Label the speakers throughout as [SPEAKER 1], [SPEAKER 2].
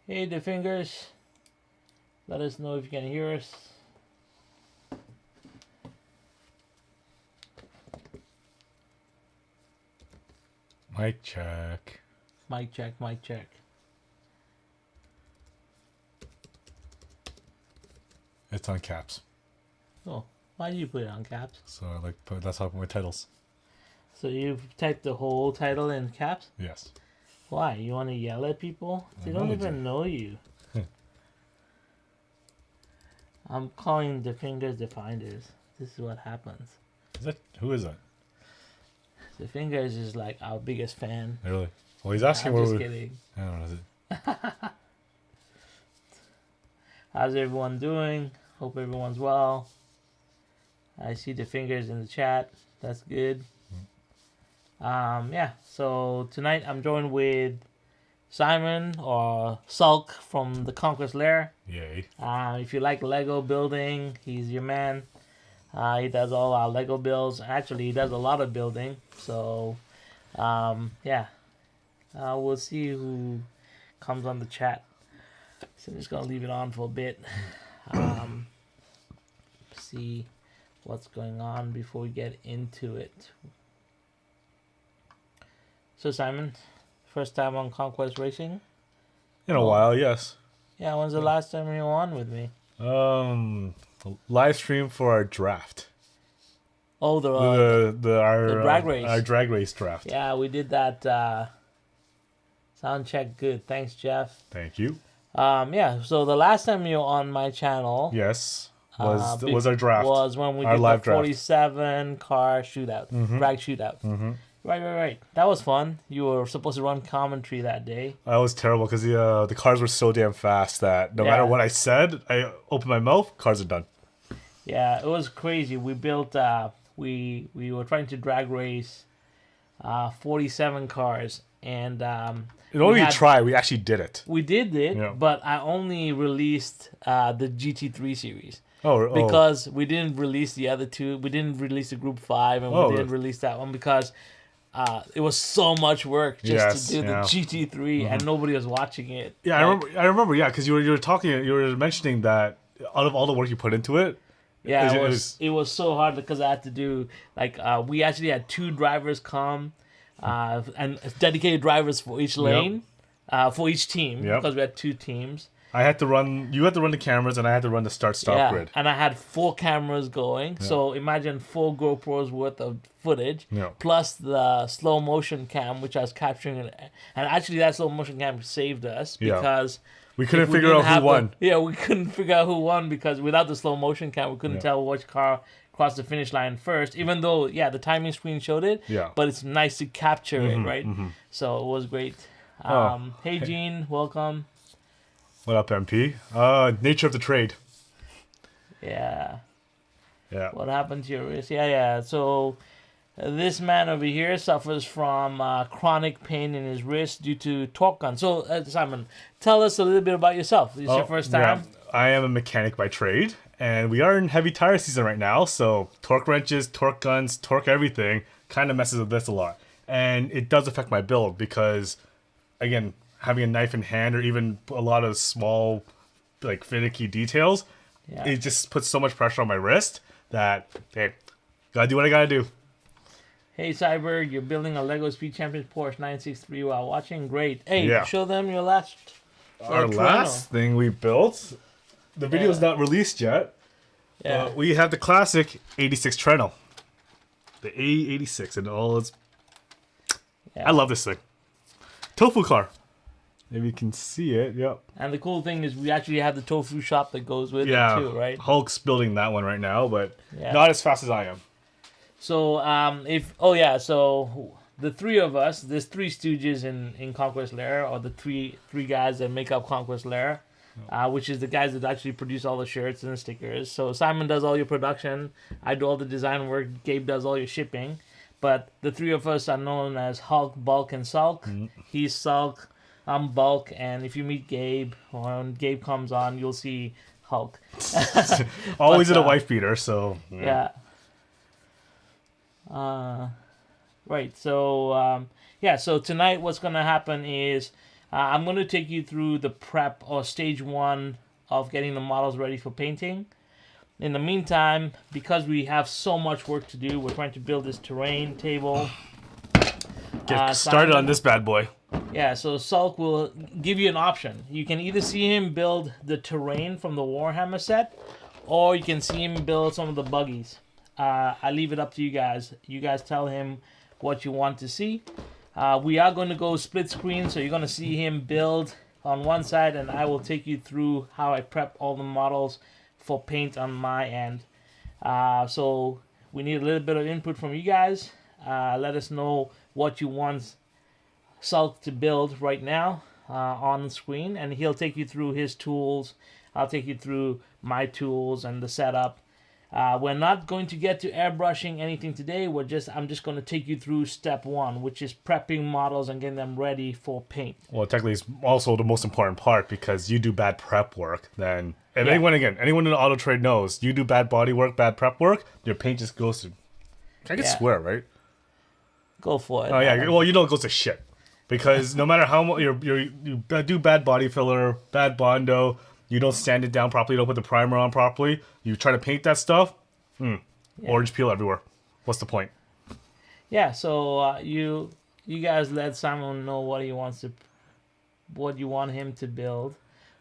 [SPEAKER 1] Hey, the fingers. Let us know if you can hear us.
[SPEAKER 2] Mic check.
[SPEAKER 1] Mic check, mic check.
[SPEAKER 2] It's on caps.
[SPEAKER 1] Oh, why did you put it on caps?
[SPEAKER 2] So I like put that's how I put my titles.
[SPEAKER 1] So you've typed the whole title in caps?
[SPEAKER 2] Yes.
[SPEAKER 1] Why? You want to yell at people? They
[SPEAKER 2] I
[SPEAKER 1] don't
[SPEAKER 2] wanted
[SPEAKER 1] even
[SPEAKER 2] to.
[SPEAKER 1] know you. I'm calling the fingers the finders. This is what happens.
[SPEAKER 2] Who is that?
[SPEAKER 1] The fingers is like our biggest fan.
[SPEAKER 2] Really? Well, he's asking
[SPEAKER 1] I'm
[SPEAKER 2] where
[SPEAKER 1] just
[SPEAKER 2] we.
[SPEAKER 1] kidding.
[SPEAKER 2] I don't know. Is it?
[SPEAKER 1] How's everyone doing? Hope everyone's well. I see the fingers in the chat. That's good. Yeah. So tonight I'm joined with Simon or Sulk from the Conquest Lair.
[SPEAKER 2] Yay.
[SPEAKER 1] If you like Lego building, he's your man. He does all our Lego builds. Actually, he does a lot of building. So, yeah. We'll see who comes on the chat. So I'm just going to leave it on for a bit. See what's going on before we get into it. So, Simon, first time on Conquest Racing?
[SPEAKER 2] In a while, yes.
[SPEAKER 1] Yeah, when's the last time you were on with me?
[SPEAKER 2] Live stream for our draft.
[SPEAKER 1] Oh,
[SPEAKER 2] Our
[SPEAKER 1] drag race.
[SPEAKER 2] Our drag race draft.
[SPEAKER 1] Yeah, we did that. Sound check good. Thanks, Jeff.
[SPEAKER 2] Thank you.
[SPEAKER 1] Yeah. So the last time you were on my channel,
[SPEAKER 2] Yes. Was our draft.
[SPEAKER 1] was when we
[SPEAKER 2] Our
[SPEAKER 1] did
[SPEAKER 2] live
[SPEAKER 1] the
[SPEAKER 2] draft.
[SPEAKER 1] 47 car shootout, drag shootout.
[SPEAKER 2] Mm-hmm.
[SPEAKER 1] Right. That was fun. You were supposed to run commentary that day.
[SPEAKER 2] That was terrible because the cars were so damn fast that no matter what I said, I opened my mouth, cars are done.
[SPEAKER 1] Yeah, it was crazy. We built. We were trying to drag race 47 cars, and
[SPEAKER 2] You know, we tried. We actually did it.
[SPEAKER 1] we did it,
[SPEAKER 2] Yeah.
[SPEAKER 1] but I only released the GT3 series.
[SPEAKER 2] Oh,
[SPEAKER 1] Because we didn't release the other two. We didn't release the Group 5, and we didn't release that one because it was so much work just to do the GT3, and nobody was watching it.
[SPEAKER 2] Yeah, I remember. Yeah, because you were talking. You were mentioning that out of all the work you put into it.
[SPEAKER 1] Yeah, it was so hard because I had to do we actually had two drivers come, and dedicated drivers for each lane, for each team because we had two teams.
[SPEAKER 2] I had to run. You had to run the cameras, and I had to run the start-stop grid.
[SPEAKER 1] And I had 4 cameras going. Yeah. So imagine 4 GoPros worth of footage, plus the slow motion cam, which I was capturing. And actually, that slow motion cam saved us because
[SPEAKER 2] we couldn't figure out who won.
[SPEAKER 1] We couldn't figure out who won because without the slow motion cam, we couldn't tell which car crossed the finish line first. Even though, the timing screen showed it. Yeah. But it's nice to capture it, right? Mm-hmm. So it was great. Hey, Gene, welcome.
[SPEAKER 2] What up, MP? Nature of the trade.
[SPEAKER 1] Yeah.
[SPEAKER 2] Yeah.
[SPEAKER 1] What happened to your wrist? Yeah. So this man over here suffers from chronic pain in his wrist due to torque gun. So Simon, tell us a little bit about yourself. This is your first time?
[SPEAKER 2] Yeah. I am a mechanic by trade, and we are in heavy tire season right now. So torque wrenches, torque guns, torque everything kind of messes with this a lot. And it does affect my build because, again, having a knife in hand or even a lot of small, finicky details, it just puts so much pressure on my wrist that, hey, gotta do what I gotta do.
[SPEAKER 1] Hey, Cyberg, you're building a Lego Speed Champions Porsche 963 while watching? Great. Hey, show them your last...
[SPEAKER 2] Our last thing we built, the video's not released yet, but we have the classic 86 Treno. The A86 and all its... I love this thing. Tofu car. Maybe you can see it, yep.
[SPEAKER 1] And the cool thing is we actually have the tofu shop that goes with it too, right?
[SPEAKER 2] Hulk's building that one right now, but not as fast as I am.
[SPEAKER 1] So, so the 3 of us, there's 3 stooges in Conquest Lair, or the three guys that make up Conquest Lair, which is the guys that actually produce all the shirts and the stickers. So Simon does all your production, I do all the design work, Gabe does all your shipping, but the 3 of us are known as Hulk, Bulk, and Sulk. Mm-hmm. He's Sulk. I'm Bulk, and if you meet Gabe, or when Gabe comes on, you'll see Hulk.
[SPEAKER 2] Always in a wife beater, so...
[SPEAKER 1] Yeah. Right, so... so tonight what's going to happen is I'm going to take you through the prep or stage 1 of getting the models ready for painting. In the meantime, because we have so much work to do, we're trying to build this terrain table.
[SPEAKER 2] Get started on this bad boy.
[SPEAKER 1] Yeah, so Sulk will give you an option. You can either see him build the terrain from the Warhammer set, or you can see him build some of the buggies. I leave it up to you guys. You guys tell him what you want to see. We are going to go split screen, so you're going to see him build on one side, and I will take you through how I prep all the models for paint on my end. So we need a little bit of input from you guys. Let us know what you want Sulk to build right now on the screen, and he'll take you through his tools. I'll take you through my tools and the setup. We're not going to get to airbrushing anything today. I'm just going to take you through step 1, which is prepping models and getting them ready for paint.
[SPEAKER 2] Well, technically, it's also the most important part, because you do bad prep work, then if anyone in the auto trade knows, you do bad body work, bad prep work, your paint just goes to. I can swear, right?
[SPEAKER 1] Go for it.
[SPEAKER 2] Oh yeah, well, you know it goes to shit, because no matter how much you do bad body filler, bad bondo, you don't sand it down properly, you don't put the primer on properly, you try to paint that stuff, orange peel everywhere. What's the point?
[SPEAKER 1] Yeah, so you guys let Simon know what you want him to build.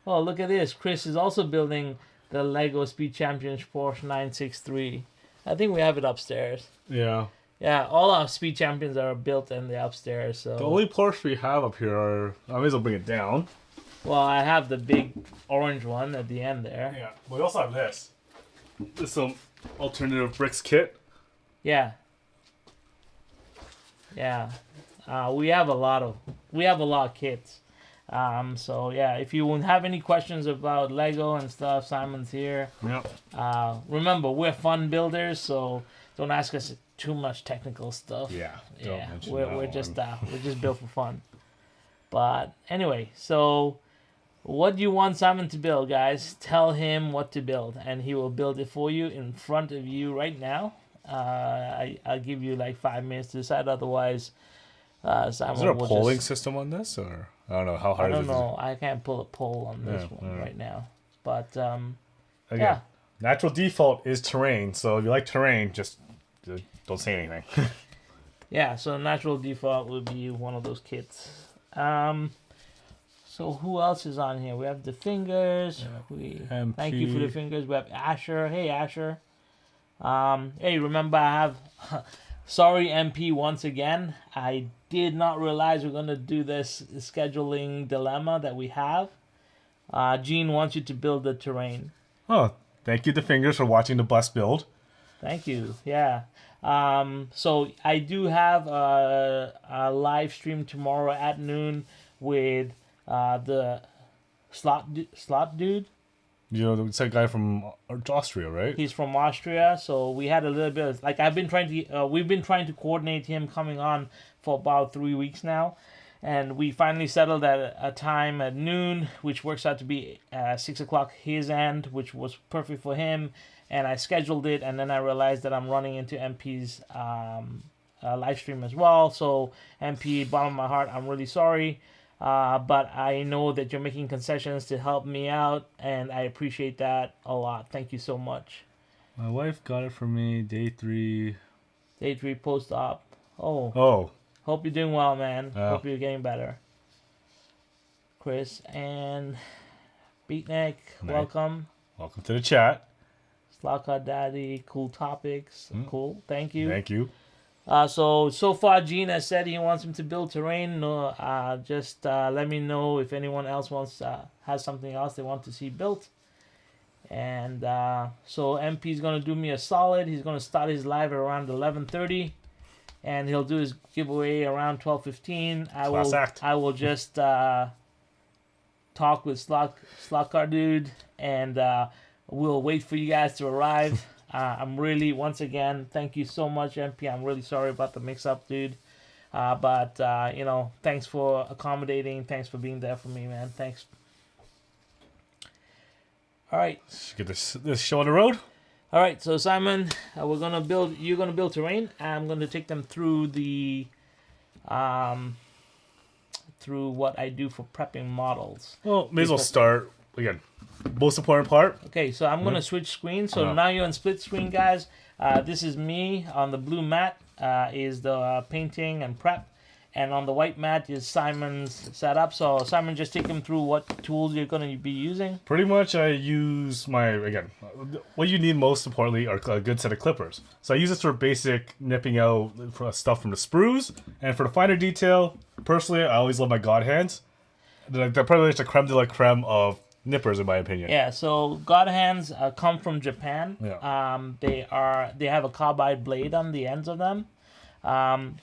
[SPEAKER 1] Oh, look at this. Chris is also building the Lego Speed Champions Porsche 963. I think we have it upstairs.
[SPEAKER 2] Yeah.
[SPEAKER 1] Yeah, all our Speed Champions are built in the upstairs. So
[SPEAKER 2] The only Porsche we have up here are... I may as well bring it down.
[SPEAKER 1] well, I have the big orange one at the end there.
[SPEAKER 2] Yeah, but we also have this. This some alternative bricks kit.
[SPEAKER 1] Yeah. Yeah. We have a lot of kits. So yeah, if you have any questions about Lego and stuff, Simon's here.
[SPEAKER 2] Yep.
[SPEAKER 1] Remember, we're fun builders, so don't ask us too much technical stuff.
[SPEAKER 2] Yeah.
[SPEAKER 1] Yeah. We're just built for fun. But anyway, so what do you want Simon to build, guys? Tell him what to build, and he will build it for you in front of you right now. I'll give you like 5 minutes to decide. Otherwise, Simon
[SPEAKER 2] Is there a
[SPEAKER 1] will
[SPEAKER 2] polling
[SPEAKER 1] just,
[SPEAKER 2] system on this, or I don't know how hard
[SPEAKER 1] I
[SPEAKER 2] is
[SPEAKER 1] don't
[SPEAKER 2] it?
[SPEAKER 1] know. I can't pull a poll on this
[SPEAKER 2] Yeah,
[SPEAKER 1] one
[SPEAKER 2] alright.
[SPEAKER 1] right now. But
[SPEAKER 2] Again,
[SPEAKER 1] yeah.
[SPEAKER 2] natural default is terrain, so if you like terrain, just don't say anything.
[SPEAKER 1] Yeah, so natural default would be one of those kits. So who else is on here? We have the fingers. Thank you for the fingers. We have Asher. Hey, Asher. Hey, remember I have... Sorry, MP, once again. I did not realize we're going to do this scheduling dilemma that we have. Gene wants you to build the terrain.
[SPEAKER 2] Oh, thank you, the fingers, for watching the bus build.
[SPEAKER 1] Thank you. Yeah. So I do have a live stream tomorrow at noon with the slot dude.
[SPEAKER 2] You know, it's that guy from Austria, right?
[SPEAKER 1] He's from Austria, so we had a little bit of, like, we've been trying to coordinate him coming on for about 3 weeks now, and we finally settled at a time at noon, which works out to be 6 o'clock his end, which was perfect for him. And I scheduled it, and then I realized that I'm running into MP's live stream as well. So MP, bottom of my heart, I'm really sorry. But I know that you're making concessions to help me out, and I appreciate that a lot. Thank you so much.
[SPEAKER 2] My wife got it for me, day 3.
[SPEAKER 1] Day 3 post-op.
[SPEAKER 2] Oh.
[SPEAKER 1] Hope you're doing well, man.
[SPEAKER 2] Oh.
[SPEAKER 1] Hope you're getting better. Chris and Beatnik, welcome.
[SPEAKER 2] Welcome to the chat.
[SPEAKER 1] Slaka Daddy, cool topics. Cool. Thank you.
[SPEAKER 2] Thank you.
[SPEAKER 1] So far, Gene has said he wants him to build terrain. Just let me know if anyone else has something else they want to see built. And so MP is gonna do me a solid. He's gonna start his live at around 11:30, and he'll do his giveaway around 12:15. I will just talk with Slotcar dude, and we'll wait for you guys to arrive. I'm really, once again, thank you so much, MP. I'm really sorry about the mix-up, dude. But thanks for accommodating. Thanks for being there for me, man. Thanks. All right.
[SPEAKER 2] Let's get this show on the road.
[SPEAKER 1] All right. So Simon, you're gonna build terrain. I'm gonna take them through the through what I do for prepping models.
[SPEAKER 2] Well, may as well start again. Most important part.
[SPEAKER 1] Okay, so I'm gonna switch screens. So now you're on split screen, guys. This is me on the blue mat. Is the painting and prep, and on the white mat is Simon's setup. So Simon, just take him through what tools you're gonna be using.
[SPEAKER 2] Pretty much, I use what you need most importantly are a good set of clippers. So I use this for basic nipping out stuff from the sprues, and for the finer detail, personally, I always love my God hands. They're probably the creme de la creme of nippers, in my opinion.
[SPEAKER 1] Yeah, so God hands come from Japan.
[SPEAKER 2] Yeah.
[SPEAKER 1] They have a carbide blade on the ends of them.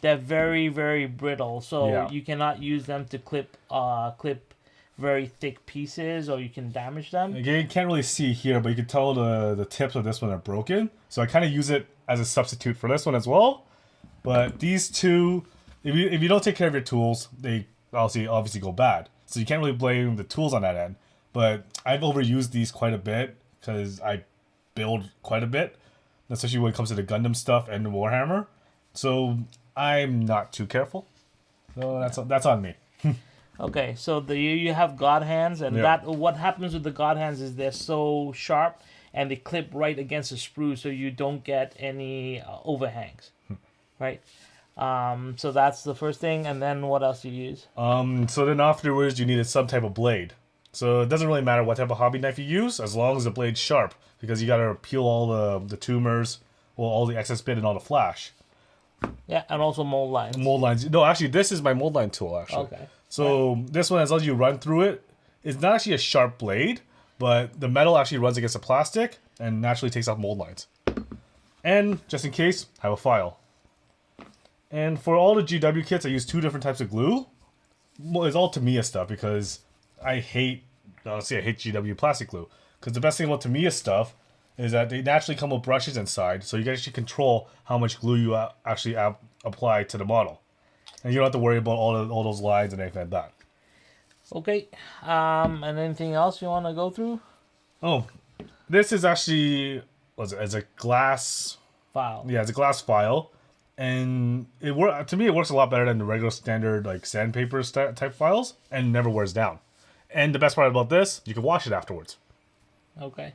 [SPEAKER 1] They're very, very brittle, so you cannot use them to clip very thick pieces, or you can damage them.
[SPEAKER 2] Again, you can't really see here, but you can tell the tips of this one are broken. So I kind of use it as a substitute for this one as well. But these two, if you don't take care of your tools, they obviously go bad. So you can't really blame the tools on that end. But I've overused these quite a bit because I build quite a bit, especially when it comes to the Gundam stuff and the Warhammer. So I'm not too careful. So that's on me.
[SPEAKER 1] Okay, so you have God hands, and what happens with the God hands is they're so sharp and they clip right against the sprue, so you don't get any overhangs, right? So that's the first thing, and then what else do you use?
[SPEAKER 2] So then afterwards, you needed some type of blade. So it doesn't really matter what type of hobby knife you use, as long as the blade's sharp, because you gotta peel all the tumors, all the excess bit and all the flash.
[SPEAKER 1] Yeah, and also mold lines.
[SPEAKER 2] Mold lines. No, actually, this is my mold line tool, actually.
[SPEAKER 1] Okay.
[SPEAKER 2] So this one, as long as you run through it, it's not actually a sharp blade, but the metal actually runs against the plastic and naturally takes off mold lines. And just in case, I have a file. And for all the GW kits, I use 2 different types of glue. Well, it's all Tamiya stuff because I hate GW plastic glue. Because the best thing about Tamiya stuff is that they naturally come with brushes inside, so you can actually control how much glue you actually apply to the model. And you don't have to worry about all those lines and anything like that.
[SPEAKER 1] Okay, and anything else you want to go through?
[SPEAKER 2] Oh, this is actually, it's a glass
[SPEAKER 1] File.
[SPEAKER 2] Yeah, it's a glass file. And to me, it works a lot better than the regular standard like sandpaper type files, and never wears down. And the best part about this, you can wash it afterwards.
[SPEAKER 1] Okay.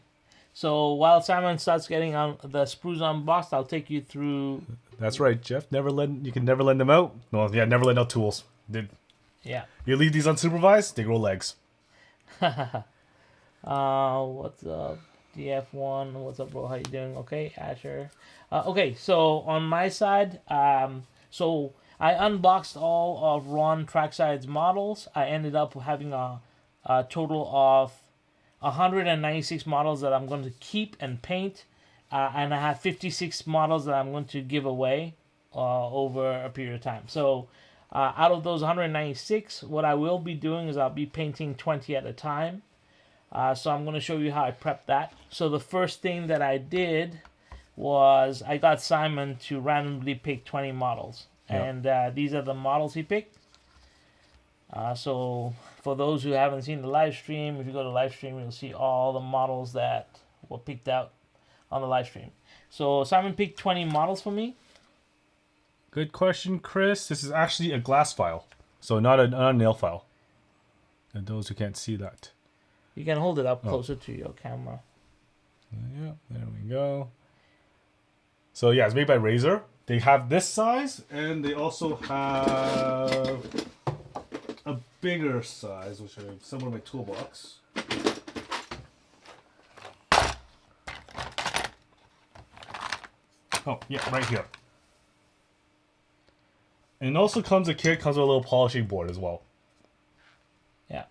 [SPEAKER 1] So while Simon starts getting on the sprues unboxed, I'll take you through.
[SPEAKER 2] That's right, Jeff. You can never lend them out. Well, yeah, never lend out tools.
[SPEAKER 1] Yeah.
[SPEAKER 2] You leave these unsupervised, they grow legs.
[SPEAKER 1] What's up, DF1? What's up, bro? How you doing? Okay, Asher. Okay, so on my side, so I unboxed all of Ron Trackside's models. I ended up having a total of 196 models that I'm going to keep and paint, and I have 56 models that I'm going to give away over a period of time. So out of those 196, what I will be doing is I'll be painting 20 at a time. So I'm going to show you how I prepped that. So the first thing that I did was I got Simon to randomly pick 20 models. Yep. And these are the models he picked. So for those who haven't seen the live stream, if you go to live stream, you'll see all the models that were picked out on the live stream. So Simon picked 20 models for me.
[SPEAKER 2] Good question, Chris. This is actually a glass file, so not a nail file. And those who can't see that,
[SPEAKER 1] you can hold it up closer to your camera.
[SPEAKER 2] Yeah, there we go. So yeah, it's made by Razer. They have this size, and they also have a bigger size, which are somewhere in my toolbox. Oh, yeah, right here. And it also comes with a little polishing board as well.
[SPEAKER 1] Yeah.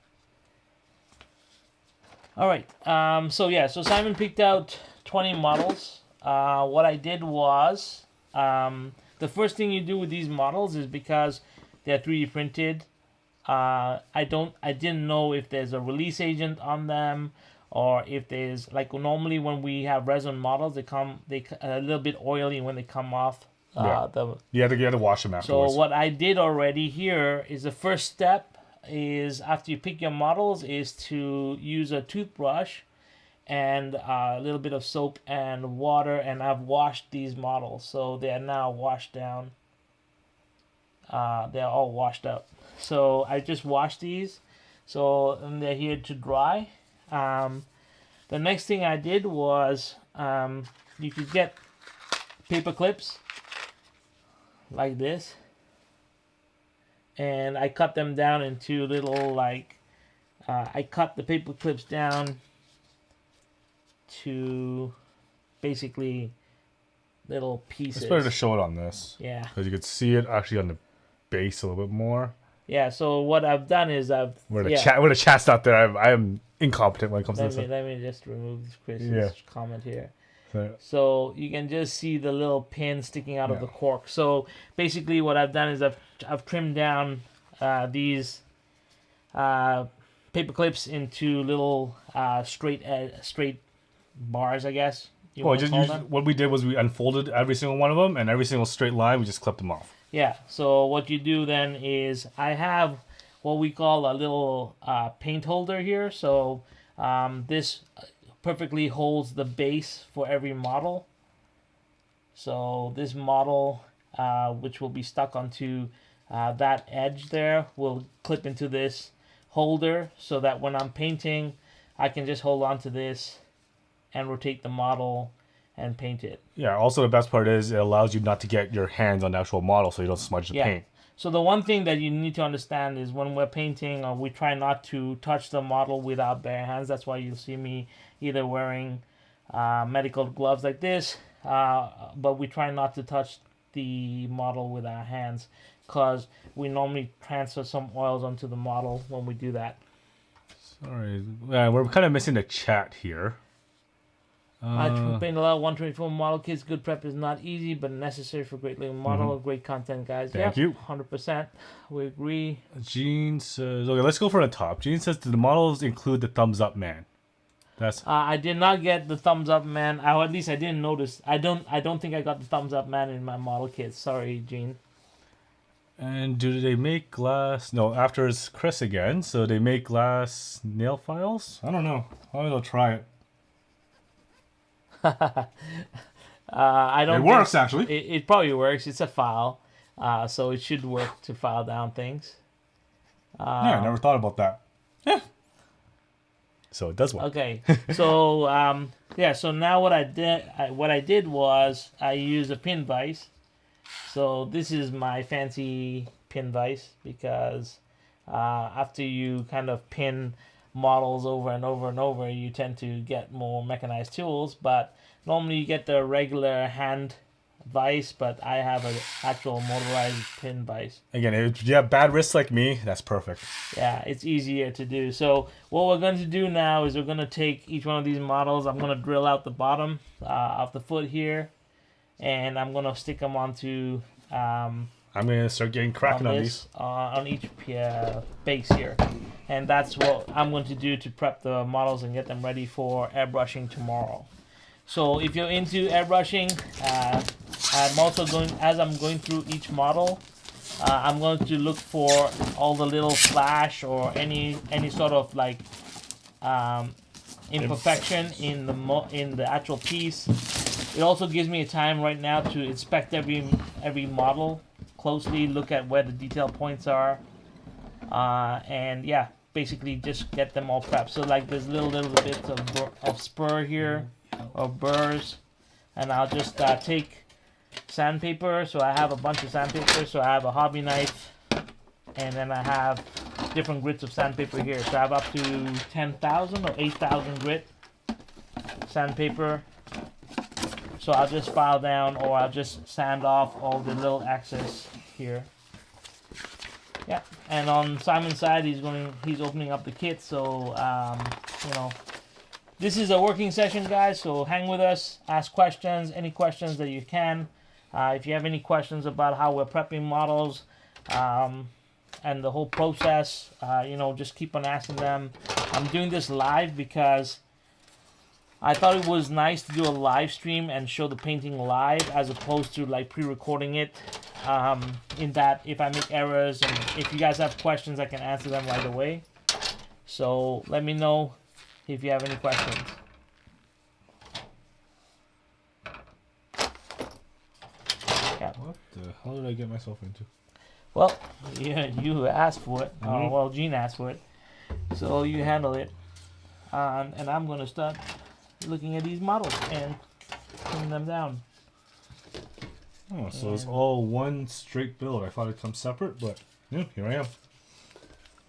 [SPEAKER 1] All right. So Simon picked out 20 models. What I did was, the first thing you do with these models is because they're 3D printed. I didn't know if there's a release agent on them, or if there's, like, normally when we have resin models, they a little bit oily when they come off. You have to wash them afterwards. So what I did already here is the first step is, after you pick your models, is to use a toothbrush and a little bit of soap and water, and I've washed these models, so they are now washed down. they're all washed up. So I just washed these, so and they're here to dry. The next thing I did was you could get paper clips like this, and I cut them down into little like I cut the paper clips down to basically little pieces.
[SPEAKER 2] It's better to show it on this.
[SPEAKER 1] Yeah.
[SPEAKER 2] Because you could see it actually on the base a little bit more.
[SPEAKER 1] Yeah. So what I've done is
[SPEAKER 2] Where the chat's not there, I am incompetent when it comes to this.
[SPEAKER 1] Let me just remove Chris's comment here.
[SPEAKER 2] So,
[SPEAKER 1] So you can just see the little pin sticking out of the cork. So basically, what I've done is I've trimmed down these paper clips into little straight bars, I guess.
[SPEAKER 2] What we did was we unfolded every single one of them, and every single straight line we just clipped them off.
[SPEAKER 1] Yeah. So what you do then is I have what we call a little paint holder here. So this perfectly holds the base for every model. So this model, which will be stuck onto that edge there, will clip into this holder so that when I'm painting, I can just hold on to this and rotate the model and paint it.
[SPEAKER 2] Yeah, also the best part is it allows you not to get your hands on the actual model so you don't smudge the paint.
[SPEAKER 1] So the one thing that you need to understand is when we're painting, we try not to touch the model with our bare hands. That's why you'll see me either wearing medical gloves like this, but we try not to touch the model with our hands because we normally transfer some oils onto the model when we do that.
[SPEAKER 2] Sorry, we're kind of missing the chat here.
[SPEAKER 1] I paint a lot of 124 model kits. Good prep is not easy, but necessary for great living model. Great content, guys.
[SPEAKER 2] Thank you.
[SPEAKER 1] 100%. We agree.
[SPEAKER 2] Gene says, okay, let's go for the top. Gene says, do the models include the thumbs up man? That's.
[SPEAKER 1] I did not get the thumbs up man. Or at least I didn't notice. I don't think I got the thumbs up man in my model kit. Sorry, Gene.
[SPEAKER 2] And do they make glass? No, after it's Chris again. So they make glass nail files? I don't know. Maybe they'll try it.
[SPEAKER 1] I don't.
[SPEAKER 2] It works actually.
[SPEAKER 1] It probably works. It's a file, so it should work to file down things.
[SPEAKER 2] Yeah, I never thought about that. Yeah. So it does work.
[SPEAKER 1] Okay. So yeah. So now what I did was I used a pin vise. So this is my fancy pin vise because after you kind of pin models over and over and over, you tend to get more mechanized tools, but normally you get the regular hand vise, but I have an actual motorized pin vise.
[SPEAKER 2] Again, if you have bad wrists like me, that's perfect.
[SPEAKER 1] Yeah, it's easier to do. So what we're going to do now is we're going to take each one of these models. I'm going to drill out the bottom of the foot here, and I'm going to stick them onto
[SPEAKER 2] I'm going to start getting cracking on these.
[SPEAKER 1] On each base here. And that's what I'm going to do to prep the models and get them ready for airbrushing tomorrow. So if you're into airbrushing, I'm also as I'm going through each model, I'm going to look for all the little flash or any sort of like imperfection in the actual piece. It also gives me a time right now to inspect every model closely, look at where the detail points are, and yeah, basically just get them all prepped. So like there's little bits of spur here, or burrs, and I'll just take sandpaper. So I have a bunch of sandpaper. So I have a hobby knife, and then I have different grits of sandpaper here. So I have up to 10,000 or 8,000 grit sandpaper. So I'll just file down, or I'll just sand off all the little excess here. Yeah, and on Simon's side, he's opening up the kit. So this is a working session, guys. So hang with us, ask questions, any questions that you can. If you have any questions about how we're prepping models and the whole process, just keep on asking them. I'm doing this live because I thought it was nice to do a live stream and show the painting live as opposed to like pre-recording it. In that if I make errors and if you guys have questions, I can answer them right away. So let me know if you have any questions. Yeah.
[SPEAKER 2] What the hell did I get myself into?
[SPEAKER 1] Well, yeah, you asked for it. Well, Gene asked for it, so you handle it. And I'm gonna start looking at these models and putting them down.
[SPEAKER 2] Oh, so it's all one straight build. I thought it'd come separate, but yeah, here I am.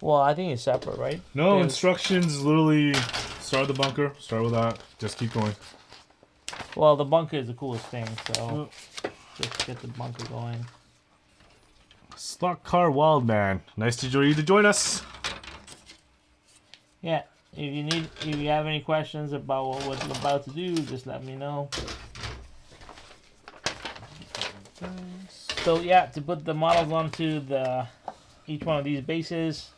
[SPEAKER 1] Well, I think it's separate, right?
[SPEAKER 2] No,
[SPEAKER 1] There's-
[SPEAKER 2] instructions literally start the bunker, start with that, just keep going.
[SPEAKER 1] Well, the bunker is the coolest thing, so just get the bunker going.
[SPEAKER 2] Slot Car Wildman, nice to join you to join us.
[SPEAKER 1] Yeah, if you have any questions about what we're about to do, just let me know. So yeah, to put the models onto each one of these bases.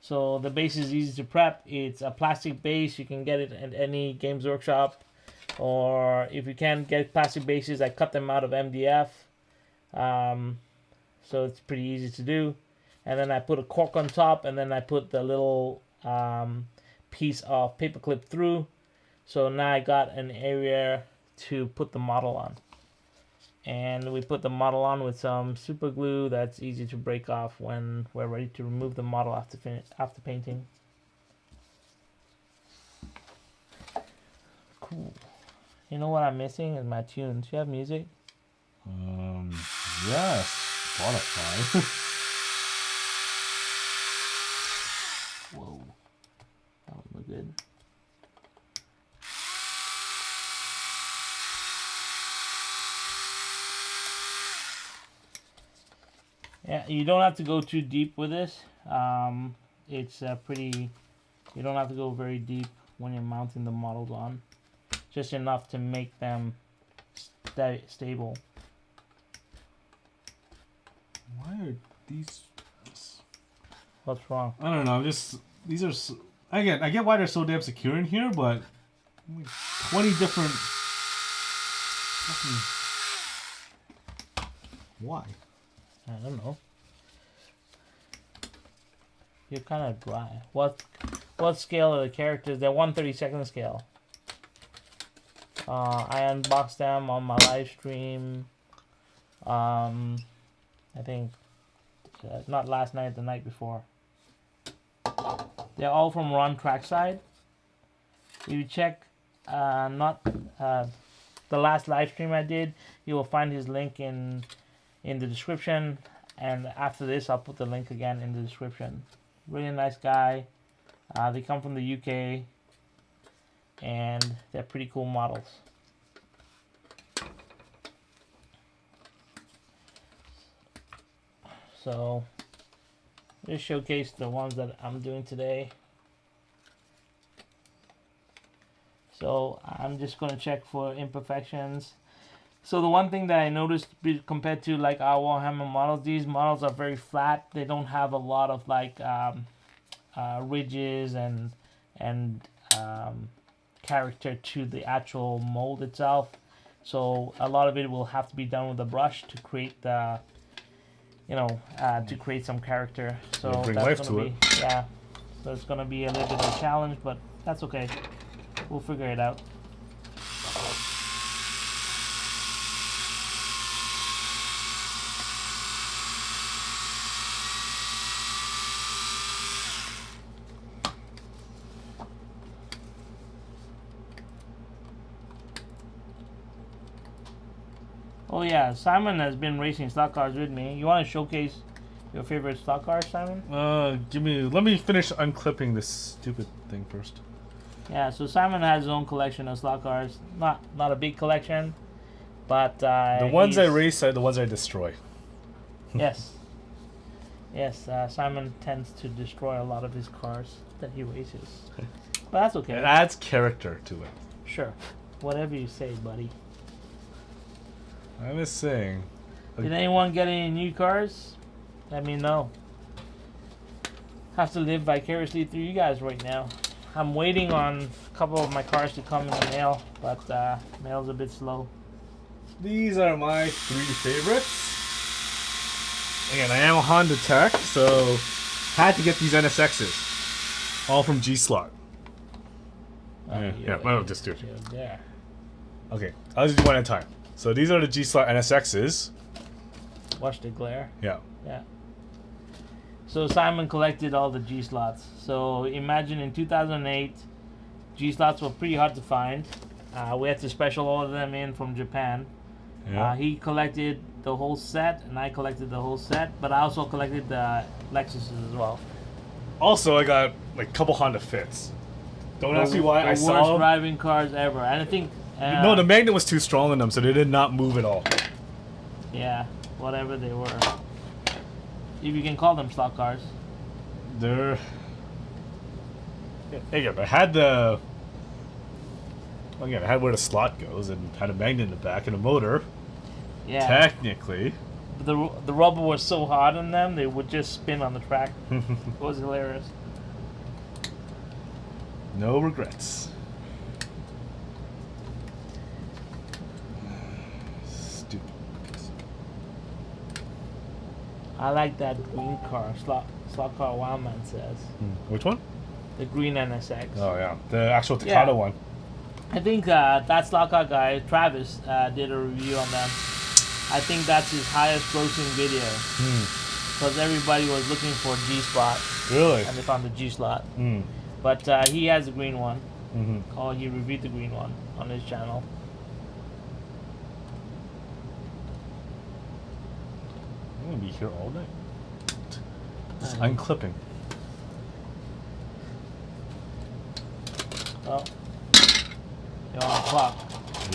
[SPEAKER 1] So the base is easy to prep. It's a plastic base. You can get it at any Games Workshop, or if you can't get plastic bases, I cut them out of MDF. So it's pretty easy to do. And then I put a cork on top, and then I put the little piece of paper clip through. So now I got an area to put the model on. And we put the model on with some super glue that's easy to break off when we're ready to remove the model after painting. Cool. You know what I'm missing is my tunes. You have music?
[SPEAKER 2] Yes, Spotify.
[SPEAKER 1] Whoa. That would look good. Yeah, you don't have to go too deep with this. It's pretty. You don't have to go very deep when you're mounting the models on. Just enough to make them stable.
[SPEAKER 2] Why are these?
[SPEAKER 1] What's wrong?
[SPEAKER 2] I don't know. These are. I get why they're so damn secure in here, but 20 different. Why?
[SPEAKER 1] I don't know. You're kind of dry. What scale are the characters? They're 1/32 scale. I unboxed them on my live stream. I think not last night, the night before. They're all from Ron Trackside. If you check, not the last live stream I did, you will find his link in the description, and after this I'll put the link again in the description. Really nice guy. They come from the UK, and they're pretty cool models. So just showcase the ones that I'm doing today. So I'm just going to check for imperfections. So the one thing that I noticed compared to like our Warhammer models, these models are very flat. They don't have a lot of like ridges and character to the actual mold itself. So a lot of it will have to be done with a brush to create the, to create some character. So
[SPEAKER 2] bring
[SPEAKER 1] that's
[SPEAKER 2] life
[SPEAKER 1] gonna
[SPEAKER 2] to
[SPEAKER 1] be,
[SPEAKER 2] it.
[SPEAKER 1] yeah. So it's gonna be a little bit of a challenge, but that's okay. We'll figure it out. Oh yeah, Simon has been racing stock cars with me. You want to showcase your favorite stock cars, Simon?
[SPEAKER 2] Let me finish unclipping this stupid thing first.
[SPEAKER 1] Yeah, so Simon has his own collection of stock cars. Not a big collection, but
[SPEAKER 2] The ones I race are the ones I destroy.
[SPEAKER 1] Yes. Yes, Simon tends to destroy a lot of his cars that he races. But that's okay.
[SPEAKER 2] It adds character to it.
[SPEAKER 1] Sure. Whatever you say, buddy.
[SPEAKER 2] I'm just saying.
[SPEAKER 1] Did anyone get any new cars? Let me know. Have to live vicariously through you guys right now. I'm waiting on a couple of my cars to come in the mail, but mail's a bit slow.
[SPEAKER 2] These are my 3 favorites. Again, I am a Honda tech, so had to get these NSXs. All from G-Slot. I'll just do it.
[SPEAKER 1] There.
[SPEAKER 2] Okay, I'll just do one at a time. So these are the G-Slot NSXs.
[SPEAKER 1] Watch the glare.
[SPEAKER 2] Yeah.
[SPEAKER 1] Yeah. So Simon collected all the G slots. So imagine in 2008, G slots were pretty hard to find. We had to special order them in from Japan.
[SPEAKER 2] Yeah.
[SPEAKER 1] He collected the whole set, and I collected the whole set. But I also collected the Lexuses as well.
[SPEAKER 2] Also, I got like a couple Honda Fits. Don't ask me why.
[SPEAKER 1] The
[SPEAKER 2] I
[SPEAKER 1] worst
[SPEAKER 2] saw them.
[SPEAKER 1] driving cars ever. And I think
[SPEAKER 2] No, the magnet was too strong in them, so they did not move at all.
[SPEAKER 1] yeah, whatever they were. If you can call them slot cars.
[SPEAKER 2] They're. Yeah, but I had the. Well, again, I had where the slot goes and had a magnet in the back and a motor.
[SPEAKER 1] Yeah.
[SPEAKER 2] Technically.
[SPEAKER 1] The rubber was so hard on them, they would just spin on the track. It was hilarious.
[SPEAKER 2] No regrets. Stupid.
[SPEAKER 1] I like that green car, slot car Wildman says.
[SPEAKER 2] Which one?
[SPEAKER 1] The green NSX.
[SPEAKER 2] Oh, yeah. The actual Takata one.
[SPEAKER 1] I think that slot car guy, Travis, did a review on them. I think that's his highest grossing video. Because everybody was looking for G spot.
[SPEAKER 2] Really?
[SPEAKER 1] And they found the G slot. But he has the green one. Oh, he reviewed the green one on his channel.
[SPEAKER 2] I'm going to be here all day. Just unclipping.
[SPEAKER 1] Oh. You're on the clock.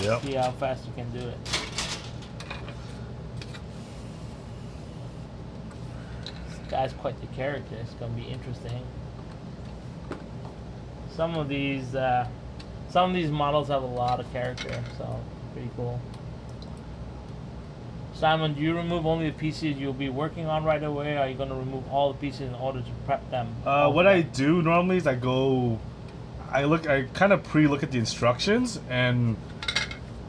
[SPEAKER 2] Yep.
[SPEAKER 1] See how fast you can do it. This guy's quite the character. It's going to be interesting. Some of these models have a lot of character, so pretty cool. Simon, do you remove only the pieces you'll be working on right away, or are you going to remove all the pieces in order to prep them?
[SPEAKER 2] What I do normally is I kind of pre-look at the instructions, and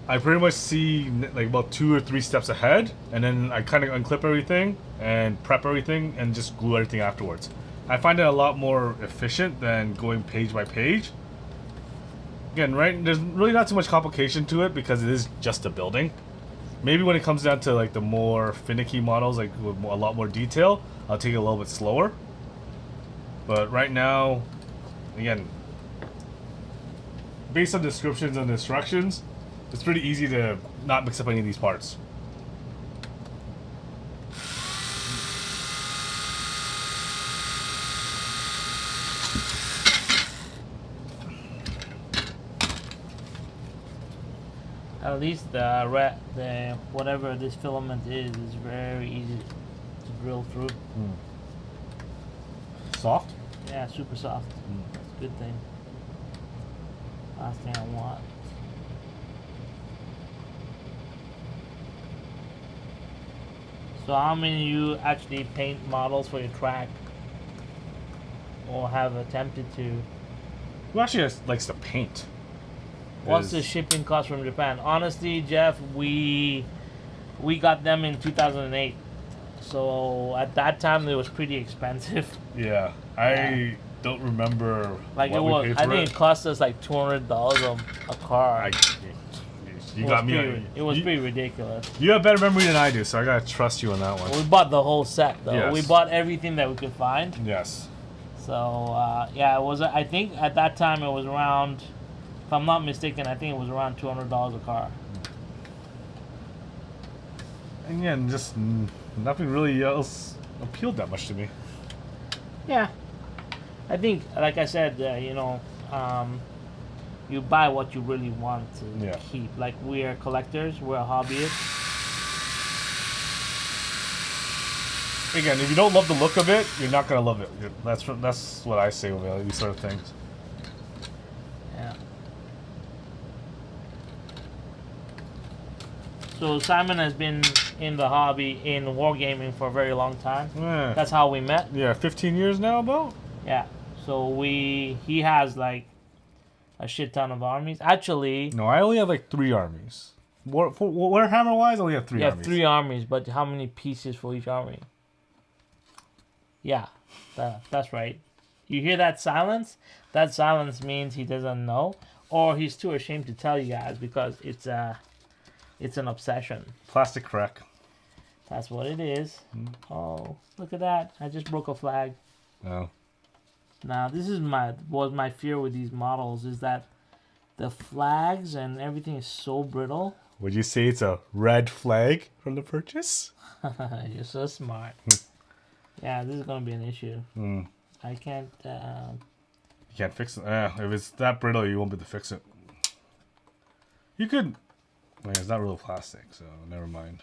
[SPEAKER 2] I pretty much see like about 2 or 3 steps ahead, and then I kind of unclip everything and prep everything and just glue everything afterwards. I find it a lot more efficient than going page by page. Again, right, there's really not too much complication to it because it is just a building. Maybe when it comes down to like the more finicky models, like with a lot more detail, I'll take it a little bit slower. But right now, again, based on descriptions and instructions, it's pretty easy to not mix up any of these parts.
[SPEAKER 1] At least the whatever this filament is very easy to drill through.
[SPEAKER 2] Soft?
[SPEAKER 1] Yeah, super soft. That's a good thing. Last thing I want. So how many you actually paint models for your track? Or have attempted to?
[SPEAKER 2] Who actually likes to paint?
[SPEAKER 1] What's the shipping cost from Japan? Honestly, Jeff, we got them in 2008. So at that time it was pretty expensive.
[SPEAKER 2] Yeah, I don't remember.
[SPEAKER 1] Like
[SPEAKER 2] what
[SPEAKER 1] it
[SPEAKER 2] we
[SPEAKER 1] was,
[SPEAKER 2] paid
[SPEAKER 1] I
[SPEAKER 2] for
[SPEAKER 1] think it cost us like $200 a car.
[SPEAKER 2] You got me.
[SPEAKER 1] It was pretty ridiculous.
[SPEAKER 2] You have better memory than I do, so I gotta trust you on that one.
[SPEAKER 1] We bought the whole set though.
[SPEAKER 2] Yes.
[SPEAKER 1] We bought everything that we could find.
[SPEAKER 2] Yes.
[SPEAKER 1] So yeah, it was. I think at that time it was around. If I'm not mistaken, I think it was around $200 a car.
[SPEAKER 2] And again, just nothing really else appealed that much to me.
[SPEAKER 1] Yeah, I think, like I said, you buy what you really want to keep. Like we are collectors, we're hobbyists.
[SPEAKER 2] Again, if you don't love the look of it, you're not gonna love it. That's what I say with these sort of things.
[SPEAKER 1] Yeah. So Simon has been in the hobby in wargaming for a very long time.
[SPEAKER 2] Yeah.
[SPEAKER 1] That's how we met.
[SPEAKER 2] Yeah, 15 years now about?
[SPEAKER 1] Yeah. So he has like a shit ton of armies. Actually,
[SPEAKER 2] no, I only have like 3 armies. Warhammer wise, I only have 3 armies.
[SPEAKER 1] You have 3 armies, but how many pieces for each army? Yeah, that's right. You hear that silence? That silence means he doesn't know, or he's too ashamed to tell you guys because it's an obsession.
[SPEAKER 2] Plastic crack.
[SPEAKER 1] That's what it is. Oh, look at that. I just broke a flag.
[SPEAKER 2] Oh.
[SPEAKER 1] Now, this is my fear with these models is that the flags and everything is so brittle.
[SPEAKER 2] Would you say it's a red flag from the purchase?
[SPEAKER 1] You're so smart. Yeah, this is going to be an issue. I can't...
[SPEAKER 2] You can't fix it. If it's that brittle, you won't be able to fix it. You could... Wait, it's not real plastic, so never mind.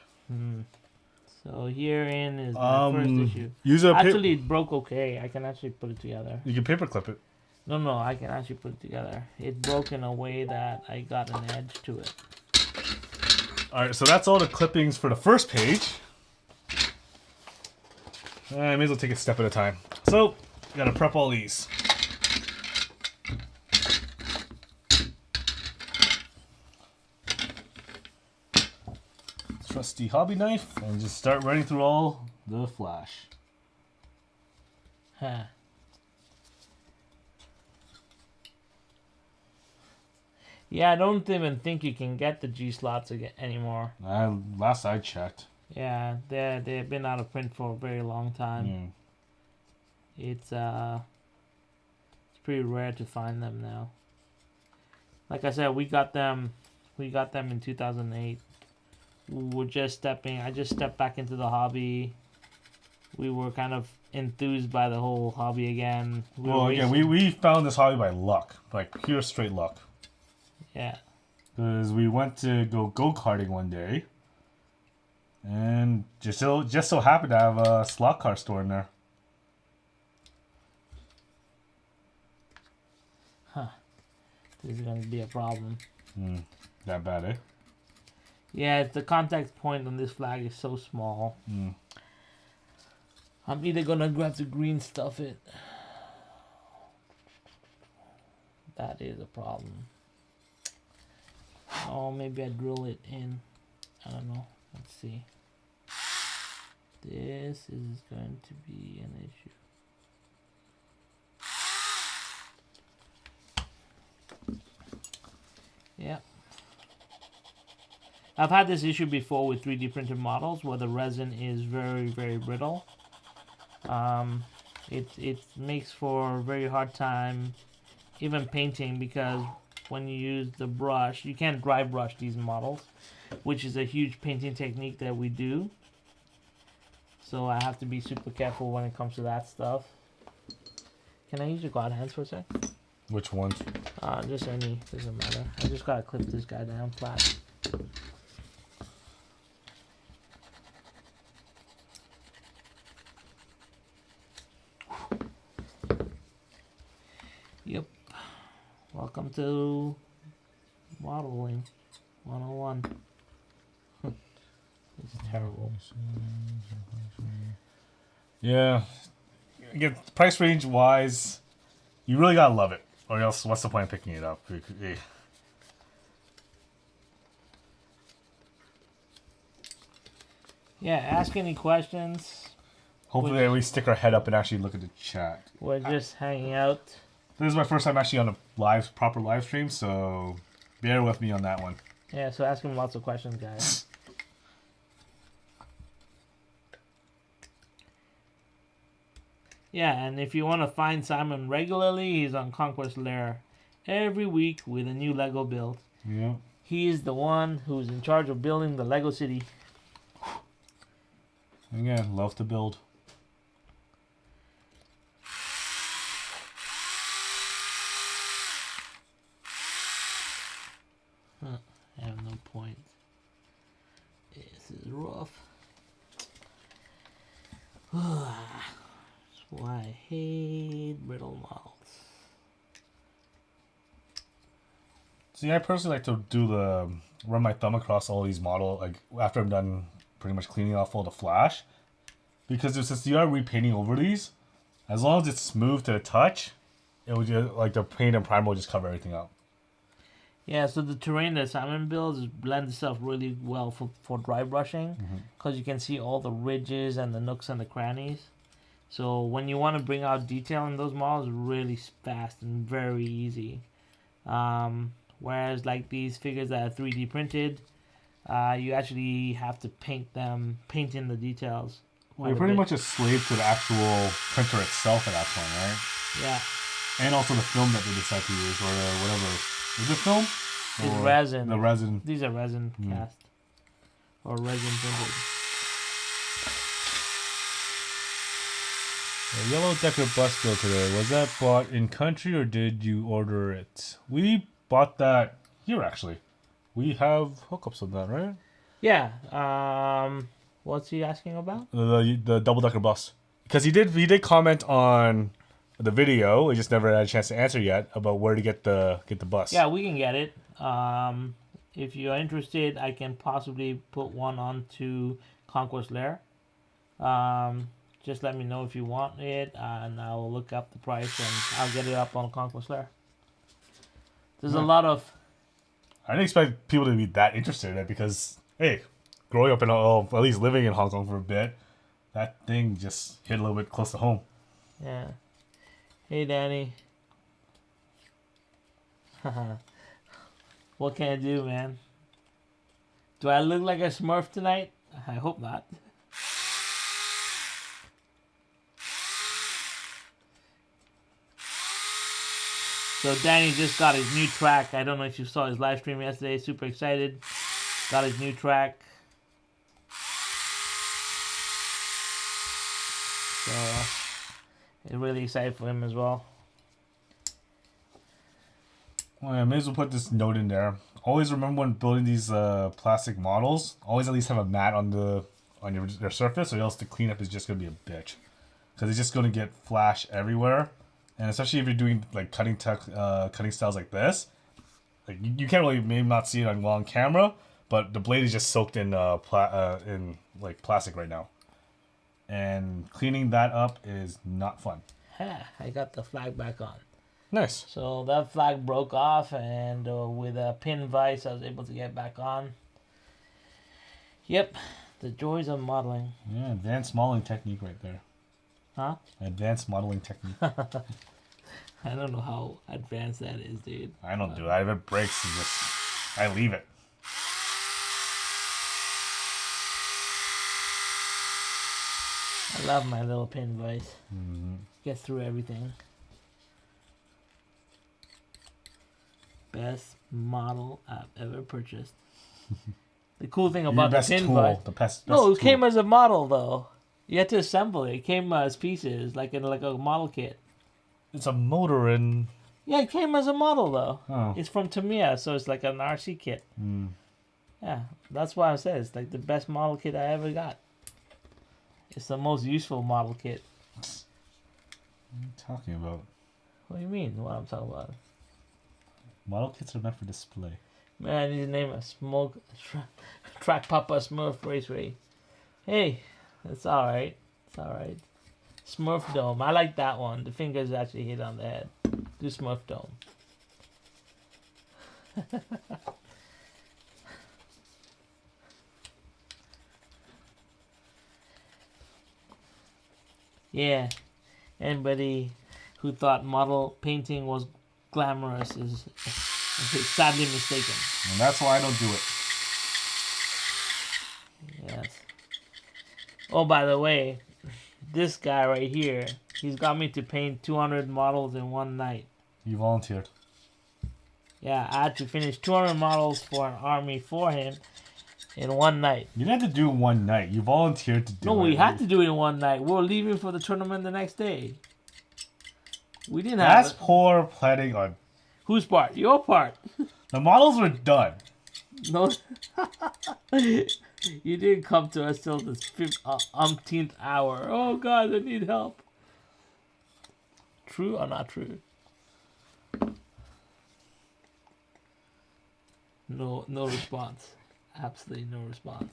[SPEAKER 1] So herein is my first issue.
[SPEAKER 2] Use a
[SPEAKER 1] Actually, it broke okay. I can actually put it together.
[SPEAKER 2] You can paper clip it.
[SPEAKER 1] No, I can actually put it together. It broke in a way that I got an edge to it.
[SPEAKER 2] Alright, so that's all the clippings for the first page. I may as well take it a step at a time. So, gotta prep all these. Trusty hobby knife, and just start running through all the flash.
[SPEAKER 1] Huh. Yeah, I don't even think you can get the G slots again anymore.
[SPEAKER 2] Last I checked.
[SPEAKER 1] Yeah, they've been out of print for a very long time. It's pretty rare to find them now. Like I said, we got them in 2008. I just stepped back into the hobby. We were kind of enthused by the whole hobby again.
[SPEAKER 2] We found this hobby by luck, like pure straight luck.
[SPEAKER 1] Yeah.
[SPEAKER 2] Because we went to go-karting one day, and just so happened to have a slot car store in there.
[SPEAKER 1] Huh. This is going to be a problem.
[SPEAKER 2] That bad, eh?
[SPEAKER 1] Yeah, the contact point on this flag is so small. I'm either going to grab the green stuff it. That is a problem. Oh, maybe I drill it in. I don't know. Let's see. This is going to be an issue. Yeah. I've had this issue before with 3D printed models where the resin is very, very brittle. It makes for a very hard time even painting because when you use the brush, you can't dry brush these models, which is a huge painting technique that we do. So I have to be super careful when it comes to that stuff. Can I use your God hands for a sec?
[SPEAKER 2] Which ones?
[SPEAKER 1] Just any, doesn't matter. I just gotta clip this guy down flat. Yep. Welcome to modeling 101. This is terrible.
[SPEAKER 2] Yeah. Again, price range wise, you really gotta love it, or else what's the point of picking it up?
[SPEAKER 1] Yeah, ask any questions.
[SPEAKER 2] Hopefully we stick our head up and actually look at the chat.
[SPEAKER 1] We're just hanging out.
[SPEAKER 2] This is my first time actually on a proper live stream, so bear with me on that one.
[SPEAKER 1] Yeah, so ask him lots of questions, guys. Yeah, and if you want to find Simon regularly, he's on Conquest Lair every week with a new Lego build.
[SPEAKER 2] Yeah.
[SPEAKER 1] He is the one who's in charge of building the Lego city.
[SPEAKER 2] Again, love to build.
[SPEAKER 1] I have no point. This is rough. That's why I hate brittle models.
[SPEAKER 2] See, I personally like to run my thumb across all these models, like after I'm done pretty much cleaning off all the flash. Because since you are repainting over these, as long as it's smooth to the touch, it will just, like the paint and primer will just cover everything up.
[SPEAKER 1] Yeah, so the terrain that Simon builds blends itself really well for dry brushing because you can see all the ridges and the nooks and the crannies. So when you want to bring out detail in those models, really fast and very easy. Whereas like these figures that are 3D printed, You actually have to paint in the details.
[SPEAKER 2] Well, you're pretty much a slave to the actual printer itself at that point, right?
[SPEAKER 1] Yeah.
[SPEAKER 2] And also the film that they decide to use, or whatever. Is it film?
[SPEAKER 1] It's
[SPEAKER 2] Or
[SPEAKER 1] resin.
[SPEAKER 2] The resin.
[SPEAKER 1] These are resin cast. Or resin printed.
[SPEAKER 2] The yellow Decker bus bill today, was that bought in country or did you order it? We bought that here actually. We have hookups on that, right?
[SPEAKER 1] Yeah. What's he asking about?
[SPEAKER 2] The double decker bus. Because he did comment on the video. We just never had a chance to answer yet about where to get the bus.
[SPEAKER 1] Yeah, we can get it. If you're interested, I can possibly put one onto Conquest Lair. Just let me know if you want it, and I'll look up the price and I'll get it up on Conquest Lair. There's a lot of.
[SPEAKER 2] I didn't expect people to be that interested in it because, hey, growing up in, at least living in Hong Kong for a bit, that thing just hit a little bit close to home.
[SPEAKER 1] Yeah. Hey, Danny. What can I do, man? Do I look like a Smurf tonight? I hope not. So Danny just got his new track. I don't know if you saw his live stream yesterday. Super excited. Got his new track. So I'm really excited for him as well.
[SPEAKER 2] Well, I may as well put this note in there. Always remember when building these plastic models, always at least have a mat on their surface, or else the cleanup is just gonna be a bitch. Because it's just gonna get flash everywhere, and especially if you're doing like cutting styles like this, like you can't really maybe not see it on camera, but the blade is just soaked in like plastic right now, and cleaning that up is not fun.
[SPEAKER 1] I got the flag back on.
[SPEAKER 2] Nice.
[SPEAKER 1] So that flag broke off, and with a pin vise, I was able to get back on. Yep, the joys of modeling.
[SPEAKER 2] Yeah, advanced modeling technique right there.
[SPEAKER 1] Huh?
[SPEAKER 2] Advanced modeling technique.
[SPEAKER 1] I don't know how advanced that is, dude.
[SPEAKER 2] I don't do that. If it breaks, I leave it.
[SPEAKER 1] I love my little pin vise.
[SPEAKER 2] Mm-hmm.
[SPEAKER 1] Gets through everything. Best model I've ever purchased. The cool thing about the pin vise. No, it came as a model though. You had to assemble it. It came as pieces, like in a model kit.
[SPEAKER 2] It's a motor and.
[SPEAKER 1] Yeah, it came as a model though.
[SPEAKER 2] Oh.
[SPEAKER 1] It's from Tamiya, so it's like an RC kit.
[SPEAKER 2] Mm.
[SPEAKER 1] Yeah, that's why I said it's like the best model kit I ever got. It's the most useful model kit.
[SPEAKER 2] What are you talking about?
[SPEAKER 1] What do you mean? What I'm talking about?
[SPEAKER 2] Model kits are meant for display.
[SPEAKER 1] Man, I need to name a Track Papa Smurf Raceway. Hey, it's alright. It's alright. Smurf Dome. I like that one. The fingers actually hit on the head. Do Smurf Dome. Yeah. Anybody who thought model painting was glamorous is sadly mistaken.
[SPEAKER 2] And that's why I don't do it.
[SPEAKER 1] Yes. Oh, by the way, this guy right here, he's got me to paint 200 models in one night.
[SPEAKER 2] You volunteered.
[SPEAKER 1] Yeah, I had to finish 200 models for an army for him in one night.
[SPEAKER 2] You didn't have to do it one night. You volunteered to do it.
[SPEAKER 1] No, we had to do it in one night. We were leaving for the tournament the next day. We didn't have.
[SPEAKER 2] That's poor planning on.
[SPEAKER 1] Whose part? Your part.
[SPEAKER 2] The models were done.
[SPEAKER 1] No. You didn't come to us till the umpteenth hour. Oh God, I need help. True or not true? No response. Absolutely no response.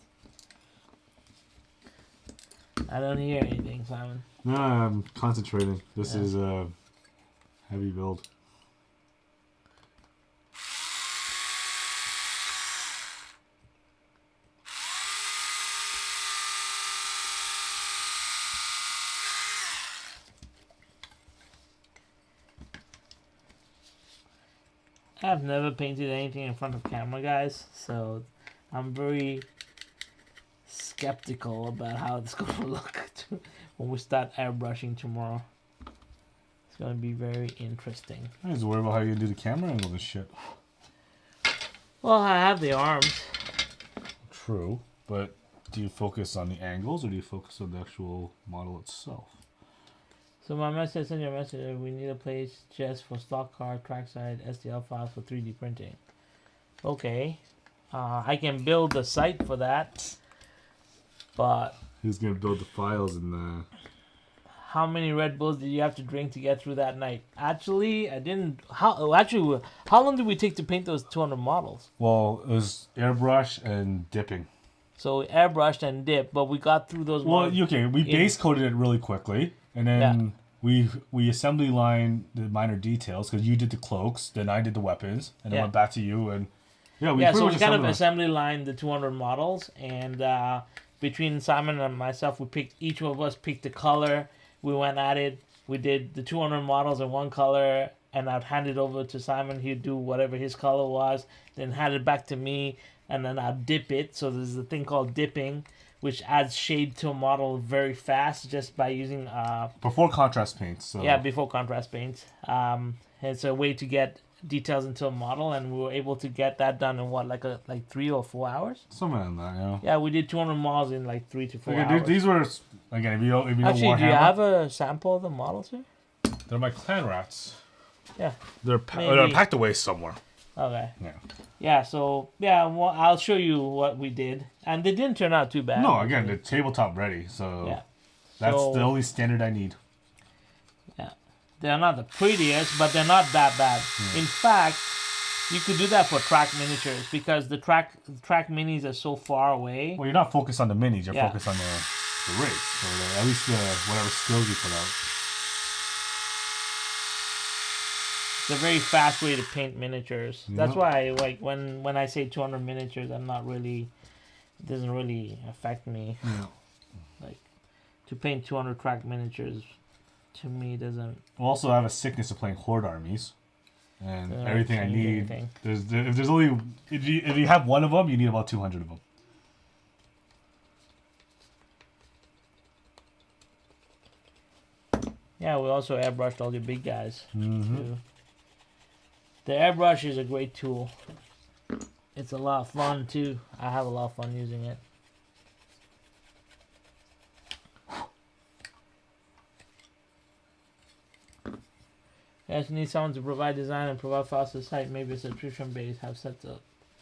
[SPEAKER 1] I don't hear anything, Simon.
[SPEAKER 2] No, I'm concentrating. This is a heavy build.
[SPEAKER 1] I've never painted anything in front of camera, guys, so I'm very skeptical about how it's going to look when we start airbrushing tomorrow. It's going to be very interesting.
[SPEAKER 2] I was worried about how you do the camera angle and shit.
[SPEAKER 1] Well, I have the arms.
[SPEAKER 2] True, but do you focus on the angles or do you focus on the actual model itself?
[SPEAKER 1] So my message, send your message. We need a place just for stock car, trackside, STL files for 3D printing. Okay. I can build the site for that. But
[SPEAKER 2] who's gonna build the files in the?
[SPEAKER 1] How many Red Bulls did you have to drink to get through that night? Actually, I didn't. How long did we take to paint those 200 models?
[SPEAKER 2] Well, it was airbrush and dipping.
[SPEAKER 1] So we airbrushed and dipped, but we got through those.
[SPEAKER 2] Well, okay, we base coated it really quickly, and then we assembly line the minor details because you did the cloaks, then I did the weapons, and then went back to you, and
[SPEAKER 1] so we kind of assembly lined the 200 models, and between Simon and myself, each of us picked the color. We went at it. We did the 200 models in one color, and I'd hand it over to Simon. He'd do whatever his color was, then hand it back to me, and then I'd dip it. So there's a thing called dipping, which adds shade to a model very fast just by using...
[SPEAKER 2] before contrast paints. So.
[SPEAKER 1] Yeah, before contrast paints. It's a way to get details into a model, and we were able to get that done in like 3 or 4 hours.
[SPEAKER 2] Something like that, yeah.
[SPEAKER 1] Yeah, we did 200 models in like 3 to 4 hours.
[SPEAKER 2] These were again. If you know
[SPEAKER 1] Actually,
[SPEAKER 2] Warhammer,
[SPEAKER 1] do you have a sample of the models here?
[SPEAKER 2] They're my clan rats.
[SPEAKER 1] Yeah.
[SPEAKER 2] They're packed away somewhere.
[SPEAKER 1] Okay.
[SPEAKER 2] Yeah.
[SPEAKER 1] Yeah. So well, I'll show you what we did, and they didn't turn out too bad.
[SPEAKER 2] No, again, the tabletop ready. So
[SPEAKER 1] yeah.
[SPEAKER 2] That's the only standard I need.
[SPEAKER 1] Yeah. They're not the prettiest, but they're not that bad. In fact, you could do that for track miniatures because the track minis are so far away.
[SPEAKER 2] Well, you're not focused on the minis. You're focused on the race, or at least whatever skills you put out.
[SPEAKER 1] It's a very fast way to paint miniatures.
[SPEAKER 2] Yep.
[SPEAKER 1] That's why, like, when I say 200 miniatures, it doesn't really affect me.
[SPEAKER 2] Yeah.
[SPEAKER 1] Like, to paint 200 track miniatures, to me, doesn't.
[SPEAKER 2] I also have a sickness of playing horde armies, and everything I need. If you have one of them, you need about 200 of them.
[SPEAKER 1] Yeah, we also airbrushed all the big guys.
[SPEAKER 2] Mm-hmm.
[SPEAKER 1] Too. The airbrush is a great tool. It's a lot of fun too. I have a lot of fun using it. Yes, you need someone to provide design and provide files to the site. Maybe a subscription base, have sets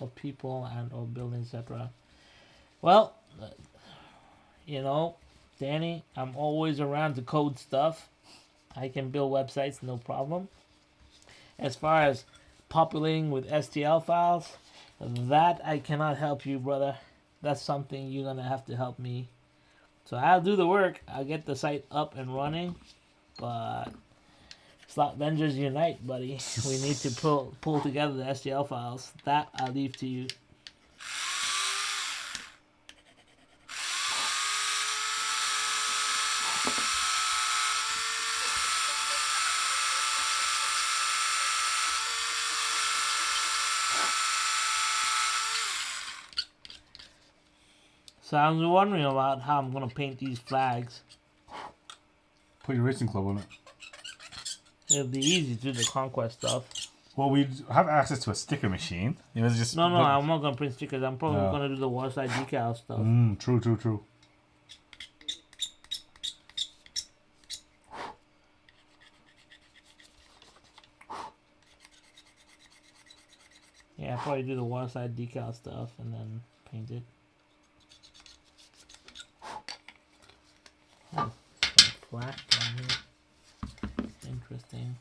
[SPEAKER 1] of people and or buildings, etc. Well, Danny, I'm always around to code stuff. I can build websites, no problem. As far as populating with STL files, that I cannot help you, brother. That's something you're going to have to help me. So I'll do the work. I'll get the site up and running. But Slot Avengers Unite, buddy. We need to pull together the STL files. That I'll leave to you. So I was wondering about how I'm going to paint these flags.
[SPEAKER 2] Put your racing club on it.
[SPEAKER 1] It'll be easy to do the conquest stuff.
[SPEAKER 2] Well, we have access to a sticker machine.
[SPEAKER 1] No, I'm not going to print stickers. I'm probably going to do the warside decal stuff.
[SPEAKER 2] True.
[SPEAKER 1] Yeah, I'll probably do the warside decal stuff and then paint it. Oh, some flash down here. Interesting.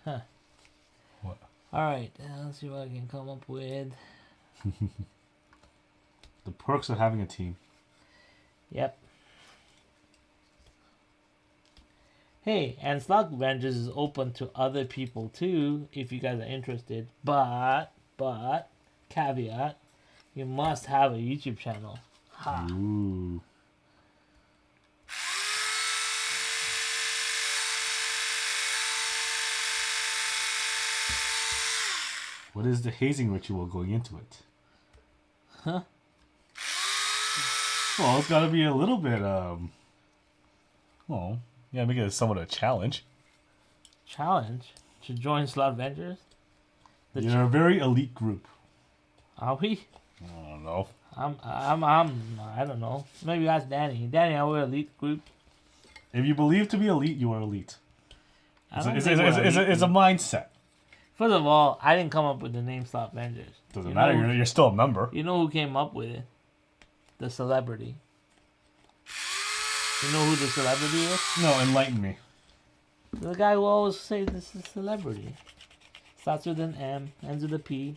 [SPEAKER 1] Huh.
[SPEAKER 2] What?
[SPEAKER 1] Alright, let's see what I can come up with.
[SPEAKER 2] The perks of having a team.
[SPEAKER 1] Yep. Hey, and Slot Avengers is open to other people too, if you guys are interested. But, caveat, You must have a YouTube channel. Ha.
[SPEAKER 2] Ooh. What is the hazing ritual going into it?
[SPEAKER 1] Huh?
[SPEAKER 2] Well, it's got to be a little bit, well, yeah, make it somewhat a challenge.
[SPEAKER 1] Challenge to join Slot Ventures?
[SPEAKER 2] You're a very elite group.
[SPEAKER 1] Are we?
[SPEAKER 2] I don't know.
[SPEAKER 1] I don't know. Maybe ask Danny. Danny, are we an elite group?
[SPEAKER 2] If you believe to be elite, you are elite. It's
[SPEAKER 1] It's
[SPEAKER 2] a mindset.
[SPEAKER 1] First of all, I didn't come up with the name Slot Ventures.
[SPEAKER 2] Doesn't matter. You're still a member.
[SPEAKER 1] You know who came up with it? The celebrity. You know who the celebrity is?
[SPEAKER 2] No, enlighten me.
[SPEAKER 1] The guy who always says this is a celebrity. Starts with an M, ends with a P.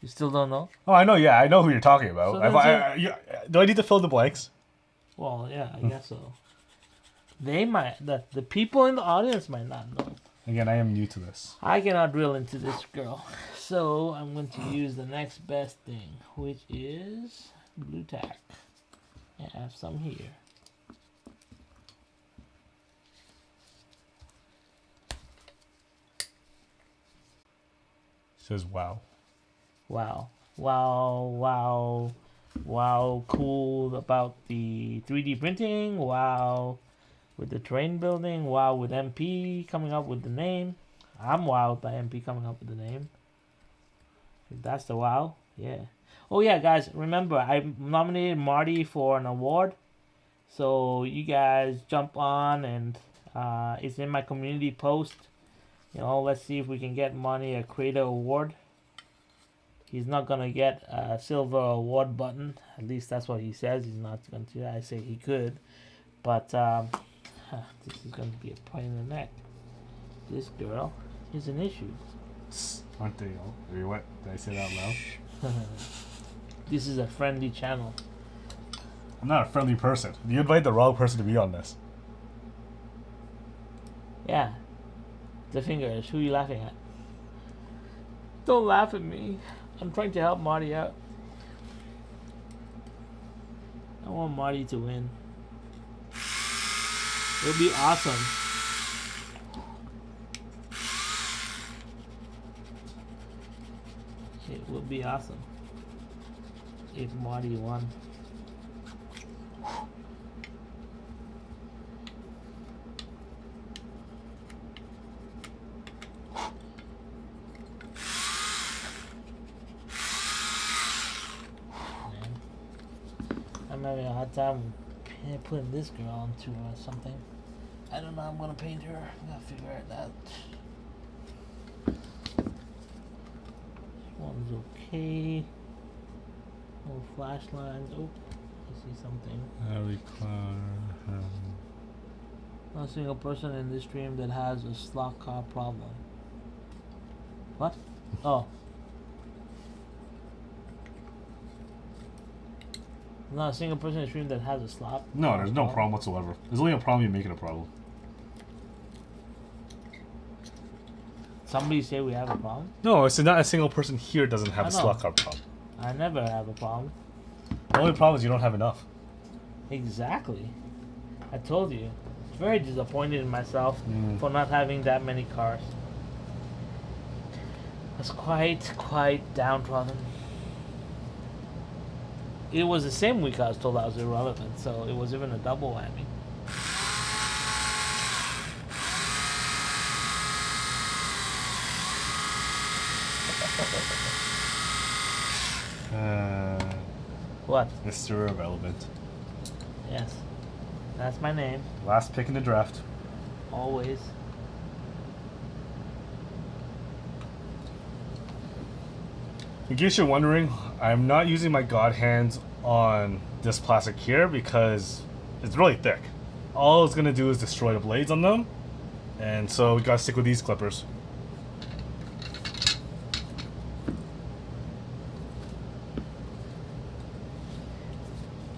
[SPEAKER 1] You still don't know?
[SPEAKER 2] Oh, I know. Yeah, I know who you're talking about.
[SPEAKER 1] So
[SPEAKER 2] Do I need to fill the blanks?
[SPEAKER 1] Well, yeah, I guess so. They might. The people in the audience might not know.
[SPEAKER 2] Again, I am new to this.
[SPEAKER 1] I cannot drill into this girl. So I'm going to use the next best thing, which is blue tack. I have some here.
[SPEAKER 2] Says wow.
[SPEAKER 1] Wow. Wow, cool about the 3D printing. Wow, with the terrain building. Wow, with MP coming up with the name. I'm wowed by MP coming up with the name. If that's the wow, yeah. Oh yeah, guys, remember I nominated Marty for an award. So you guys jump on and it's in my community post. You know, let's see if we can get Marty a creator award. He's not gonna get a silver award button. At least that's what he says. He's not going to. I say he could, but this is gonna be a pain in the neck. This girl is an issue.
[SPEAKER 2] Aren't they all? Are you what? Did I say that out loud?
[SPEAKER 1] This is a friendly channel.
[SPEAKER 2] I'm not a friendly person. You invite the wrong person to be on this.
[SPEAKER 1] Yeah. The fingers. Who are you laughing at? Don't laugh at me. I'm trying to help Marty out. I want Marty to win. It'll be awesome. It would be awesome if Marty won. I'm having a hard time putting this girl onto something. I don't know how I'm gonna paint her. I gotta figure it out. This one's okay. No flash lines. Oh, I see something. Not a single person in this stream that has a slot car problem. What? Oh. Not a single person in the stream that has a slot.
[SPEAKER 2] No, there's no problem whatsoever. There's only a problem you making a problem.
[SPEAKER 1] Somebody say we have a problem?
[SPEAKER 2] No, it's not a single person here doesn't have a slot car problem.
[SPEAKER 1] I never have a problem.
[SPEAKER 2] The only problem is you don't have enough.
[SPEAKER 1] Exactly. I told you. Very disappointed in myself for not having that many cars. I was quite downtrodden. It was the same week I was told I was irrelevant, so it was even a double whammy. What?
[SPEAKER 2] Mr. Irrelevant.
[SPEAKER 1] Yes. That's my name.
[SPEAKER 2] Last pick in the draft.
[SPEAKER 1] Always.
[SPEAKER 2] In case you're wondering, I'm not using my God hands on this plastic here because it's really thick. All it's going to do is destroy the blades on them. And so we got to stick with these clippers.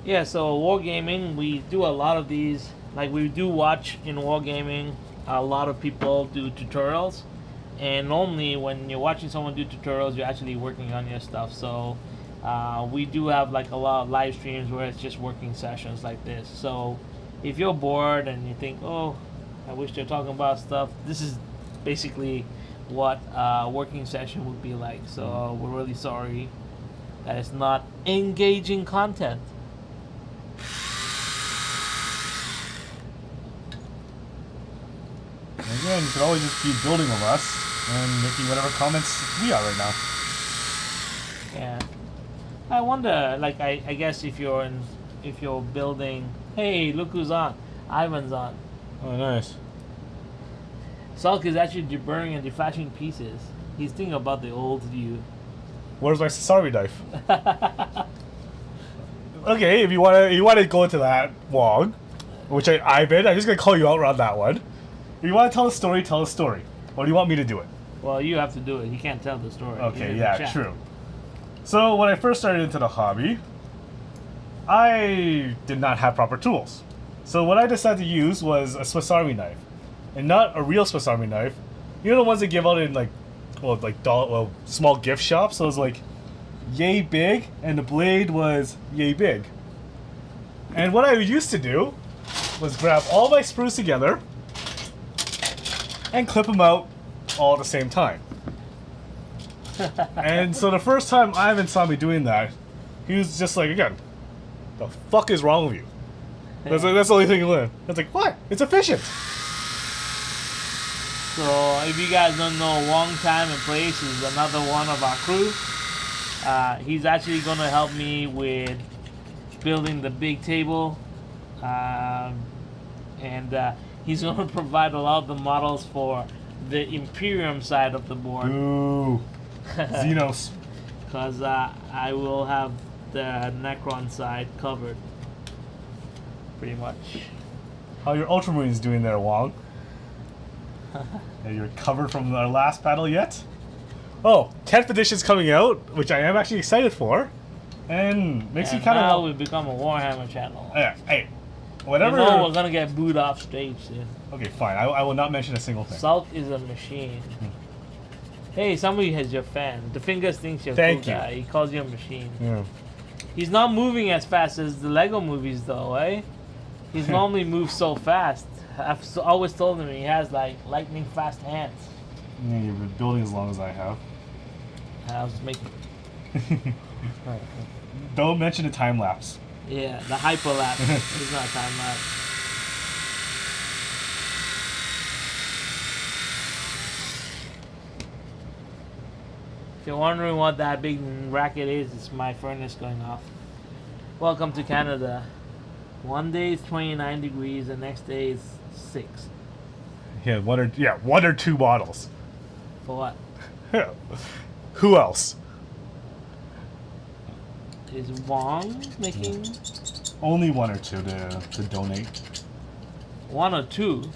[SPEAKER 1] Yeah, so Wargaming, we do a lot of these. Like we do watch in Wargaming, a lot of people do tutorials. And normally when you're watching someone do tutorials, you're actually working on your stuff. So we do have like a lot of live streams where it's just working sessions like this. So if you're bored and you think, oh, I wish they're talking about stuff, this is basically what a working session would be like. So we're really sorry that it's not engaging content.
[SPEAKER 2] Again, you can always just keep building with us and making whatever comments we are right now.
[SPEAKER 1] Yeah. I wonder, like, I guess if you're building, hey, look who's on. Ivan's on.
[SPEAKER 2] Oh, nice.
[SPEAKER 1] Sulk is actually deburring and deflashing pieces. He's thinking about the old you.
[SPEAKER 2] Where's my Sasori knife? Okay, if you wanna go into that, Wong, which Ivan, I'm just gonna call you out on that one. If you wanna tell a story, tell a story. Or do you want me to do it?
[SPEAKER 1] Well, you have to do it. He can't tell the story.
[SPEAKER 2] Okay, yeah, true. So when I first started into the hobby, I did not have proper tools. So what I decided to use was a Swiss Army knife, and not a real Swiss Army knife. You know the ones they give out in small gift shops. So it was like yay big, and the blade was yay big. And what I used to do was grab all my sprues together and clip them out all at the same time. And so the first time Ivan saw me doing that, he was just like, again, the fuck is wrong with you? That's the only thing he learned. I was like, what? It's efficient.
[SPEAKER 1] So if you guys don't know, Wong Time and Place is another one of our crew. He's actually going to help me with building the big table. And he's going to provide a lot of the models for the Imperium side of the board.
[SPEAKER 2] Ooh. Xenos.
[SPEAKER 1] Because I will have the Necron side covered. Pretty much.
[SPEAKER 2] How are your Ultramarines doing there, Wong? Are you recovered from our last battle yet? Oh, 10th edition's coming out, which I am actually excited for. And makes you kind of...
[SPEAKER 1] now we've become a Warhammer channel.
[SPEAKER 2] Yeah, hey. Whatever...
[SPEAKER 1] You know we're gonna get booed off stage soon.
[SPEAKER 2] Okay, fine. I will not mention a single thing.
[SPEAKER 1] Sulk is a machine. Hey, somebody has your fan. The Fingers thinks you're a
[SPEAKER 2] Thank
[SPEAKER 1] cool
[SPEAKER 2] you.
[SPEAKER 1] guy. He calls you a machine.
[SPEAKER 2] Yeah.
[SPEAKER 1] He's not moving as fast as the Lego movies, though, eh? He's normally moves so fast. I've always told him he has like lightning fast hands.
[SPEAKER 2] Yeah, you've been building as long as I have.
[SPEAKER 1] I was making.
[SPEAKER 2] Don't mention the time lapse.
[SPEAKER 1] Yeah, the hyperlapse. It's not a time lapse. If you're wondering what that big racket is, it's my furnace going off. Welcome to Canada. One day it's 29 degrees, the next day is 6.
[SPEAKER 2] Yeah, one or two bottles.
[SPEAKER 1] For what?
[SPEAKER 2] Who else?
[SPEAKER 1] Is Wong making
[SPEAKER 2] Only one or two to donate.
[SPEAKER 1] 1 or 2?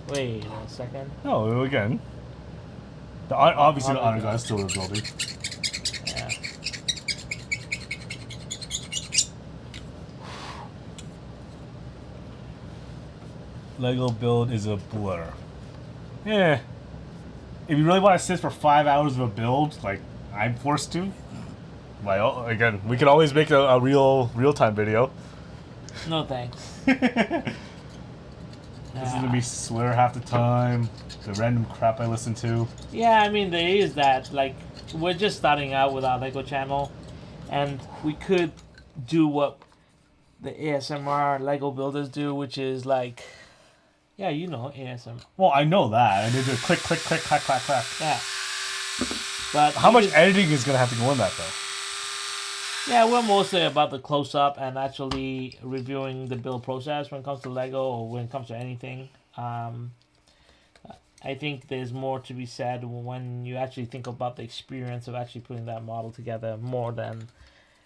[SPEAKER 1] Wait a second.
[SPEAKER 2] Oh, again. Obviously the
[SPEAKER 1] honor
[SPEAKER 2] honor
[SPEAKER 1] guard.
[SPEAKER 2] guy's still rebuilding.
[SPEAKER 1] Yeah.
[SPEAKER 2] Lego build is a blur. Yeah. If you really want to sit for 5 hours of a build, like I'm forced to, well, again, we can always make a real-time video.
[SPEAKER 1] No thanks.
[SPEAKER 2] This is gonna be swear half the time, the random crap I listen to.
[SPEAKER 1] Yeah, I mean there is that. Like we're just starting out with our Lego channel, and we could do what the ASMR Lego builders do, which is like, yeah, you know ASMR.
[SPEAKER 2] Well, I know that. And they do click, click, click, clack, clack, clack.
[SPEAKER 1] Yeah. But
[SPEAKER 2] How much editing is gonna have to go in that though?
[SPEAKER 1] Yeah, we're mostly about the close-up and actually reviewing the build process when it comes to Lego or when it comes to anything. I think there's more to be said when you actually think about the experience of actually putting that model together more than...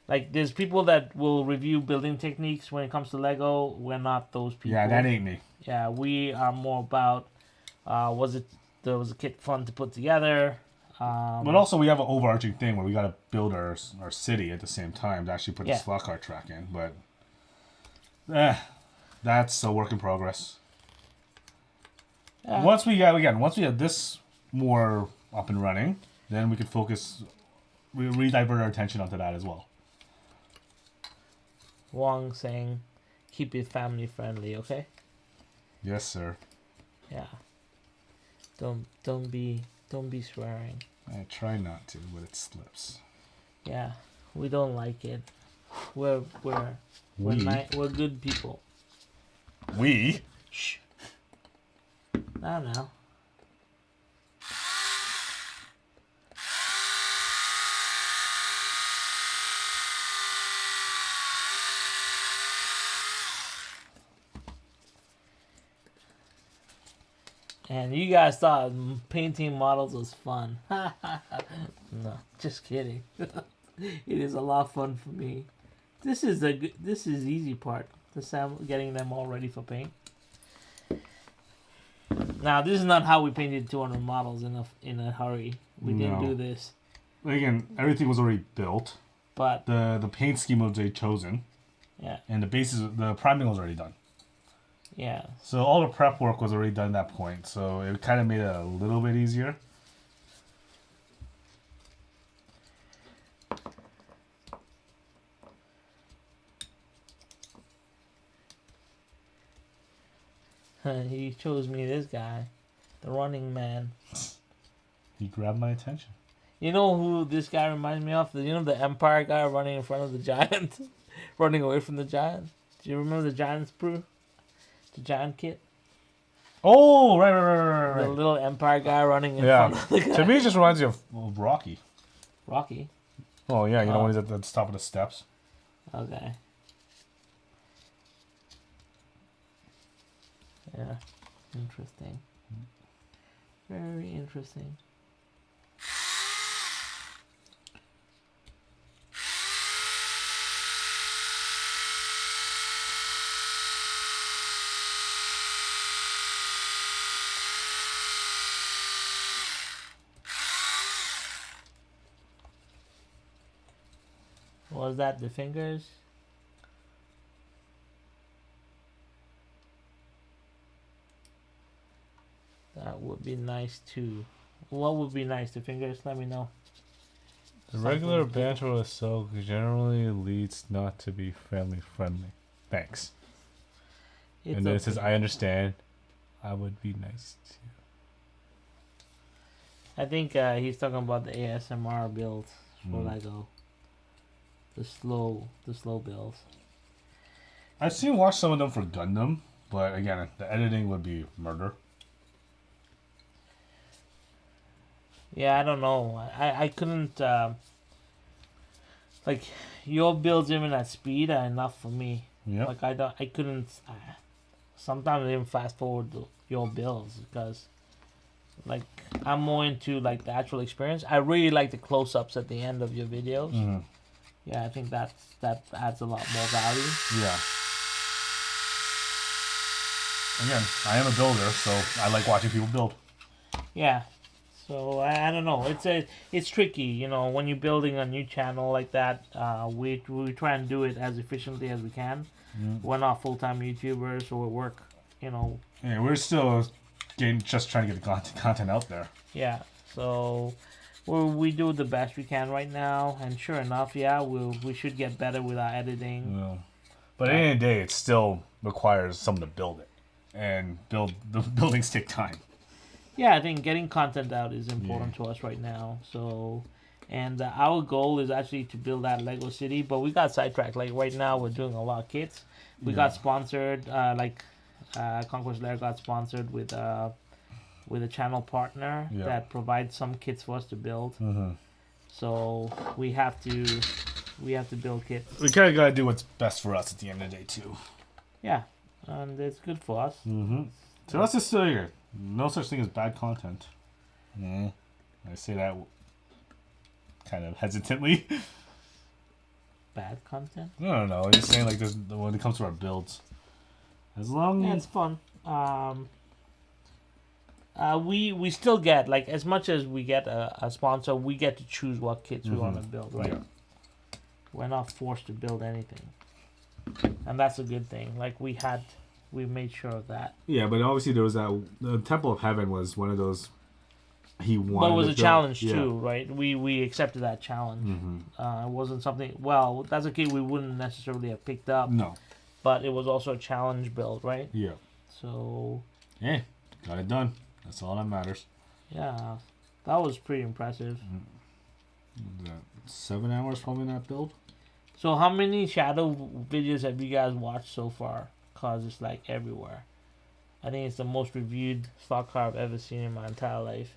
[SPEAKER 1] Like, there's people that will review building techniques when it comes to Lego. We're not those people.
[SPEAKER 2] Yeah, that ain't me.
[SPEAKER 1] Yeah, we are more about, was a kit fun to put together?
[SPEAKER 2] But also we have an overarching thing where we gotta build our city at the same time to actually put the slot car track in. But that's a work in progress. Once we have this more up and running, then we could focus, we divert our attention onto that as well.
[SPEAKER 1] Wong saying, keep it family friendly, okay?
[SPEAKER 2] Yes, sir.
[SPEAKER 1] Yeah. Don't be swearing.
[SPEAKER 2] I try not to, but it slips.
[SPEAKER 1] Yeah, we don't like it. We're good people.
[SPEAKER 2] We?
[SPEAKER 1] Shh. No. And you guys thought painting models was fun. No, just kidding. It is a lot of fun for me. This is the easy part. Getting them all ready for paint. Now, this is not how we painted 200 models in a hurry. We didn't do this.
[SPEAKER 2] Again, everything was already built.
[SPEAKER 1] But
[SPEAKER 2] the paint scheme was already chosen.
[SPEAKER 1] Yeah.
[SPEAKER 2] And the priming was already done.
[SPEAKER 1] Yeah.
[SPEAKER 2] So all the prep work was already done at that point. So it kind of made it a little bit easier.
[SPEAKER 1] He chose me, this guy, the Running Man.
[SPEAKER 2] He grabbed my attention.
[SPEAKER 1] You know who this guy reminds me of? The Empire guy running in front of the Giant, running away from the Giant. Do you remember the Giant sprue? The Giant kit.
[SPEAKER 2] Oh, right.
[SPEAKER 1] The little Empire guy running in front of the guy.
[SPEAKER 2] To me, it just reminds you of Rocky.
[SPEAKER 1] Rocky.
[SPEAKER 2] Oh yeah, when he's at the top of the steps.
[SPEAKER 1] Okay. Yeah, interesting. Very interesting. Was that the fingers? That would be nice too. What would be nice? The fingers? Let me know.
[SPEAKER 2] The regular banter with Sulk generally leads not to be family friendly. Thanks. And then it says, I understand. I would be nice too.
[SPEAKER 1] I think he's talking about the ASMR builds for Lego. The slow builds.
[SPEAKER 2] I've watched some of them for Gundam, but again, the editing would be murder.
[SPEAKER 1] Yeah, I don't know. I couldn't like your builds even at speed are enough for me.
[SPEAKER 2] Yeah.
[SPEAKER 1] Like I couldn't. Sometimes I even fast forward your builds because like I'm more into like the actual experience. I really like the close-ups at the end of your videos.
[SPEAKER 2] Mm-hmm.
[SPEAKER 1] Yeah, I think that adds a lot more value.
[SPEAKER 2] Yeah. Again, I am a builder, so I like watching people build.
[SPEAKER 1] Yeah. So I don't know. It's tricky, when you're building a new channel like that. We try and do it as efficiently as we can. We're not full-time YouTubers, so we work.
[SPEAKER 2] Yeah, we're still just trying to get the content out there.
[SPEAKER 1] Yeah. So we do the best we can right now, and sure enough, we should get better with our editing.
[SPEAKER 2] Yeah. But at the end of the day, it still requires someone to build it, and the buildings take time.
[SPEAKER 1] Yeah, I think getting content out is important to us right now. So, and our goal is actually to build that Lego city, but we got sidetracked. Like right now, we're doing a lot of kits. We got sponsored, Conquest Lair got sponsored with a channel partner that provides some kits for us to build.
[SPEAKER 2] Mm-hmm.
[SPEAKER 1] So we have to build kits.
[SPEAKER 2] We kind of got to do what's best for us at the end of the day too.
[SPEAKER 1] Yeah, and it's good for us.
[SPEAKER 2] Mm-hmm. So let's just say here. No such thing as bad content. I say that kind of hesitantly.
[SPEAKER 1] Bad content?
[SPEAKER 2] I don't know. I'm just saying, like, when it comes to our builds, as long as
[SPEAKER 1] it's fun. We still get, like, as much as we get a sponsor, we get to choose what kits we want to build, right? Yeah. We're not forced to build anything, and that's a good thing. Like we we made sure of that.
[SPEAKER 2] Yeah, but obviously there was that. The Temple of Heaven was one of those. He wanted.
[SPEAKER 1] But it was
[SPEAKER 2] to
[SPEAKER 1] a
[SPEAKER 2] build-
[SPEAKER 1] challenge
[SPEAKER 2] yeah.
[SPEAKER 1] too, right? We accepted that challenge. It wasn't something. Well, that's okay. We wouldn't necessarily have picked up,
[SPEAKER 2] No.
[SPEAKER 1] but it was also a challenge build, right?
[SPEAKER 2] Yeah.
[SPEAKER 1] So
[SPEAKER 2] Hey, got it done. That's all that matters.
[SPEAKER 1] yeah, that was pretty impressive.
[SPEAKER 2] That 7 hours probably in that build.
[SPEAKER 1] So how many shadow videos have you guys watched so far? Cause it's like everywhere. I think it's the most reviewed stock car I've ever seen in my entire life.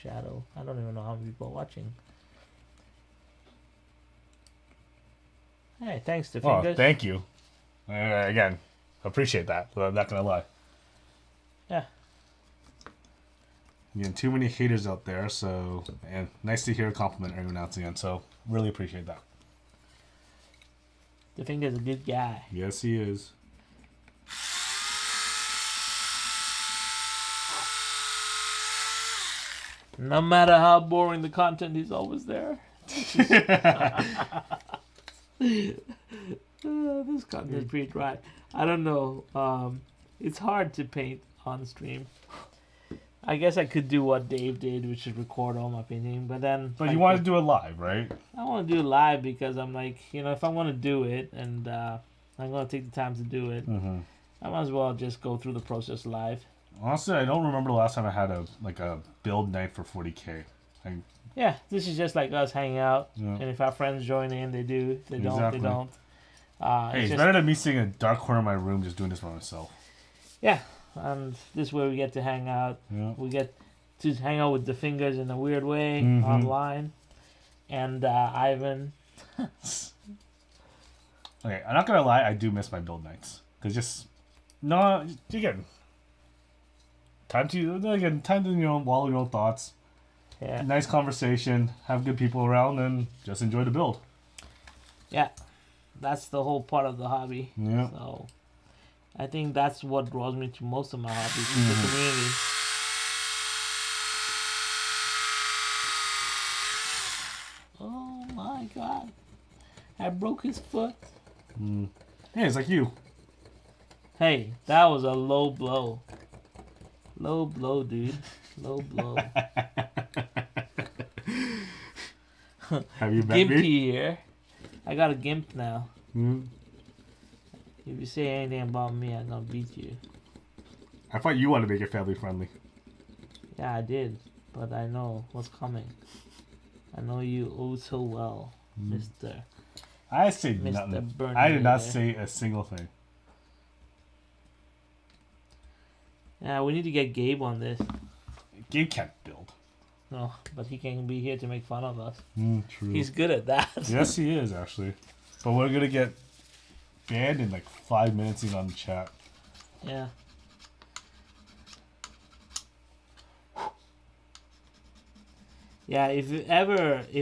[SPEAKER 1] Shadow. I don't even know how many people are watching. Hey, thanks to
[SPEAKER 2] Oh,
[SPEAKER 1] Fingers.
[SPEAKER 2] thank you. Again, appreciate that. But I'm not gonna lie.
[SPEAKER 1] Yeah.
[SPEAKER 2] Again, too many haters out there. So, and nice to hear a compliment every now and again. So, really appreciate that.
[SPEAKER 1] The Fingers is a good guy.
[SPEAKER 2] Yes, he is.
[SPEAKER 1] No matter how boring the content, he's always there. This content is pretty dry. I don't know. It's hard to paint on stream. I guess I could do what Dave did, which is record all my painting, but then...
[SPEAKER 2] But you want to do it live, right?
[SPEAKER 1] I want to do it live because I'm like, if I want to do it and I'm going to take the time to do it, I might as well just go through the process live.
[SPEAKER 2] Honestly, I don't remember the last time I had a build night for 40K.
[SPEAKER 1] Yeah, this is just like us hanging out,
[SPEAKER 2] Yeah.
[SPEAKER 1] and if our friends join in, they do. If they don't,
[SPEAKER 2] Exactly.
[SPEAKER 1] they don't.
[SPEAKER 2] Hey, it's
[SPEAKER 1] just-
[SPEAKER 2] better than me sitting in a dark corner of my room just doing this by myself.
[SPEAKER 1] Yeah, and this way we get to hang out.
[SPEAKER 2] Yeah.
[SPEAKER 1] We get to hang out with the Fingers in a weird way
[SPEAKER 2] Mhm.
[SPEAKER 1] online, and Ivan.
[SPEAKER 2] Okay, I'm not gonna lie, I do miss my build nights. Cause again, time to wallow your own thoughts.
[SPEAKER 1] Yeah,
[SPEAKER 2] Nice conversation, have good people around, and just enjoy the build.
[SPEAKER 1] yeah, that's the whole part of the hobby.
[SPEAKER 2] Yeah.
[SPEAKER 1] So, I think that's what draws me to most of my hobbies, is the community. Oh my god. I broke his foot.
[SPEAKER 2] Hey, it's like you.
[SPEAKER 1] Hey, that was a low blow. Low blow, dude. Low blow.
[SPEAKER 2] Have you met
[SPEAKER 1] Gimpy
[SPEAKER 2] me?
[SPEAKER 1] here. I got a gimp now.
[SPEAKER 2] Mm.
[SPEAKER 1] If you say anything about me, I'm gonna beat you.
[SPEAKER 2] I thought you wanted to make it family friendly.
[SPEAKER 1] Yeah, I did. But I know what's coming. I know you oh so well, Mr.
[SPEAKER 2] I said
[SPEAKER 1] Mr.
[SPEAKER 2] nothing.
[SPEAKER 1] Bernie
[SPEAKER 2] I did not
[SPEAKER 1] there.
[SPEAKER 2] say a single thing.
[SPEAKER 1] Yeah, we need to get Gabe on this.
[SPEAKER 2] Gabe can't build.
[SPEAKER 1] No, but he can be here to make fun of us.
[SPEAKER 2] True.
[SPEAKER 1] He's good at that.
[SPEAKER 2] Yes, he is actually. But we're gonna get banned in like 5 minutes. He's on the chat.
[SPEAKER 1] Yeah. Yeah, if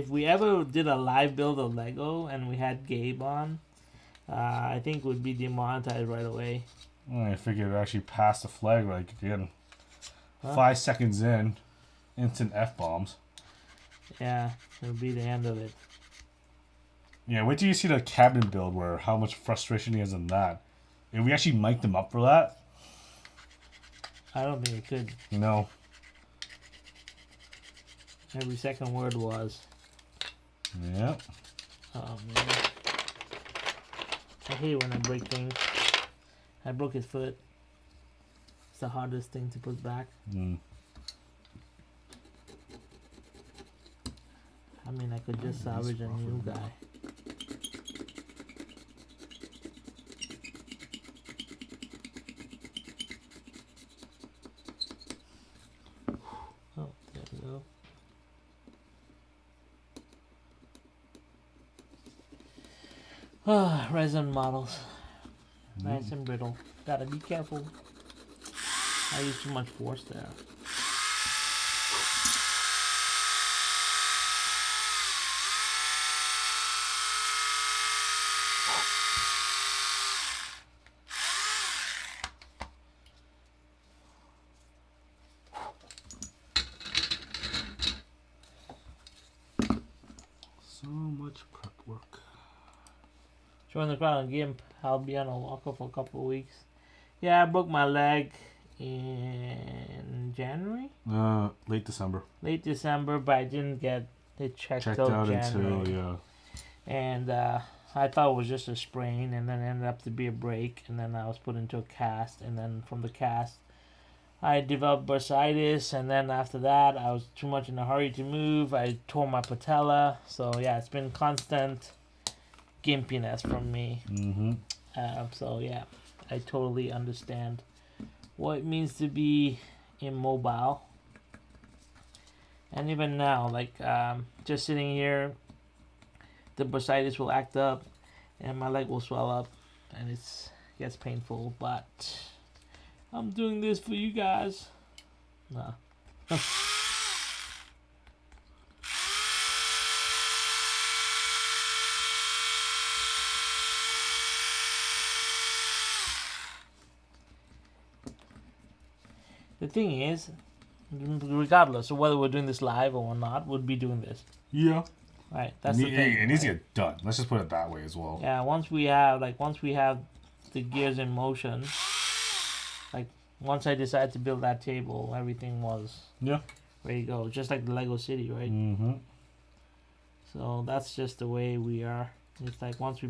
[SPEAKER 1] we ever did a live build of Lego and we had Gabe on, I think we'd be demonetized right away.
[SPEAKER 2] I figured it actually passed the flag like again.
[SPEAKER 1] Huh?
[SPEAKER 2] 5 seconds in, instant F bombs.
[SPEAKER 1] Yeah, it'll be the end of it.
[SPEAKER 2] Yeah, wait till you see the cabin build where how much frustration he has in that. If we actually mic'd him up for that,
[SPEAKER 1] I don't think it could.
[SPEAKER 2] you know.
[SPEAKER 1] Every second word was,
[SPEAKER 2] Yeah.
[SPEAKER 1] oh man. I hate when I break things. I broke his foot. It's the hardest thing to put back.
[SPEAKER 2] Mm.
[SPEAKER 1] I mean, I could just salvage a new guy. Oh, there we go. Ah, resin models. Nice and brittle. Gotta be careful. I use too much force there.
[SPEAKER 2] So much prep work.
[SPEAKER 1] Join the crowd on GIMP. I'll be on a walker for a couple of weeks. Yeah, I broke my leg in January.
[SPEAKER 2] Late December.
[SPEAKER 1] Late December, but I didn't get it checked out January.
[SPEAKER 2] Until, yeah.
[SPEAKER 1] And I thought it was just a sprain, and then it ended up to be a break, and then I was put into a cast, and then from the cast, I developed bursitis, and then after that, I was too much in a hurry to move. I tore my patella, so yeah, it's been constant gimpiness from me. So yeah, I totally understand what it means to be immobile. And even now, like just sitting here, the bursitis will act up, and my leg will swell up, and it gets painful. But I'm doing this for you guys. Nah. The thing is, regardless of whether we're doing this live or not, we'll be doing this.
[SPEAKER 2] Yeah.
[SPEAKER 1] Right. That's the thing.
[SPEAKER 2] It needs to get done. Let's just put it that way as well.
[SPEAKER 1] Yeah. Once we have the gears in motion, like once I decided to build that table, everything was ready to go. Just like the Lego City, right? So that's just the way we are. It's like once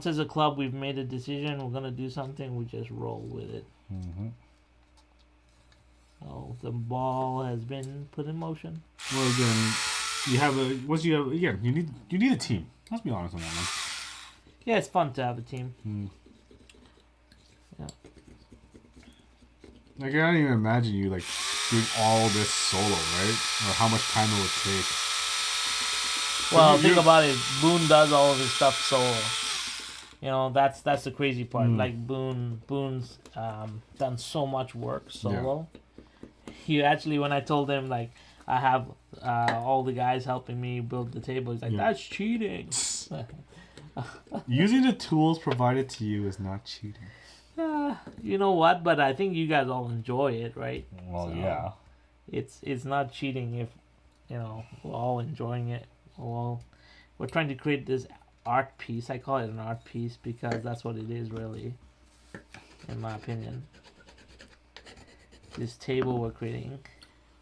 [SPEAKER 1] as a club we've made a decision, we're gonna do something, we just roll with it. So the ball has been put in motion.
[SPEAKER 2] Well, again, you need a team. Let's be honest on that one.
[SPEAKER 1] Yeah, it's fun to have a team. Yeah.
[SPEAKER 2] Like I can't even imagine you like doing all this solo, right? Or how much time it would take.
[SPEAKER 1] Well, think about it. Boone does all of his stuff solo. You know, that's the crazy part. Like Boone's done so much work solo. Yeah. He actually, when I told him like I have all the guys helping me build the table, he's like, "That's cheating."
[SPEAKER 2] Using the tools provided to you is not cheating.
[SPEAKER 1] You know what? But I think you guys all enjoy it, right?
[SPEAKER 2] Well, so yeah.
[SPEAKER 1] It's not cheating if we're all enjoying it. Well, we're trying to create this art piece. I call it an art piece because that's what it is, really, in my opinion. This table we're creating.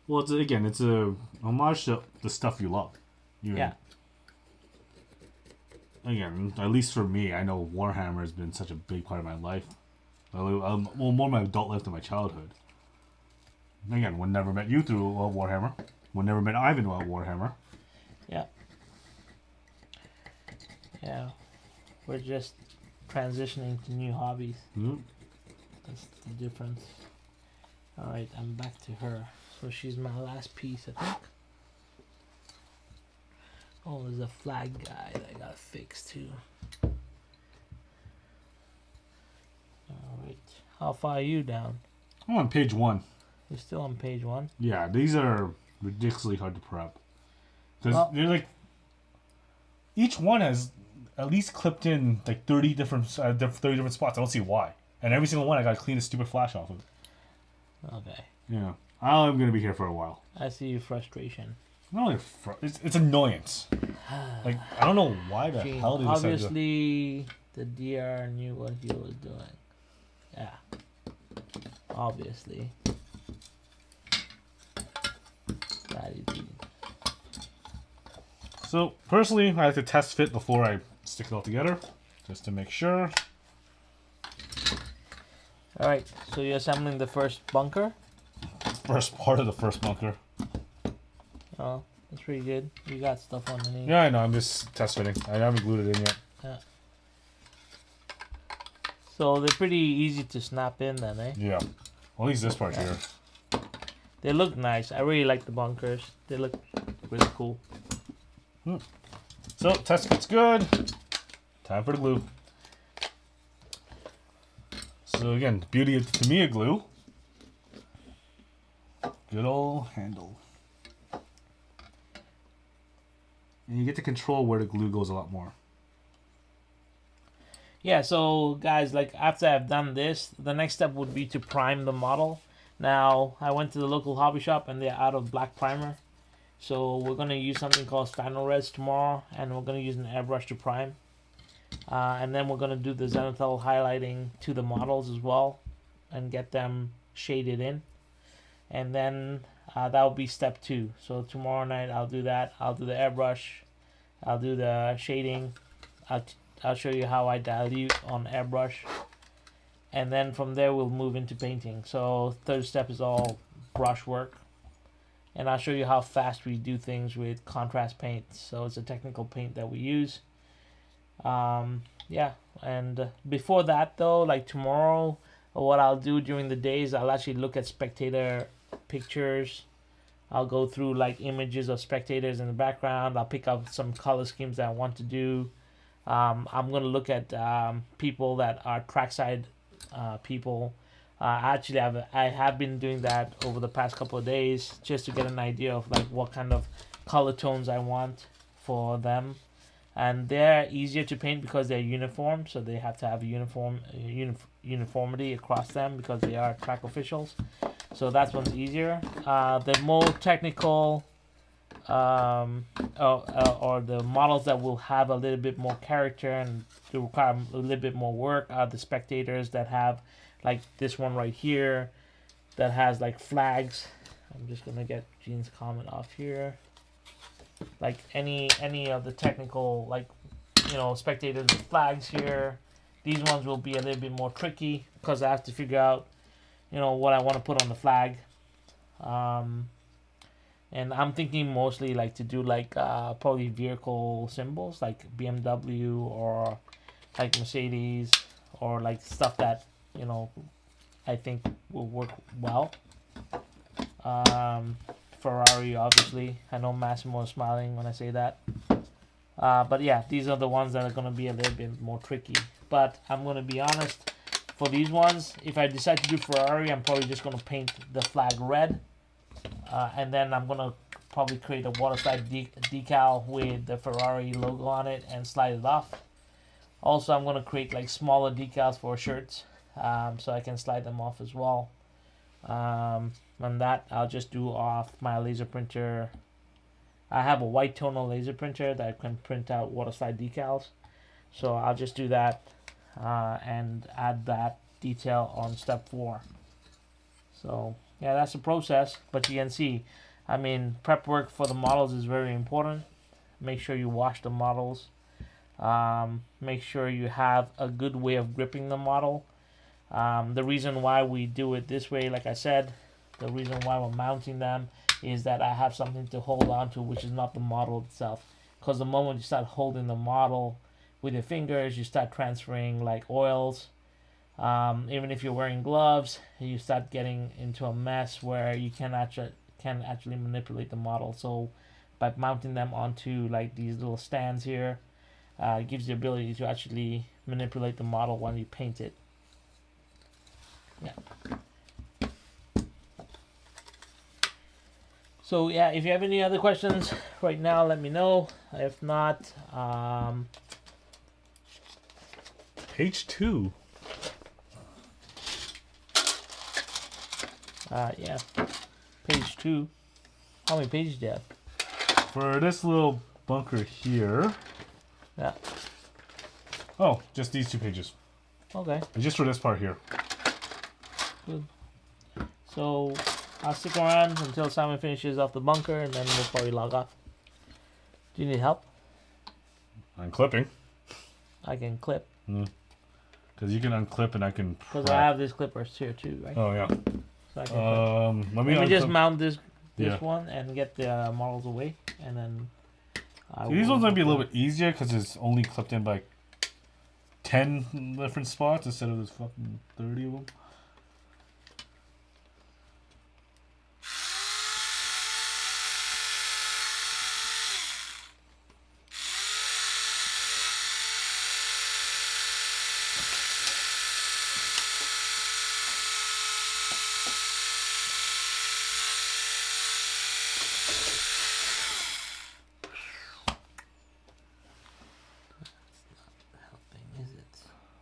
[SPEAKER 2] Well, it's a homage to the stuff you love. Yeah. Again, at least for me, I know Warhammer has been such a big part of my life. Well, more my adult life than my childhood. Again, we never met you through Warhammer. We never met Ivan while Warhammer.
[SPEAKER 1] Yeah. Yeah. We're just transitioning to new hobbies. That's the difference. Alright, I'm back to her. So she's my last piece, I think. Oh, there's a flag guy that I gotta fix too. Alright. How far are you down?
[SPEAKER 2] I'm on page 1.
[SPEAKER 1] You're still on page 1?
[SPEAKER 2] Yeah, these are ridiculously hard to prep. Because they're like... Each one has at least clipped in like 30 different spots. I don't see why. And every single one I gotta clean the stupid flash off of.
[SPEAKER 1] Okay.
[SPEAKER 2] Yeah. I'm gonna be here for a while.
[SPEAKER 1] I see your frustration.
[SPEAKER 2] Not only it's annoyance. Like I don't know why the hell they decided to.
[SPEAKER 1] Obviously, the DR knew what he was doing. Yeah. Obviously. That he did.
[SPEAKER 2] So personally, I like to test fit before I stick it all together, just to make sure.
[SPEAKER 1] All right. So you're assembling the first bunker.
[SPEAKER 2] First part of the first bunker.
[SPEAKER 1] Oh, that's pretty good. You got stuff underneath.
[SPEAKER 2] Yeah, I know. I'm just test fitting. I haven't glued it in yet.
[SPEAKER 1] Yeah. So they're pretty easy to snap in then, eh?
[SPEAKER 2] Yeah. Well, at least this part here.
[SPEAKER 1] They look nice. I really like the bunkers. They look really cool.
[SPEAKER 2] So, test kit's good. Time for the glue. So again, the beauty of Tamiya glue. Good old handle. And you get to control where the glue goes a lot more.
[SPEAKER 1] Yeah, so guys, like after I've done this, the next step would be to prime the model. Now, I went to the local hobby shop and they're out of black primer. So we're going to use something called Spano Res tomorrow, and we're going to use an airbrush to prime. And then we're going to do the zenithal highlighting to the models as well and get them shaded in. And then that will be step 2. So tomorrow night I'll do that. I'll do the airbrush. I'll do the shading. I'll show you how I dilute on airbrush. And then from there we'll move into painting. So third step is all brush work. And I'll show you how fast we do things with contrast paint. So it's a technical paint that we use. Yeah, and before that though, like tomorrow, what I'll do during the days, I'll actually look at spectator pictures. I'll go through like images of spectators in the background. I'll pick up some color schemes that I want to do. I'm going to look at people that are trackside people. Actually, I have been doing that over the past couple of days just to get an idea of like what kind of color tones I want for them. And they're easier to paint because they're uniform, so they have to have uniformity across them because they are track officials. So that one's easier. The more technical, or the models that will have a little bit more character and require a little bit more work are the spectators that have, like this one right here, that has like flags. I'm just gonna get Gene's comment off here. Like any of the technical, like, you know, spectators with flags here. These ones will be a little bit more tricky because I have to figure out, you know, what I want to put on the flag. And I'm thinking mostly like to do like probably vehicle symbols like BMW or like Mercedes or like stuff that, you know, I think will work well. Ferrari, obviously. I know Massimo is smiling when I say that. But yeah, these are the ones that are going to be a little bit more tricky. But I'm going to be honest, for these ones, if I decide to do Ferrari, I'm probably just going to paint the flag red. And then I'm going to probably create a waterslide decal with the Ferrari logo on it and slide it off. Also, I'm going to create like smaller decals for shirts, so I can slide them off as well. And that I'll just do off my laser printer. I have a white tonal laser printer that can print out waterslide decals, so I'll just do that and add that detail on step 4. So yeah, that's the process. But you can see, I mean, prep work for the models is very important. Make sure you wash the models. Make sure you have a good way of gripping the model. The reason why we do it this way, like I said, the reason why we're mounting them is that I have something to hold on to, which is not the model itself. Because the moment you start holding the model with your fingers, you start transferring like oils. Even if you're wearing gloves, you start getting into a mess where you can actually manipulate the model. So by mounting them onto like these little stands here, it gives you the ability to actually manipulate the model when you paint it. Yeah. So yeah, if you have any other questions right now, let me know. If not,
[SPEAKER 2] Page 2.
[SPEAKER 1] Yeah, page 2. How many pages do you have?
[SPEAKER 2] For this little bunker here.
[SPEAKER 1] Yeah.
[SPEAKER 2] Oh, just these 2 pages.
[SPEAKER 1] Okay.
[SPEAKER 2] And just for this part here.
[SPEAKER 1] Good. So I'll stick around until Simon finishes off the bunker, and then we'll probably log off. Do you need help?
[SPEAKER 2] I'm clipping.
[SPEAKER 1] I can clip.
[SPEAKER 2] Because you can unclip and I can.
[SPEAKER 1] Because I have these clippers here too, right?
[SPEAKER 2] Oh yeah.
[SPEAKER 1] So I can
[SPEAKER 2] Let
[SPEAKER 1] me just
[SPEAKER 2] unclip.
[SPEAKER 1] mount this
[SPEAKER 2] Yeah.
[SPEAKER 1] one and get the models away, and then.
[SPEAKER 2] So these ones might be a little bit easier because it's only clipped in by 10 different spots instead of this fucking 30 of them.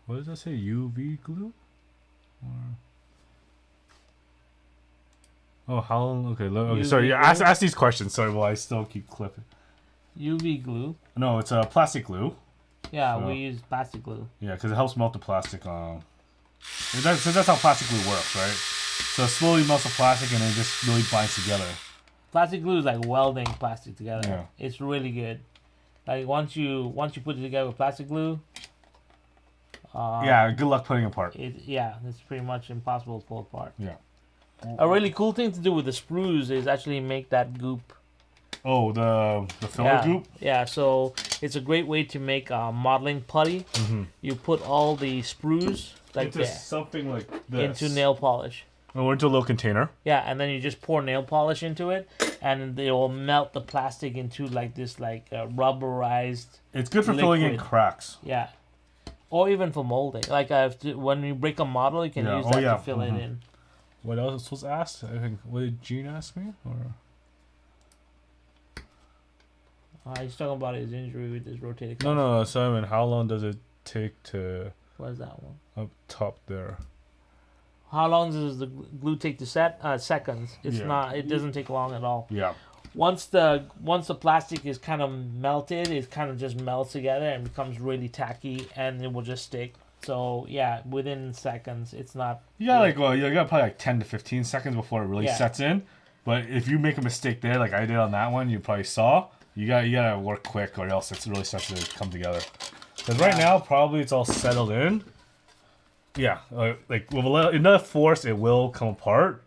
[SPEAKER 2] What does that say? UV glue? Or... Oh, how long? Okay, okay. Sorry, yeah, ask these questions. Sorry, well, I still keep clipping.
[SPEAKER 1] UV glue.
[SPEAKER 2] No, it's a plastic glue.
[SPEAKER 1] Yeah,
[SPEAKER 2] So-
[SPEAKER 1] we use plastic glue.
[SPEAKER 2] Yeah, because it helps melt the plastic. That's how plastic glue works, right? So it slowly melts the plastic and then it just really binds together.
[SPEAKER 1] Plastic glue is like welding plastic together.
[SPEAKER 2] Yeah.
[SPEAKER 1] It's really good. Like once you put it together with plastic glue,
[SPEAKER 2] Yeah, good luck putting it apart.
[SPEAKER 1] it's pretty much impossible to pull apart.
[SPEAKER 2] Yeah.
[SPEAKER 1] A really cool thing to do with the sprues is actually make that goop.
[SPEAKER 2] Oh, the filler goop?
[SPEAKER 1] Yeah, so it's a great way to make modeling putty. You put all the sprues like
[SPEAKER 2] Into
[SPEAKER 1] that
[SPEAKER 2] something like this.
[SPEAKER 1] into nail polish.
[SPEAKER 2] Or into a little container.
[SPEAKER 1] Yeah, and then you just pour nail polish into it, and it will melt the plastic into like this rubberized.
[SPEAKER 2] It's good for filling in
[SPEAKER 1] liquid.
[SPEAKER 2] cracks.
[SPEAKER 1] Yeah, or even for molding. Like when you break a model, you can use that to fill it in.
[SPEAKER 2] What else was asked? I think, what did Gene ask me? Or
[SPEAKER 1] He's talking about his injury with his rotator cuff.
[SPEAKER 2] no, Simon. How long does it take to
[SPEAKER 1] What is that one?
[SPEAKER 2] up top there?
[SPEAKER 1] How long does the glue take to set? Seconds. It's
[SPEAKER 2] Yeah.
[SPEAKER 1] not. It doesn't take long at all.
[SPEAKER 2] Yeah.
[SPEAKER 1] Once the plastic is kind of melted, it kind of just melts together and becomes really tacky, and it will just stick. So yeah, within seconds, it's not.
[SPEAKER 2] You got you got probably like 10 to 15 seconds before it really
[SPEAKER 1] Yeah.
[SPEAKER 2] sets in. But if you make a mistake there, like I did on that one, you probably saw. You gotta work quick, or else it really starts to come together. Because right now, probably it's all settled in. Yeah, like with enough force, it will come apart.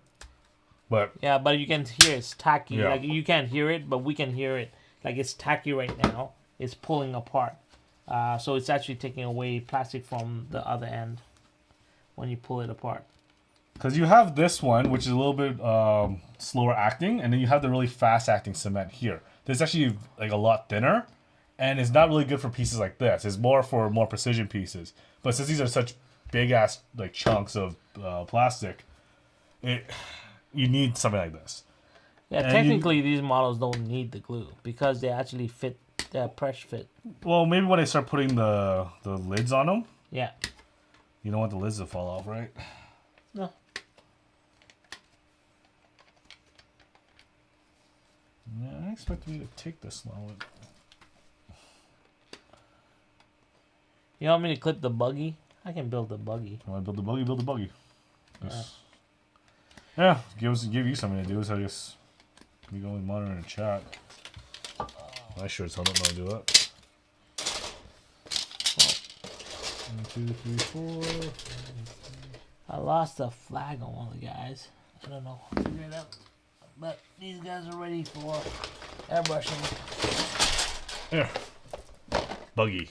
[SPEAKER 2] But
[SPEAKER 1] Yeah, but you can hear it's tacky.
[SPEAKER 2] Yeah.
[SPEAKER 1] Like you can't hear it, but we can hear it. Like it's tacky right now. It's pulling apart. So it's actually taking away plastic from the other end when you pull it apart.
[SPEAKER 2] because you have this one, which is a little bit slower acting, and then you have the really fast acting cement here. This is actually like a lot thinner, and it's not really good for pieces like this. It's more for more precision pieces. But since these are such big ass like chunks of plastic, you need something like this.
[SPEAKER 1] Yeah,
[SPEAKER 2] And
[SPEAKER 1] technically these models don't need the glue because they actually fit. They're press fit.
[SPEAKER 2] Well, maybe when I start putting the lids on them,
[SPEAKER 1] Yeah.
[SPEAKER 2] you don't want the lids to fall off, right?
[SPEAKER 1] No.
[SPEAKER 2] Yeah, I expect me to take this long.
[SPEAKER 1] You want me to clip the buggy? I can build the buggy.
[SPEAKER 2] You want to build the buggy? Build the buggy. Yes. Yeah, give you something to do. So I guess we go and monitor and chat. I sure as hell don't know how to do that. 1, 2, 3, 4.
[SPEAKER 1] I lost a flag on one of the guys. I don't know. I'll figure it out. But these guys are ready for airbrushing.
[SPEAKER 2] Here. Buggy.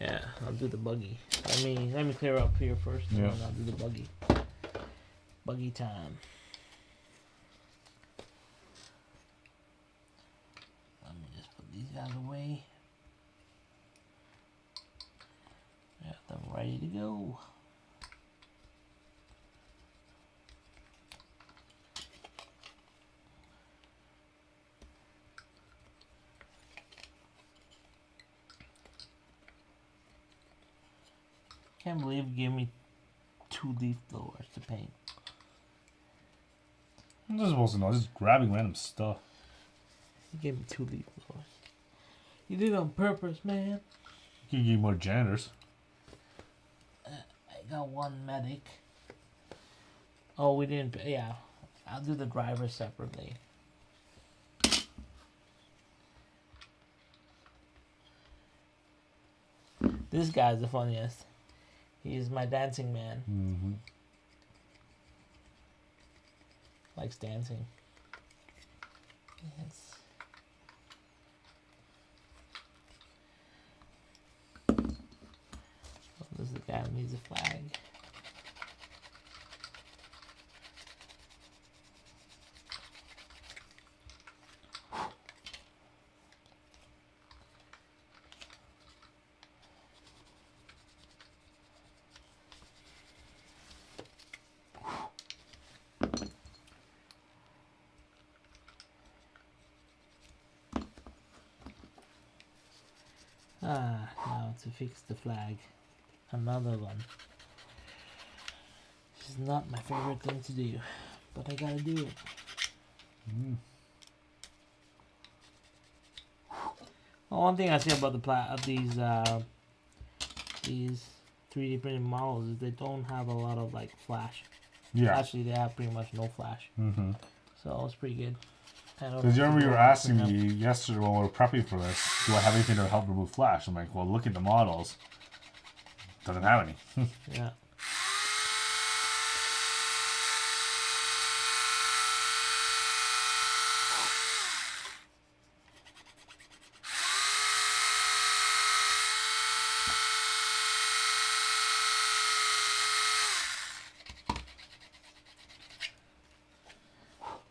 [SPEAKER 1] Yeah, I'll do the buggy. Let me clear up here first.
[SPEAKER 2] Yeah.
[SPEAKER 1] And then I'll do the buggy. Buggy time. Let me just put these guys away. Got them ready to go. Can't believe you gave me 2 leaf blowers to paint.
[SPEAKER 2] I'm just supposed to know. Just grabbing random stuff.
[SPEAKER 1] You gave me 2 leaf blowers. You did it on purpose, man.
[SPEAKER 2] You can give more janitors.
[SPEAKER 1] I got 1 medic. Oh, we didn't. Yeah, I'll do the driver separately. This guy's the funniest. He's my dancing man.
[SPEAKER 2] Mm-hmm.
[SPEAKER 1] Likes dancing. Yes. Oh, this is the guy who needs a flag. Now to fix the flag. Another one. This is not my favorite thing to do, but I gotta do it. Well, one thing I see about these 3D printed models is they don't have a lot of like flash.
[SPEAKER 2] Yeah.
[SPEAKER 1] Actually, they have pretty much no flash.
[SPEAKER 2] Mm-hmm.
[SPEAKER 1] So it's pretty good.
[SPEAKER 2] Because you remember you were asking me yesterday when we were prepping for this, do I have anything to help remove flash? I'm like, well, look at the models. Doesn't have any.
[SPEAKER 1] Yeah.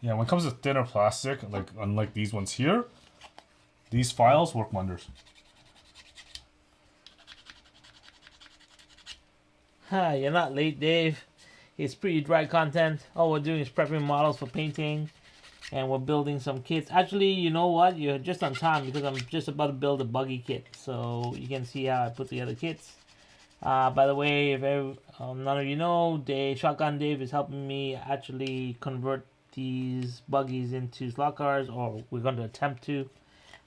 [SPEAKER 2] Yeah, when it comes to thinner plastic, like unlike these ones here, these files work wonders.
[SPEAKER 1] You're not late, Dave. It's pretty dry content. All we're doing is prepping models for painting, and we're building some kits. Actually, you know what? You're just on time because I'm just about to build a buggy kit, so you can see how I put together kits. By the way, if none of you know, Shotgun Dave is helping me actually convert these buggies into slot cars, or we're going to attempt to.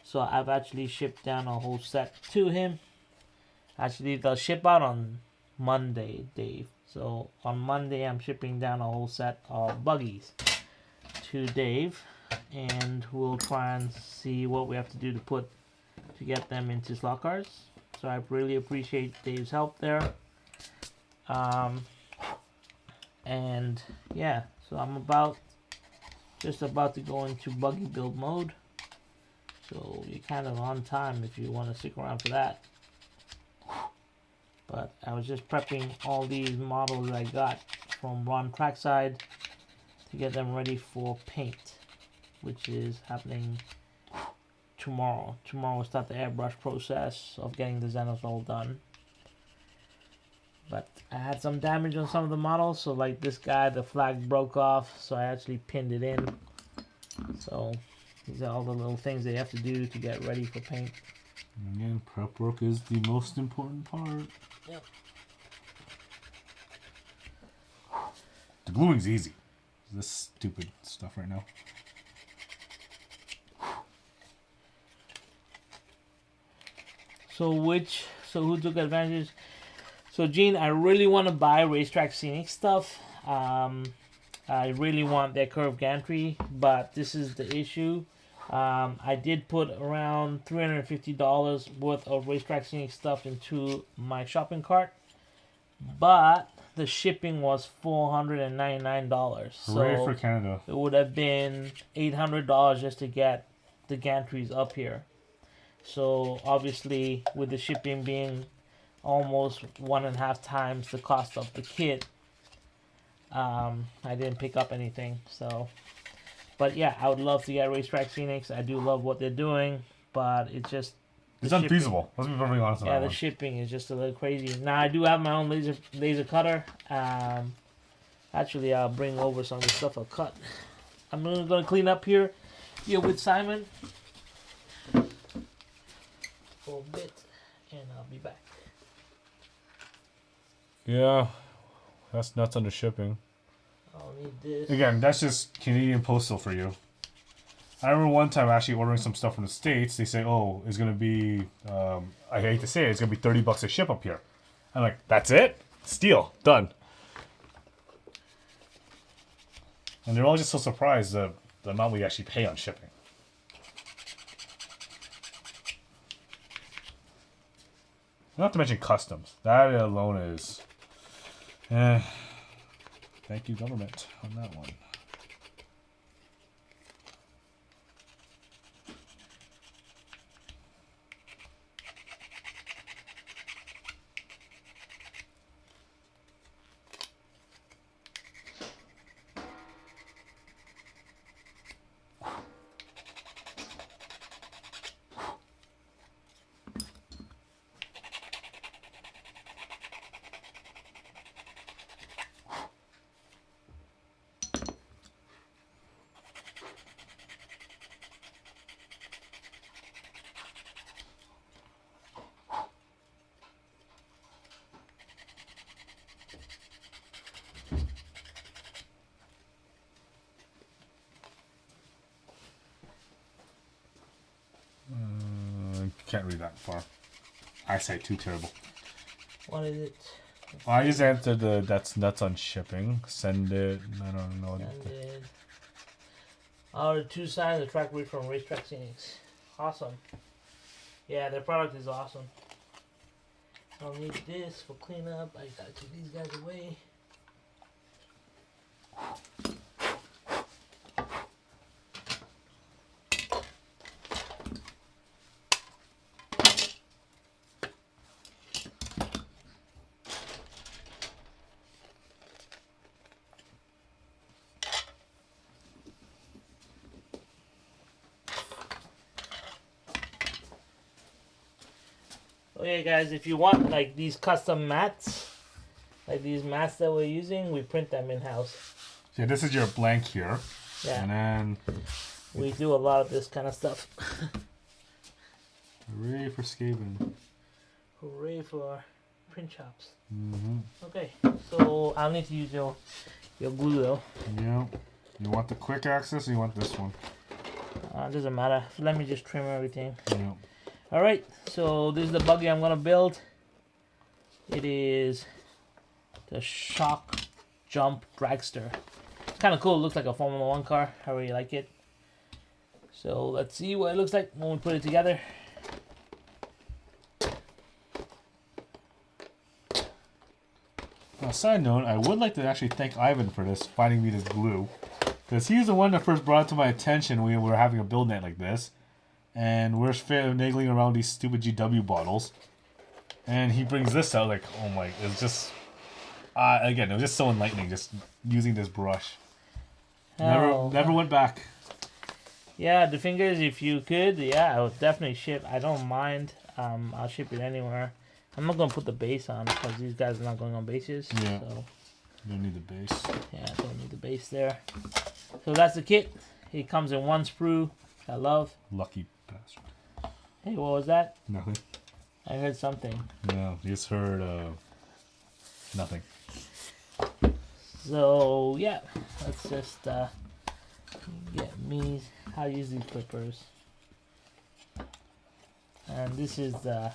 [SPEAKER 1] So I've actually shipped down a whole set to him. Actually, they'll ship out on Monday, Dave. So on Monday, I'm shipping down a whole set of buggies to Dave, and we'll try and see what we have to do to get them into slot cars. So I really appreciate Dave's help there. And yeah, so I'm just about to go into buggy build mode. So you're kind of on time if you want to stick around for that. But I was just prepping all these models I got from Ron Trackside to get them ready for paint, which is happening tomorrow. Tomorrow we'll start the airbrush process of getting the Xenosol done. But I had some damage on some of the models, so like this guy, the flag broke off, so I actually pinned it in. So these are all the little things they have to do to get ready for paint.
[SPEAKER 2] Again, prep work is the most important part.
[SPEAKER 1] Yep.
[SPEAKER 2] The gluing's easy. This stupid stuff right now.
[SPEAKER 1] So who took advantage? So Gene, I really want to buy Racetrack Scenic stuff. I really want their curved gantry, but this is the issue. I did put around $350 worth of Racetrack Scenic stuff into my shopping cart, but the shipping was $499.
[SPEAKER 2] Hooray
[SPEAKER 1] So
[SPEAKER 2] for Canada.
[SPEAKER 1] it would have been $800 just to get the gantries up here. So obviously, with the shipping being almost 1.5 times the cost of the kit, I didn't pick up anything. So, but yeah, I would love to get Racetrack Scenics. I do love what they're doing, but it's just
[SPEAKER 2] it's unfeasible. Let's be perfectly honest on
[SPEAKER 1] yeah,
[SPEAKER 2] that
[SPEAKER 1] the
[SPEAKER 2] one.
[SPEAKER 1] shipping is just a little crazy. Now I do have my own laser cutter. Actually, I'll bring over some of the stuff I'll cut. I'm gonna clean up here with Simon for a bit, and I'll be back.
[SPEAKER 2] Yeah, that's nuts under shipping.
[SPEAKER 1] I'll need this.
[SPEAKER 2] Again, that's just Canadian postal for you. I remember one time actually ordering some stuff from the States. They say, oh, it's going to be, I hate to say it, it's going to be $30 to ship up here. I'm like, that's it? Steal. Done. And they're all just so surprised the amount we actually pay on shipping. Not to mention customs. That alone is... thank you, government, on that one. Can't read that far. Eyesight too terrible.
[SPEAKER 1] What is it?
[SPEAKER 2] I just answered the that's nuts on shipping. Send it. I don't know.
[SPEAKER 1] Send it. Our 2 signs attract read from Racetrack Scenics. Awesome. Yeah, their product is awesome. I'll need this for cleanup. I gotta take these guys away. Okay guys, if you want like these custom mats, like these mats that we're using, we print them in-house.
[SPEAKER 2] Yeah, this is your blank here.
[SPEAKER 1] Yeah.
[SPEAKER 2] And then
[SPEAKER 1] we do a lot of this kind of stuff.
[SPEAKER 2] hooray for Skaven.
[SPEAKER 1] Hooray for print shops.
[SPEAKER 2] Mm-hmm.
[SPEAKER 1] Okay, so I'll need to use your glue though.
[SPEAKER 2] Yeah. You want the quick access or you want this one?
[SPEAKER 1] Doesn't matter. So let me just trim everything.
[SPEAKER 2] Yeah.
[SPEAKER 1] Alright, so this is the buggy I'm gonna build. It is the Shock Jump Dragster. It's kind of cool. It looks like a Formula 1 car. I really like it. So let's see what it looks like when we put it together.
[SPEAKER 2] Now, side note, I would like to actually thank Ivan for this, finding me this glue. Because he was the one that first brought it to my attention when we were having a build night like this. And we're finagling around these stupid GW bottles. And he brings this out like, oh my, it's just... again, it was just so enlightening just using this brush. Never went back.
[SPEAKER 1] Yeah, the fingers, if you could, yeah, I would definitely ship. I don't mind. I'll ship it anywhere. I'm not going to put the base on because these guys are not going on bases.
[SPEAKER 2] Yeah.
[SPEAKER 1] So.
[SPEAKER 2] You don't need the base.
[SPEAKER 1] Yeah, I don't need the base there. So that's the kit. It comes in 1 sprue. I love.
[SPEAKER 2] Lucky bastard.
[SPEAKER 1] Hey, what was that?
[SPEAKER 2] Nothing.
[SPEAKER 1] I heard something.
[SPEAKER 2] No, you just heard nothing.
[SPEAKER 1] So yeah, let's just get me how to use these clippers. And this is the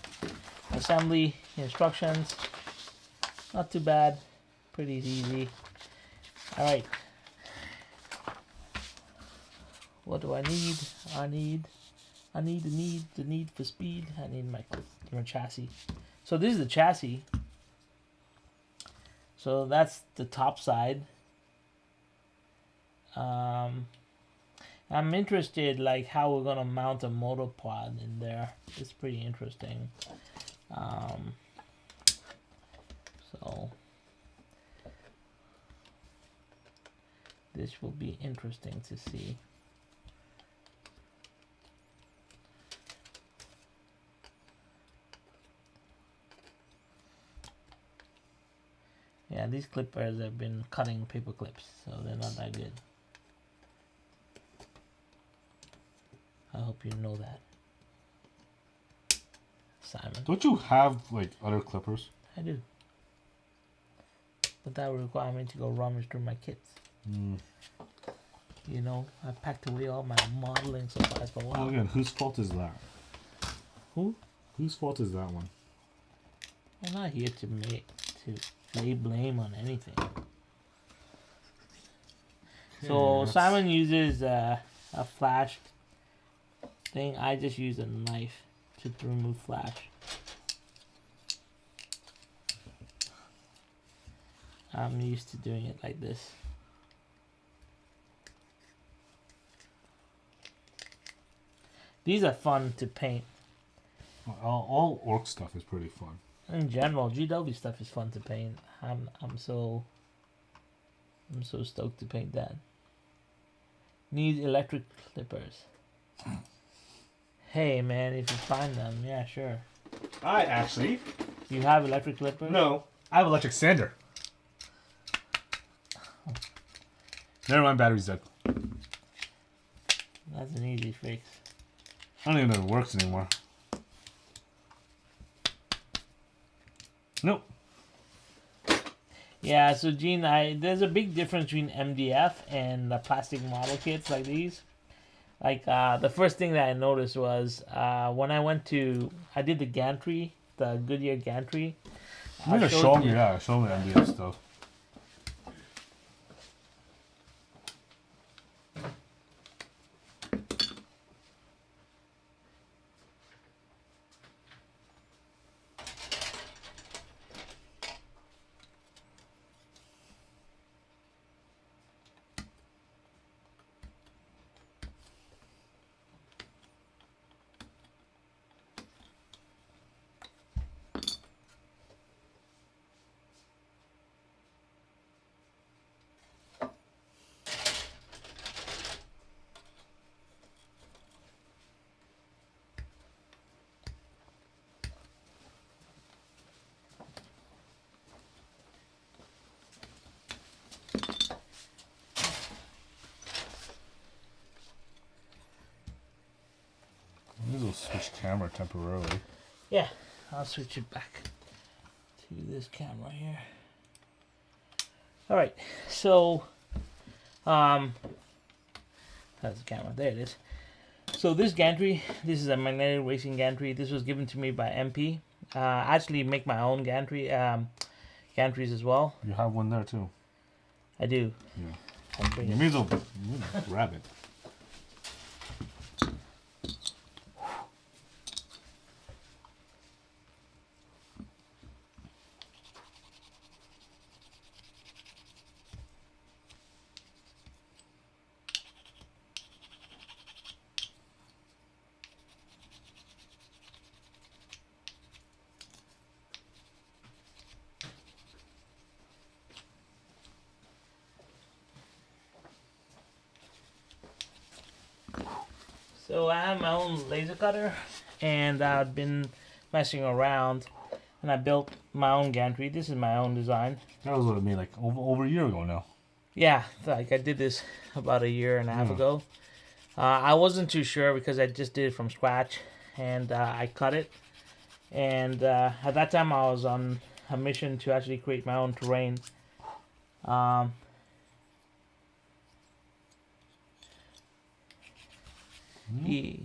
[SPEAKER 1] assembly instructions. Not too bad, pretty easy. All right, what do I need? I need the need for speed. I need my chassis. So this is the chassis. So that's the top side. I'm interested like how we're gonna mount a motor pod in there. It's pretty interesting. So this will be interesting to see. Yeah, these clippers have been cutting paper clips, so they're not that good. I hope you know that, Simon.
[SPEAKER 2] Don't you have like other clippers?
[SPEAKER 1] I do, but that would require me to go rummage through my kits. You know, I packed away all my modeling supplies for a while.
[SPEAKER 2] Well, again, whose fault is that?
[SPEAKER 1] Who?
[SPEAKER 2] Whose fault is that one?
[SPEAKER 1] I'm not here to lay blame on anything. So Simon uses a flash thing. I just use a knife to remove flash. I'm used to doing it like this. These are fun to paint.
[SPEAKER 2] All orc stuff is pretty fun.
[SPEAKER 1] In general, GW stuff is fun to paint. I'm so stoked to paint that. Need electric clippers. Hey man, if you find them, yeah, sure.
[SPEAKER 2] I actually.
[SPEAKER 1] You have electric clippers?
[SPEAKER 2] No, I have electric sander. Never mind, battery's dead.
[SPEAKER 1] That's an easy fix.
[SPEAKER 2] I don't even know if it works anymore. Nope.
[SPEAKER 1] Yeah, so Gene, there's a big difference between MDF and the plastic model kits like these. Like the first thing that I noticed was when I did the gantry, the Goodyear gantry.
[SPEAKER 2] You gotta show me MDF stuff. Maybe we'll switch camera temporarily.
[SPEAKER 1] Yeah, I'll switch it back to this camera here. All right, so that's the camera. There it is. So this gantry, this is a magnetic racing gantry. This was given to me by MP. I actually make my own gantries as well.
[SPEAKER 2] You have one there too.
[SPEAKER 1] I do.
[SPEAKER 2] Yeah. You may as well grab it.
[SPEAKER 1] So I have my own laser cutter, and I've been messing around, and I built my own gantry. This is my own design.
[SPEAKER 2] That was what I made like over a year ago now.
[SPEAKER 1] Yeah, like I did this about a year and a half ago. I wasn't too sure because I just did it from scratch, and I cut it. And at that time, I was on a mission to actually create my own terrain.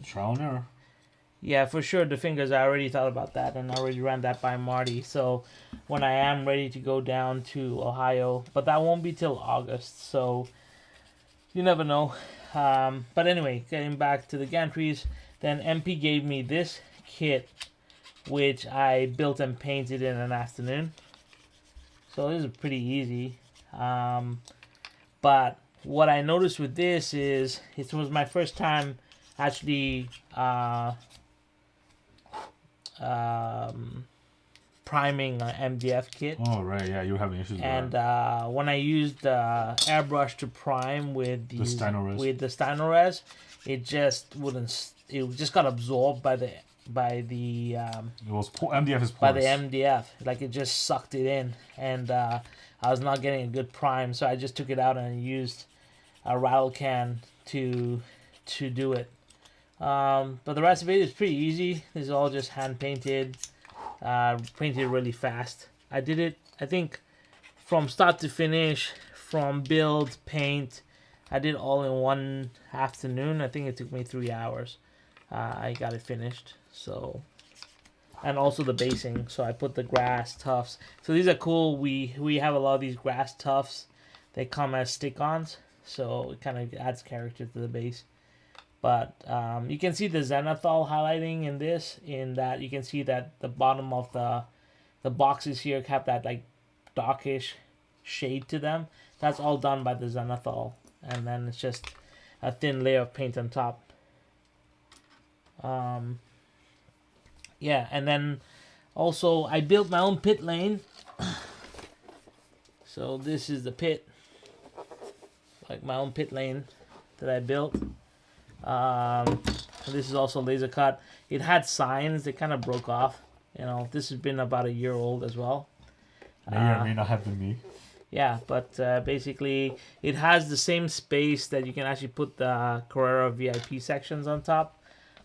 [SPEAKER 2] Trial and error.
[SPEAKER 1] Yeah, for sure. The fingers, I already thought about that, and I already ran that by Marty. So when I am ready to go down to Ohio, but that won't be till August, so you never know. But anyway, getting back to the gantries, then MP gave me this kit, which I built and painted in an afternoon. So this is pretty easy. But what I noticed with this is it was my first time actually priming an MDF kit.
[SPEAKER 2] Oh right, yeah, you were having issues
[SPEAKER 1] and
[SPEAKER 2] with that.
[SPEAKER 1] When I used airbrush to prime with the
[SPEAKER 2] Steinerres,
[SPEAKER 1] it just wouldn't. It just got absorbed by the
[SPEAKER 2] it was MDF is porous.
[SPEAKER 1] by the MDF. Like it just sucked it in, and I was not getting a good prime, so I just took it out and used a rattle can to do it. But the rest of it is pretty easy. This is all just hand painted, painted really fast. I did it, I think, from start to finish, from build, paint. I did all in one afternoon. I think it took me 3 hours. I got it finished. So, and also the basing. So I put the grass tufts. So these are cool. We have a lot of these grass tufts. They come as stick-ons, so it kind of adds character to the base. But you can see the zenithal highlighting in this, in that you can see that the bottom of the boxes here have that like darkish shade to them. That's all done by the zenithal, and then it's just a thin layer of paint on top. Yeah, and then also I built my own pit lane. So this is the pit, like my own pit lane that I built. This is also laser cut. It had signs. They kind of broke off. You know, this has been about a year old as well.
[SPEAKER 2] May or may not have been me.
[SPEAKER 1] Yeah, but basically it has the same space that you can actually put the Carrera VIP sections on top.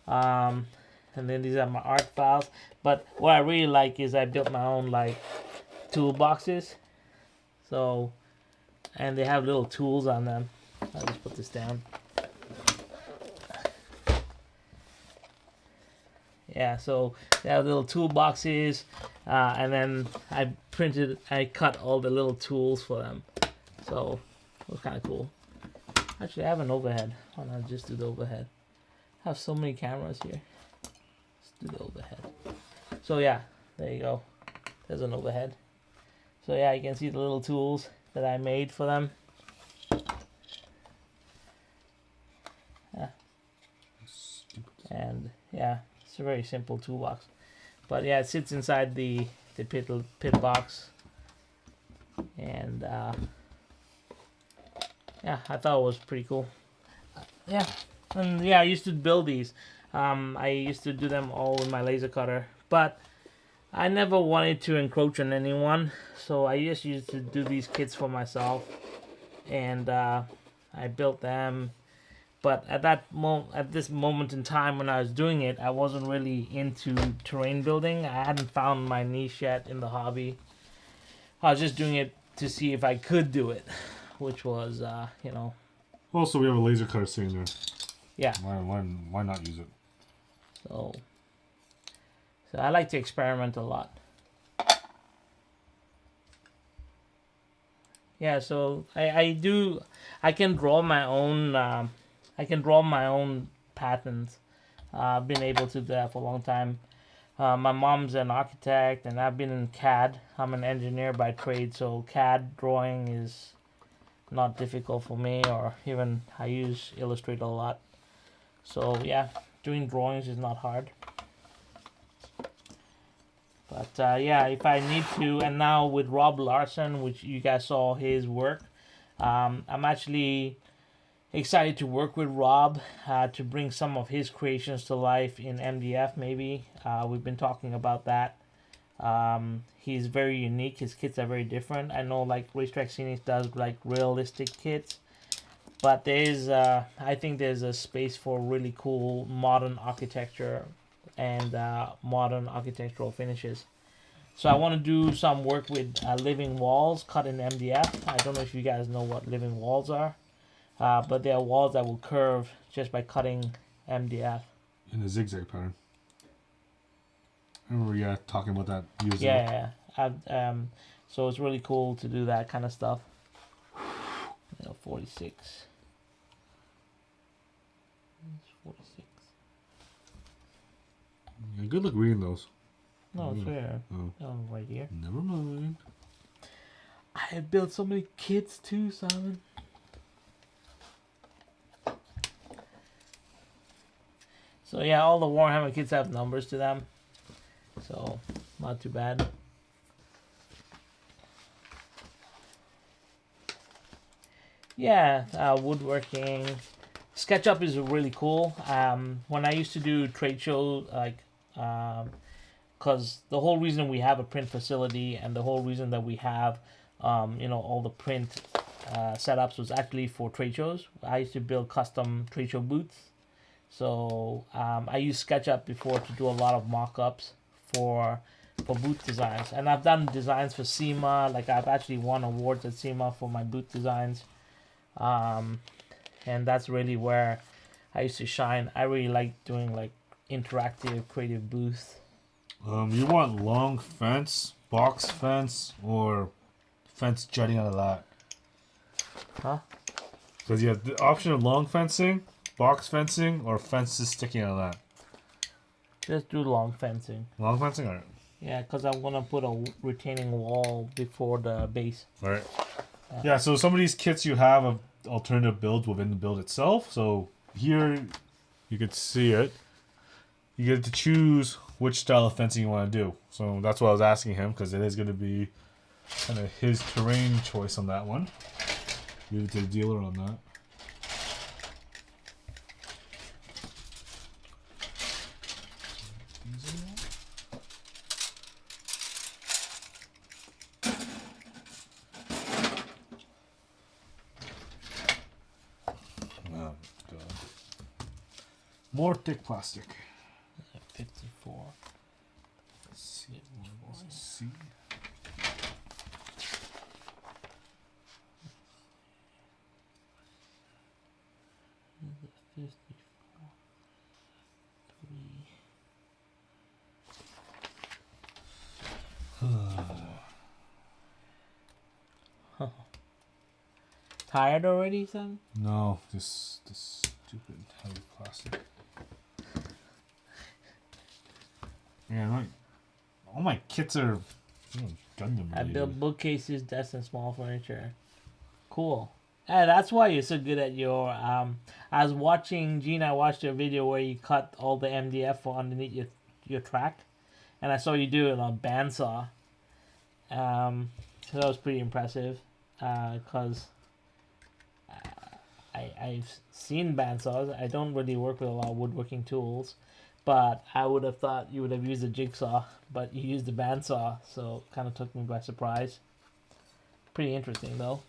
[SPEAKER 1] And then these are my art files. But what I really like is I built my own like toolboxes. So, and they have little tools on them. I'll just put this down. Yeah, so they have little toolboxes, and then I cut all the little tools for them. So it was kind of cool. Actually, I have an overhead. Why not just do the overhead? I have so many cameras here. Let's do the overhead. So yeah, there you go. There's an overhead. So yeah, you can see the little tools that I made for them. Yeah. And yeah, it's a very simple toolbox. But yeah, it sits inside the pit box. And yeah, I thought it was pretty cool. Yeah, and yeah, I used to build these. I used to do them all with my laser cutter, but I never wanted to encroach on anyone, so I just used to do these kits for myself, and I built them. But at this moment in time when I was doing it, I wasn't really into terrain building. I hadn't found my niche yet in the hobby. I was just doing it to see if I could do it, which was, you know.
[SPEAKER 2] Also, we have a laser cutter sitting there.
[SPEAKER 1] Yeah.
[SPEAKER 2] Why not use it?
[SPEAKER 1] So I like to experiment a lot. Yeah, so I can draw my own patterns. I've been able to do that for a long time. My mom's an architect, and I've been in CAD. I'm an engineer by trade, so CAD drawing is not difficult for me, or even I use Illustrator a lot. So yeah, doing drawings is not hard. But yeah, if I need to, and now with Rob Larson, which you guys saw his work, I'm actually excited to work with Rob to bring some of his creations to life in MDF maybe. We've been talking about that. He's very unique. His kits are very different. I know like Racetrack Scenics does like realistic kits, but I think there's a space for really cool modern architecture and modern architectural finishes. So I want to do some work with living walls cut in MDF. I don't know if you guys know what living walls are, but they are walls that will curve just by cutting MDF.
[SPEAKER 2] In a zigzag pattern. I remember talking about that years ago.
[SPEAKER 1] Yeah. So it's really cool to do that kind of stuff. 46. 46.
[SPEAKER 2] Yeah, good luck reading those.
[SPEAKER 1] No, it's fair.
[SPEAKER 2] Oh,
[SPEAKER 1] right here.
[SPEAKER 2] Never mind.
[SPEAKER 1] I have built so many kits too, Simon. So yeah, all the Warhammer kits have numbers to them. So, not too bad. Yeah, woodworking. SketchUp is really cool. When I used to do trade shows, because the whole reason we have a print facility and the whole reason that we have, all the print setups was actually for trade shows. I used to build custom trade show booths. So I used SketchUp before to do a lot of mock-ups for booth designs. And I've done designs for SEMA. Like I've actually won awards at SEMA for my booth designs. And that's really where I used to shine. I really like doing like interactive creative booths.
[SPEAKER 2] You want long fence, box fence, or fence jutting out of that?
[SPEAKER 1] Huh?
[SPEAKER 2] Because you have the option of long fencing, box fencing, or fences sticking out of that.
[SPEAKER 1] Just do long fencing.
[SPEAKER 2] Long fencing? Alright.
[SPEAKER 1] Yeah, because I'm going to put a retaining wall before the base.
[SPEAKER 2] Alright. Yeah, so some of these kits you have of alternative builds within the build itself. So here you could see it. You get to choose which style of fencing you want to do. So that's what I was asking him, because it is going to be kind of his terrain choice on that one. Leave it to the dealer on that. Oh, God. More thick plastic.
[SPEAKER 1] 54.
[SPEAKER 2] Let's see. Let's see.
[SPEAKER 1] Tired already, son?
[SPEAKER 2] No, this stupid heavy plastic. Yeah, all my kits are Gundam
[SPEAKER 1] I
[SPEAKER 2] related.
[SPEAKER 1] built bookcases, desks, and small furniture. Cool. And that's why you're so good at your. I was watching Gene. I watched your video where you cut all the MDF for underneath your track, and I saw you do it on bandsaw. So that was pretty impressive, because I've seen bandsaws. I don't really work with a lot of woodworking tools, but I would have thought you would have used a jigsaw, but you used the bandsaw, so it kind of took me by surprise. Pretty interesting though.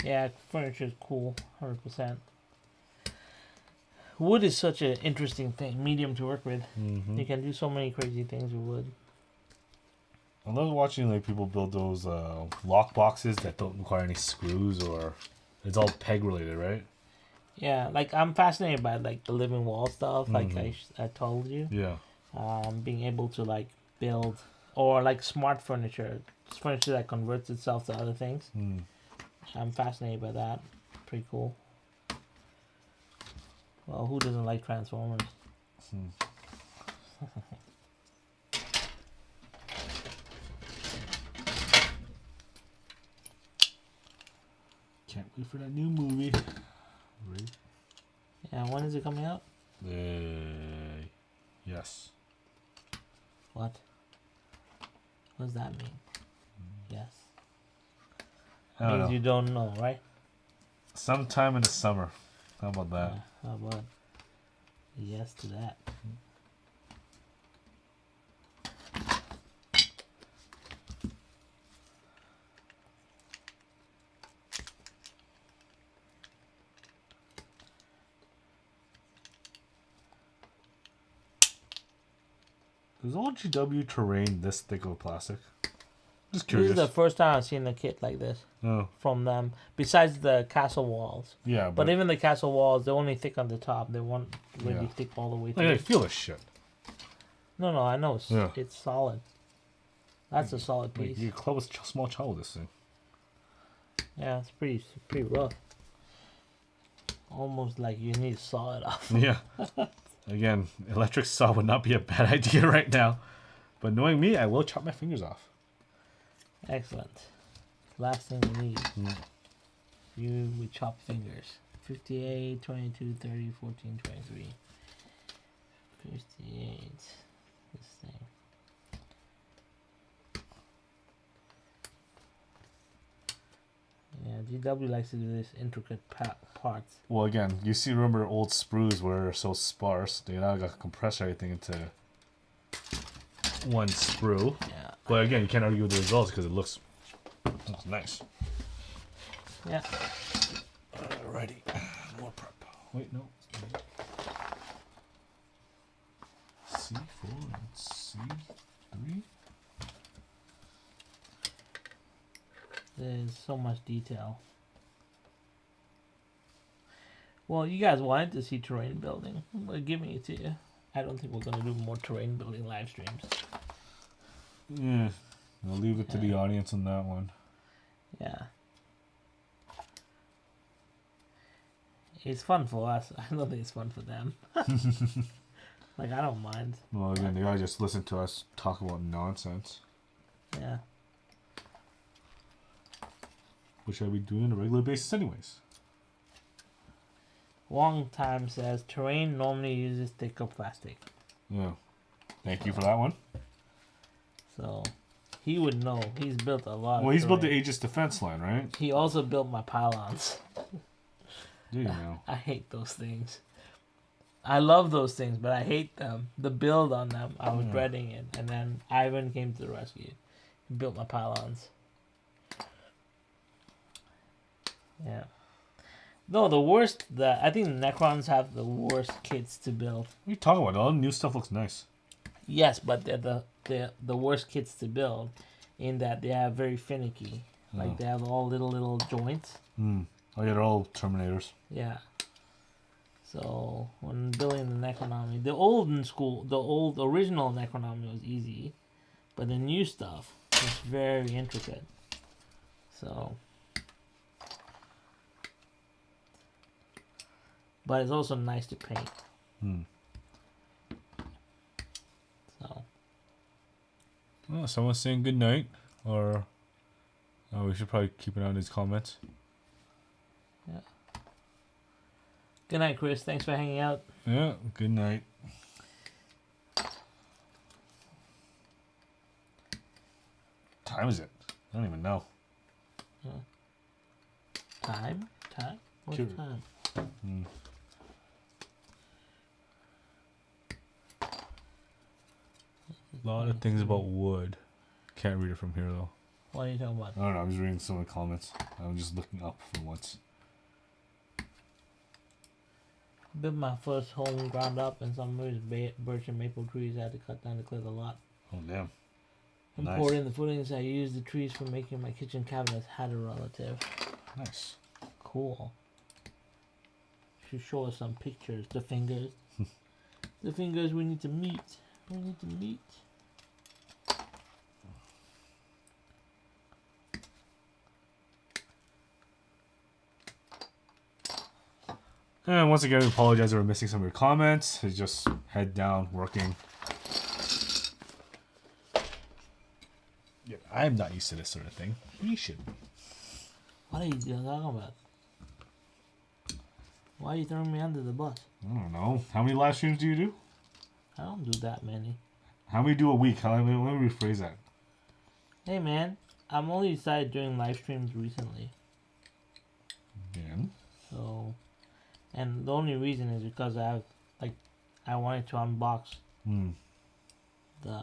[SPEAKER 1] Yeah, furniture is cool, 100%. Wood is such an interesting thing, medium to work with.
[SPEAKER 2] Mm-hmm.
[SPEAKER 1] You can do so many crazy things with wood.
[SPEAKER 2] I love watching like people build those lock boxes that don't require any screws, or it's all peg related, right?
[SPEAKER 1] Yeah, like I'm fascinated by like the living wall stuff, like
[SPEAKER 2] Mm-hmm.
[SPEAKER 1] I told you.
[SPEAKER 2] Yeah.
[SPEAKER 1] Being able to like build, or like smart furniture, furniture that converts itself to other things.
[SPEAKER 2] Mm.
[SPEAKER 1] I'm fascinated by that. Pretty cool. Well, who doesn't like Transformers?
[SPEAKER 2] Can't wait for that new movie. Right?
[SPEAKER 1] Yeah, when is it coming out?
[SPEAKER 2] Yes.
[SPEAKER 1] What? What does that mean? Yes.
[SPEAKER 2] I don't
[SPEAKER 1] Means
[SPEAKER 2] know.
[SPEAKER 1] you don't know, right?
[SPEAKER 2] Sometime in the summer. How about that?
[SPEAKER 1] How about yes to that?
[SPEAKER 2] Is all GW terrain this thick of plastic? Just
[SPEAKER 1] This
[SPEAKER 2] curious.
[SPEAKER 1] is the first time I've seen a kit like this
[SPEAKER 2] Oh,
[SPEAKER 1] from them. Besides the castle walls,
[SPEAKER 2] yeah,
[SPEAKER 1] but even the castle walls, they're only thick on the top. They weren't really
[SPEAKER 2] Yeah.
[SPEAKER 1] thick all the way
[SPEAKER 2] like,
[SPEAKER 1] through.
[SPEAKER 2] I feel this shit.
[SPEAKER 1] No, I know it's,
[SPEAKER 2] Yeah.
[SPEAKER 1] it's solid. That's a solid
[SPEAKER 2] Like,
[SPEAKER 1] piece.
[SPEAKER 2] you club a small child with this thing.
[SPEAKER 1] Yeah, it's pretty rough. Almost like you need to saw it off.
[SPEAKER 2] Yeah. Again, electric saw would not be a bad idea right now. But knowing me, I will chop my fingers off.
[SPEAKER 1] Excellent. Last thing we need. We chop fingers. 58, 22, 30, 14, 23. 58. This thing. Yeah, GW likes to do this intricate parts.
[SPEAKER 2] Well, again, you see, remember old sprues were so sparse. They now got to compress everything into one sprue.
[SPEAKER 1] Yeah.
[SPEAKER 2] But again, you can't argue with the results because it looks nice.
[SPEAKER 1] Yeah.
[SPEAKER 2] Alrighty. More prep. Wait, no. C4 and C3.
[SPEAKER 1] There's so much detail. Well, you guys wanted to see terrain building. We're giving it to you. I don't think we're going to do more terrain building live streams.
[SPEAKER 2] Yeah. I'll leave it to the audience on that one.
[SPEAKER 1] Yeah. It's fun for us. I don't think it's fun for them. Like, I don't mind.
[SPEAKER 2] Well, again, they gotta just listen to us talk about nonsense,
[SPEAKER 1] Yeah.
[SPEAKER 2] which I be doing on a regular basis anyways.
[SPEAKER 1] Long time says terrain normally uses thicker plastic.
[SPEAKER 2] Yeah. Thank you for that one.
[SPEAKER 1] So he would know. He's built a lot.
[SPEAKER 2] Well,
[SPEAKER 1] of
[SPEAKER 2] he's built the
[SPEAKER 1] terrain.
[SPEAKER 2] Aegis defense line, right?
[SPEAKER 1] He also built my pylons.
[SPEAKER 2] Do you know?
[SPEAKER 1] I hate those things. I love those things, but I hate them. The build on them, I was dreading it. And then Ivan came to the rescue. He built my pylons. Yeah. No, the worst. I think the Necrons have the worst kits to build.
[SPEAKER 2] What are you talking about? All the new stuff looks nice.
[SPEAKER 1] Yes, but they're the worst kits to build, in that they are very finicky. Like they have all little joints.
[SPEAKER 2] Oh yeah, they're all Terminators.
[SPEAKER 1] Yeah. So when building the Necronomy, the old original Necronomy was easy, but the new stuff is very intricate. So, but it's also nice to paint. So,
[SPEAKER 2] Oh, someone's saying good night, or we should probably keep an eye on these comments.
[SPEAKER 1] yeah. Good night, Chris. Thanks for hanging out.
[SPEAKER 2] Yeah, good night. Time is it? I don't even know.
[SPEAKER 1] Time? What's
[SPEAKER 2] Sure.
[SPEAKER 1] time?
[SPEAKER 2] A lot of things about wood. Can't read it from here though.
[SPEAKER 1] What are you talking about?
[SPEAKER 2] I don't know. I'm just reading some of the comments. I'm just looking up for once.
[SPEAKER 1] Built my first home ground up, and some of his birch and maple trees I had to cut down to clear the lot.
[SPEAKER 2] Oh damn.
[SPEAKER 1] And
[SPEAKER 2] Nice.
[SPEAKER 1] poured in the footings. I used the trees for making my kitchen cabinets. Had a relative.
[SPEAKER 2] Nice.
[SPEAKER 1] Cool. Should show us some pictures. The fingers. The fingers we need to meet. We need to meet.
[SPEAKER 2] And once again, we apologize if we're missing some of your comments. It's just head down, working. Yeah, I'm not used to this sort of thing. We should be.
[SPEAKER 1] What are you talking about? Why are you throwing me under the bus?
[SPEAKER 2] I don't know. How many live streams do you do?
[SPEAKER 1] I don't do that many.
[SPEAKER 2] How many do a week? Let me rephrase that.
[SPEAKER 1] Hey man, I'm only started doing live streams recently.
[SPEAKER 2] Again.
[SPEAKER 1] So, and the only reason is because I wanted to unbox the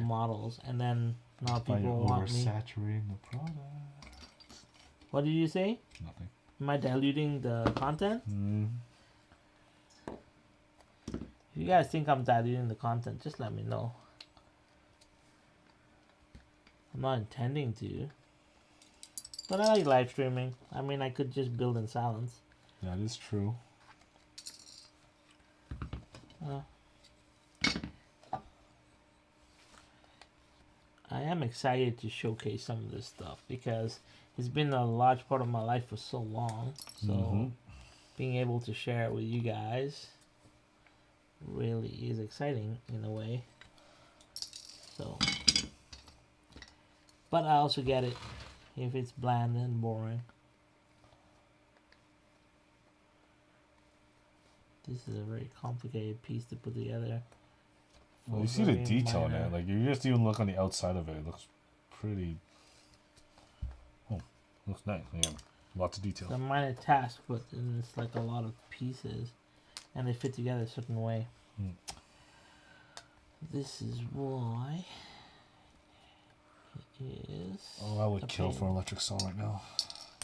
[SPEAKER 1] models, and then now people want me.
[SPEAKER 2] Oversaturating the product.
[SPEAKER 1] What did you say?
[SPEAKER 2] Nothing.
[SPEAKER 1] Am I diluting the content? If you guys think I'm diluting the content, just let me know. I'm not intending to. But I like live streaming. I mean, I could just build in silence.
[SPEAKER 2] That is true.
[SPEAKER 1] I am excited to showcase some of this stuff because it's been a large part of my life for so long. So being able to share it with you guys really is exciting in a way. So, but I also get it if it's bland and boring. This is a very complicated piece to put together.
[SPEAKER 2] Well, you see the detail in it. Like, you just even look on the outside of it. It looks pretty... Oh, looks nice. Yeah, lots of detail.
[SPEAKER 1] It's a minor task, but it's like a lot of pieces. And they fit together a certain way. This is why it is...
[SPEAKER 2] Oh, I would kill for an electric saw right now.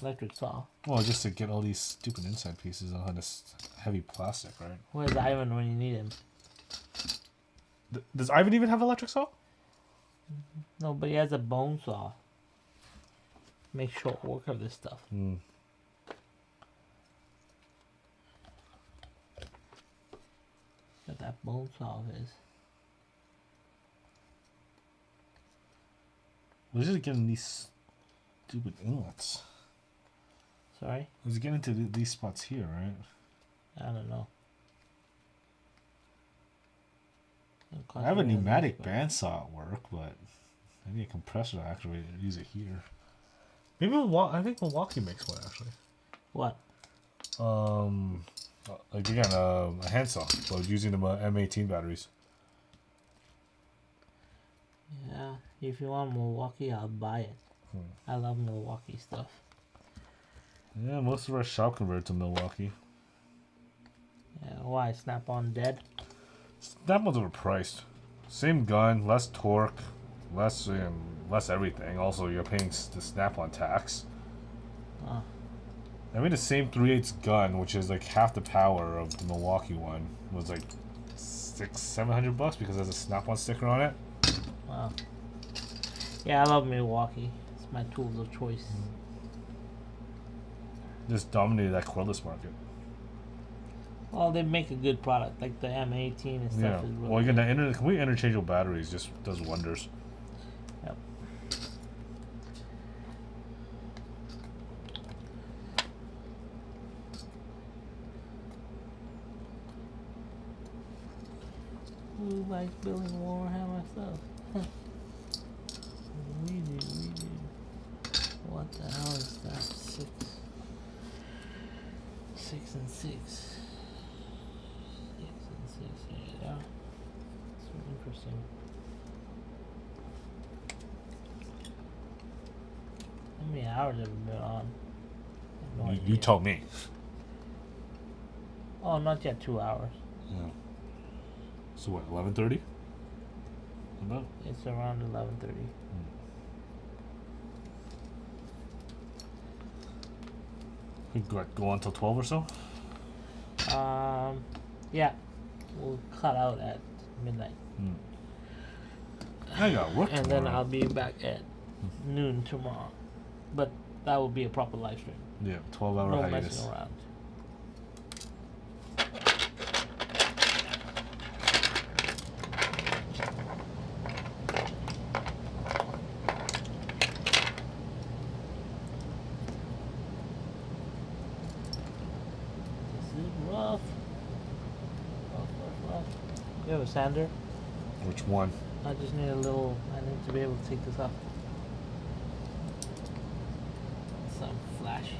[SPEAKER 1] Electric saw?
[SPEAKER 2] Well, just to get all these stupid inside pieces on this heavy plastic, right?
[SPEAKER 1] Where's Ivan when you need him?
[SPEAKER 2] Does Ivan even have an electric saw?
[SPEAKER 1] No, but he has a bone saw. Make short work of this stuff. Got that bone saw of his.
[SPEAKER 2] We're just getting these stupid inlets.
[SPEAKER 1] Sorry?
[SPEAKER 2] Let's get into these spots here, right?
[SPEAKER 1] I don't know.
[SPEAKER 2] I have a pneumatic bandsaw at work, but I need a compressor to actually use it here. Maybe I think Milwaukee makes one actually.
[SPEAKER 1] What?
[SPEAKER 2] Like again, a handsaw, but using the M18 batteries.
[SPEAKER 1] Yeah, if you want Milwaukee, I'll buy it. I love Milwaukee stuff.
[SPEAKER 2] Yeah, most of our shop converted to Milwaukee.
[SPEAKER 1] Yeah, why? Snap-on dead?
[SPEAKER 2] Snap-ons overpriced. Same gun, less torque, less everything. Also, you're paying the Snap-on tax.
[SPEAKER 1] Oh.
[SPEAKER 2] I made the same 3/8 gun, which is like half the power of the Milwaukee one. It was like $600-700 because there's a Snap-on sticker on it.
[SPEAKER 1] Wow. Yeah, I love Milwaukee. It's my tools of choice.
[SPEAKER 2] Just dominated that cordless market.
[SPEAKER 1] Well, they make a good product, like the M18 and stuff.
[SPEAKER 2] Yeah.
[SPEAKER 1] Is really
[SPEAKER 2] Well, again, the complete interchangeable batteries just does wonders.
[SPEAKER 1] Yep. Who likes building Warhammer stuff? We do. What the hell is that? 6 and 6. 6 and 6, yeah. So interesting. How many hours have we been on? I have no
[SPEAKER 2] You
[SPEAKER 1] idea.
[SPEAKER 2] told me.
[SPEAKER 1] Oh, not yet 2 hours.
[SPEAKER 2] Yeah. So what? 11:30? About.
[SPEAKER 1] It's around 11:30.
[SPEAKER 2] We go on till 12 or so.
[SPEAKER 1] Yeah. We'll cut out at midnight.
[SPEAKER 2] I got work
[SPEAKER 1] And
[SPEAKER 2] tomorrow.
[SPEAKER 1] then I'll be back at noon tomorrow. But that will be a proper live stream.
[SPEAKER 2] Yeah, 12-hour
[SPEAKER 1] No
[SPEAKER 2] hiatus.
[SPEAKER 1] messing around. This is rough. Rough. You have a sander?
[SPEAKER 2] Which one?
[SPEAKER 1] I just need a little. I need to be able to take this off. Some flash here.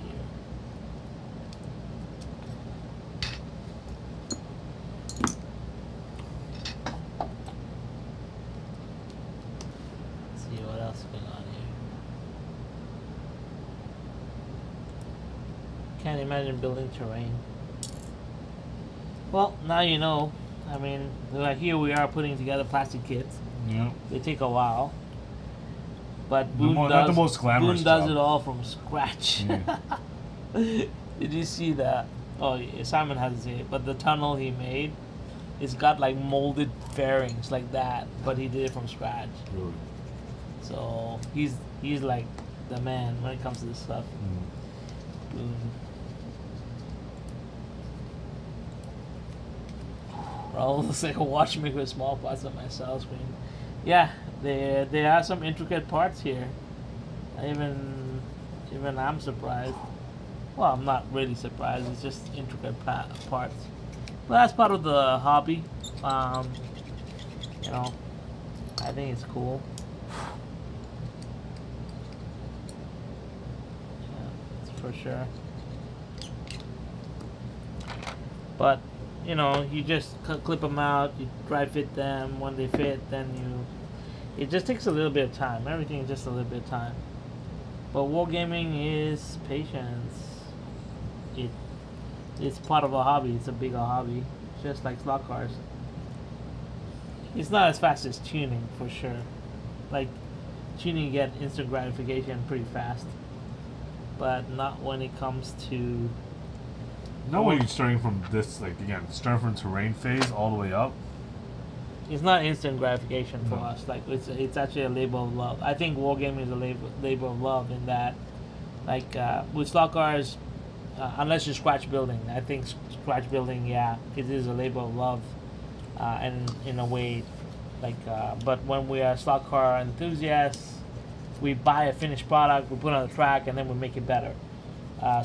[SPEAKER 1] Let's see what else is going on here. Can't imagine building terrain. Well, now you know. I mean, like here we are putting together plastic kits.
[SPEAKER 2] Yeah.
[SPEAKER 1] They take a while. But
[SPEAKER 2] The
[SPEAKER 1] Boone
[SPEAKER 2] not the
[SPEAKER 1] does,
[SPEAKER 2] most glamorous
[SPEAKER 1] Boone does
[SPEAKER 2] job.
[SPEAKER 1] it all from scratch. Did you see that? Oh, yeah, Simon hasn't seen it, but the tunnel he made, it's got like molded fairings like that, but he did it from scratch.
[SPEAKER 2] Really?
[SPEAKER 1] So he's like the man when it comes to this stuff. Boone. Raul looks like a watchmaker with small parts on my cell screen. Yeah, there are some intricate parts here. Even I'm surprised. Well, I'm not really surprised. It's just intricate parts. But that's part of the hobby. You know, I think it's cool. Yeah, that's for sure. But you know, you just clip them out, you dry fit them. When they fit, then it just takes a little bit of time. Everything is just a little bit of time. But wargaming is patience. It's part of a hobby. It's a bigger hobby, just like slot cars. It's not as fast as tuning, for sure. Like tuning, you get instant gratification pretty fast, but not when it comes to.
[SPEAKER 2] No way you're starting from this, like, again, starting from terrain phase all the way up.
[SPEAKER 1] It's not instant gratification for
[SPEAKER 2] No.
[SPEAKER 1] us. Like it's actually a labor of love. I think wargaming is a labor of love in that, like with slot cars, unless you're scratch building, I think scratch building, yeah, it is a labor of love, and in a way, like. But when we are slot car enthusiasts, we buy a finished product, we put it on the track, and then we make it better.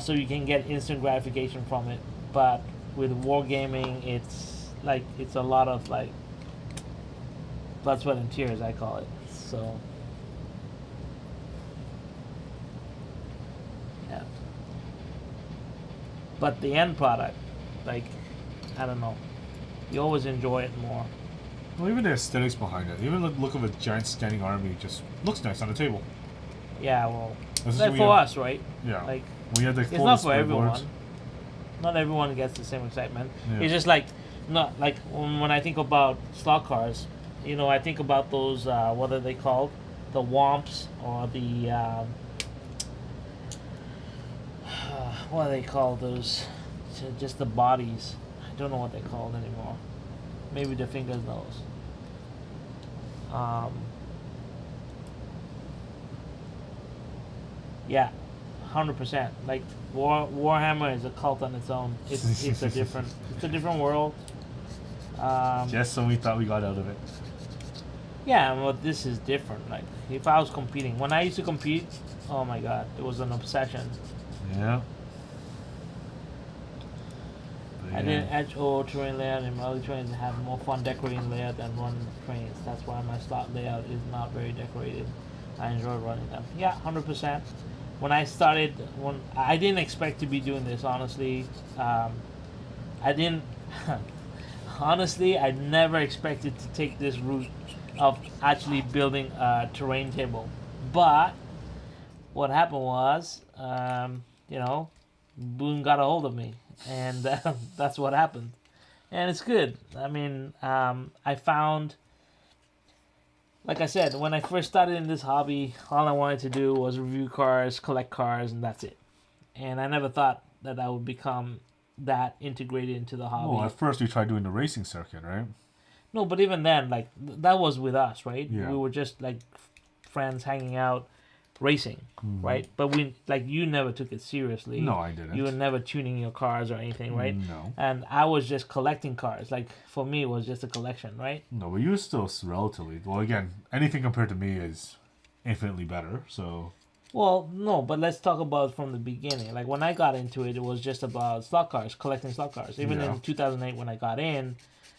[SPEAKER 1] So you can get instant gratification from it. But with wargaming, it's a lot of like blood, sweat, and tears, I call it. So yeah. But the end product, like, I don't know, you always enjoy it more.
[SPEAKER 2] Well, even the aesthetics behind it, even the look of a giant standing army just looks nice on the table.
[SPEAKER 1] Yeah, well,
[SPEAKER 2] This is
[SPEAKER 1] like
[SPEAKER 2] when
[SPEAKER 1] for
[SPEAKER 2] you have-
[SPEAKER 1] us, right?
[SPEAKER 2] Yeah.
[SPEAKER 1] Like,
[SPEAKER 2] We had the
[SPEAKER 1] it's
[SPEAKER 2] full
[SPEAKER 1] not for
[SPEAKER 2] display
[SPEAKER 1] everyone.
[SPEAKER 2] boards.
[SPEAKER 1] Not everyone gets the same excitement.
[SPEAKER 2] Yeah.
[SPEAKER 1] It's just like, not like when I think about slot cars, you know, I think about those what are they called, the Womps or the what do they call those? Just the bodies. I don't know what they're called anymore. Maybe the fingers knows. Yeah, 100%. Like Warhammer is a cult on its own. It's a different world.
[SPEAKER 2] Just when we thought we got out of it.
[SPEAKER 1] Yeah, well, this is different. Like if I was competing, when I used to compete, oh my god, it was an obsession.
[SPEAKER 2] Yeah.
[SPEAKER 1] I did edge or terrain layout in my early trains and have more fun decorating layout than run trains. That's why my slot layout is not very decorated. I enjoy running them. Yeah, 100%. When I started, when I didn't expect to be doing this, honestly. I didn't. Honestly, I never expected to take this route of actually building a terrain table. But what happened was, Boone got a hold of me, and that's what happened. And it's good. I mean, I found, like I said, when I first started in this hobby, all I wanted to do was review cars, collect cars, and that's it. And I never thought that I would become that integrated into the hobby.
[SPEAKER 2] Well, at first we tried doing the racing circuit, right?
[SPEAKER 1] No, but even then, like, that was with us, right?
[SPEAKER 2] Yeah.
[SPEAKER 1] We were just, like, friends hanging out, racing, right? But you never took it seriously.
[SPEAKER 2] No, I didn't.
[SPEAKER 1] You were never tuning your cars or anything, right?
[SPEAKER 2] No.
[SPEAKER 1] And I was just collecting cars. Like, for me, it was just a collection, right?
[SPEAKER 2] No, but you were still relatively... Well, again, anything compared to me is infinitely better, so...
[SPEAKER 1] Well, no, but let's talk about from the beginning. Like, when I got into it, it was just about slot cars, collecting slot cars. Even in 2008, when I got in,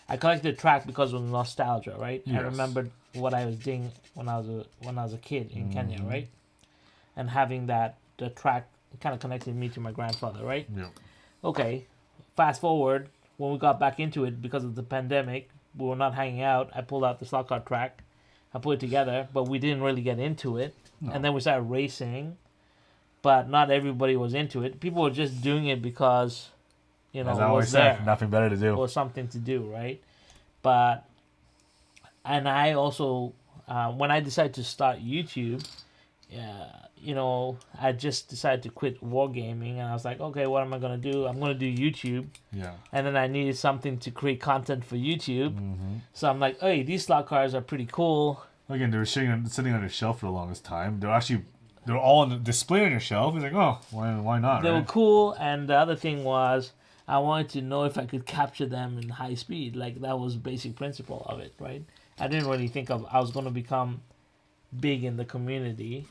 [SPEAKER 1] I collected track because of nostalgia, right?
[SPEAKER 2] Yes.
[SPEAKER 1] I remembered what I was doing when I was a kid in Kenya, right? And having the track kind of connected me to my grandfather, right?
[SPEAKER 2] Yeah.
[SPEAKER 1] Okay, fast forward, when we got back into it because of the pandemic, we were not hanging out. I pulled out the slot car track, I put it together, but we didn't really get into it. No. And then we started racing, but not everybody was into it. People were just doing it because, it was there.
[SPEAKER 2] Nothing better to do.
[SPEAKER 1] Or something to do, right? And I also, when I decided to start YouTube, I just decided to quit wargaming, and I was like, okay, what am I going to do? I'm going to do YouTube.
[SPEAKER 2] Yeah.
[SPEAKER 1] And then I needed something to create content for YouTube. So I'm like, hey, these slot cars are pretty cool.
[SPEAKER 2] Again, they were sitting on your shelf for the longest time. They're all on the display on your shelf. It's like, oh, why not?
[SPEAKER 1] They were cool, and the other thing was I wanted to know if I could capture them in high speed. Like, that was basic principle of it, right? I didn't really think I was going to become big in the community,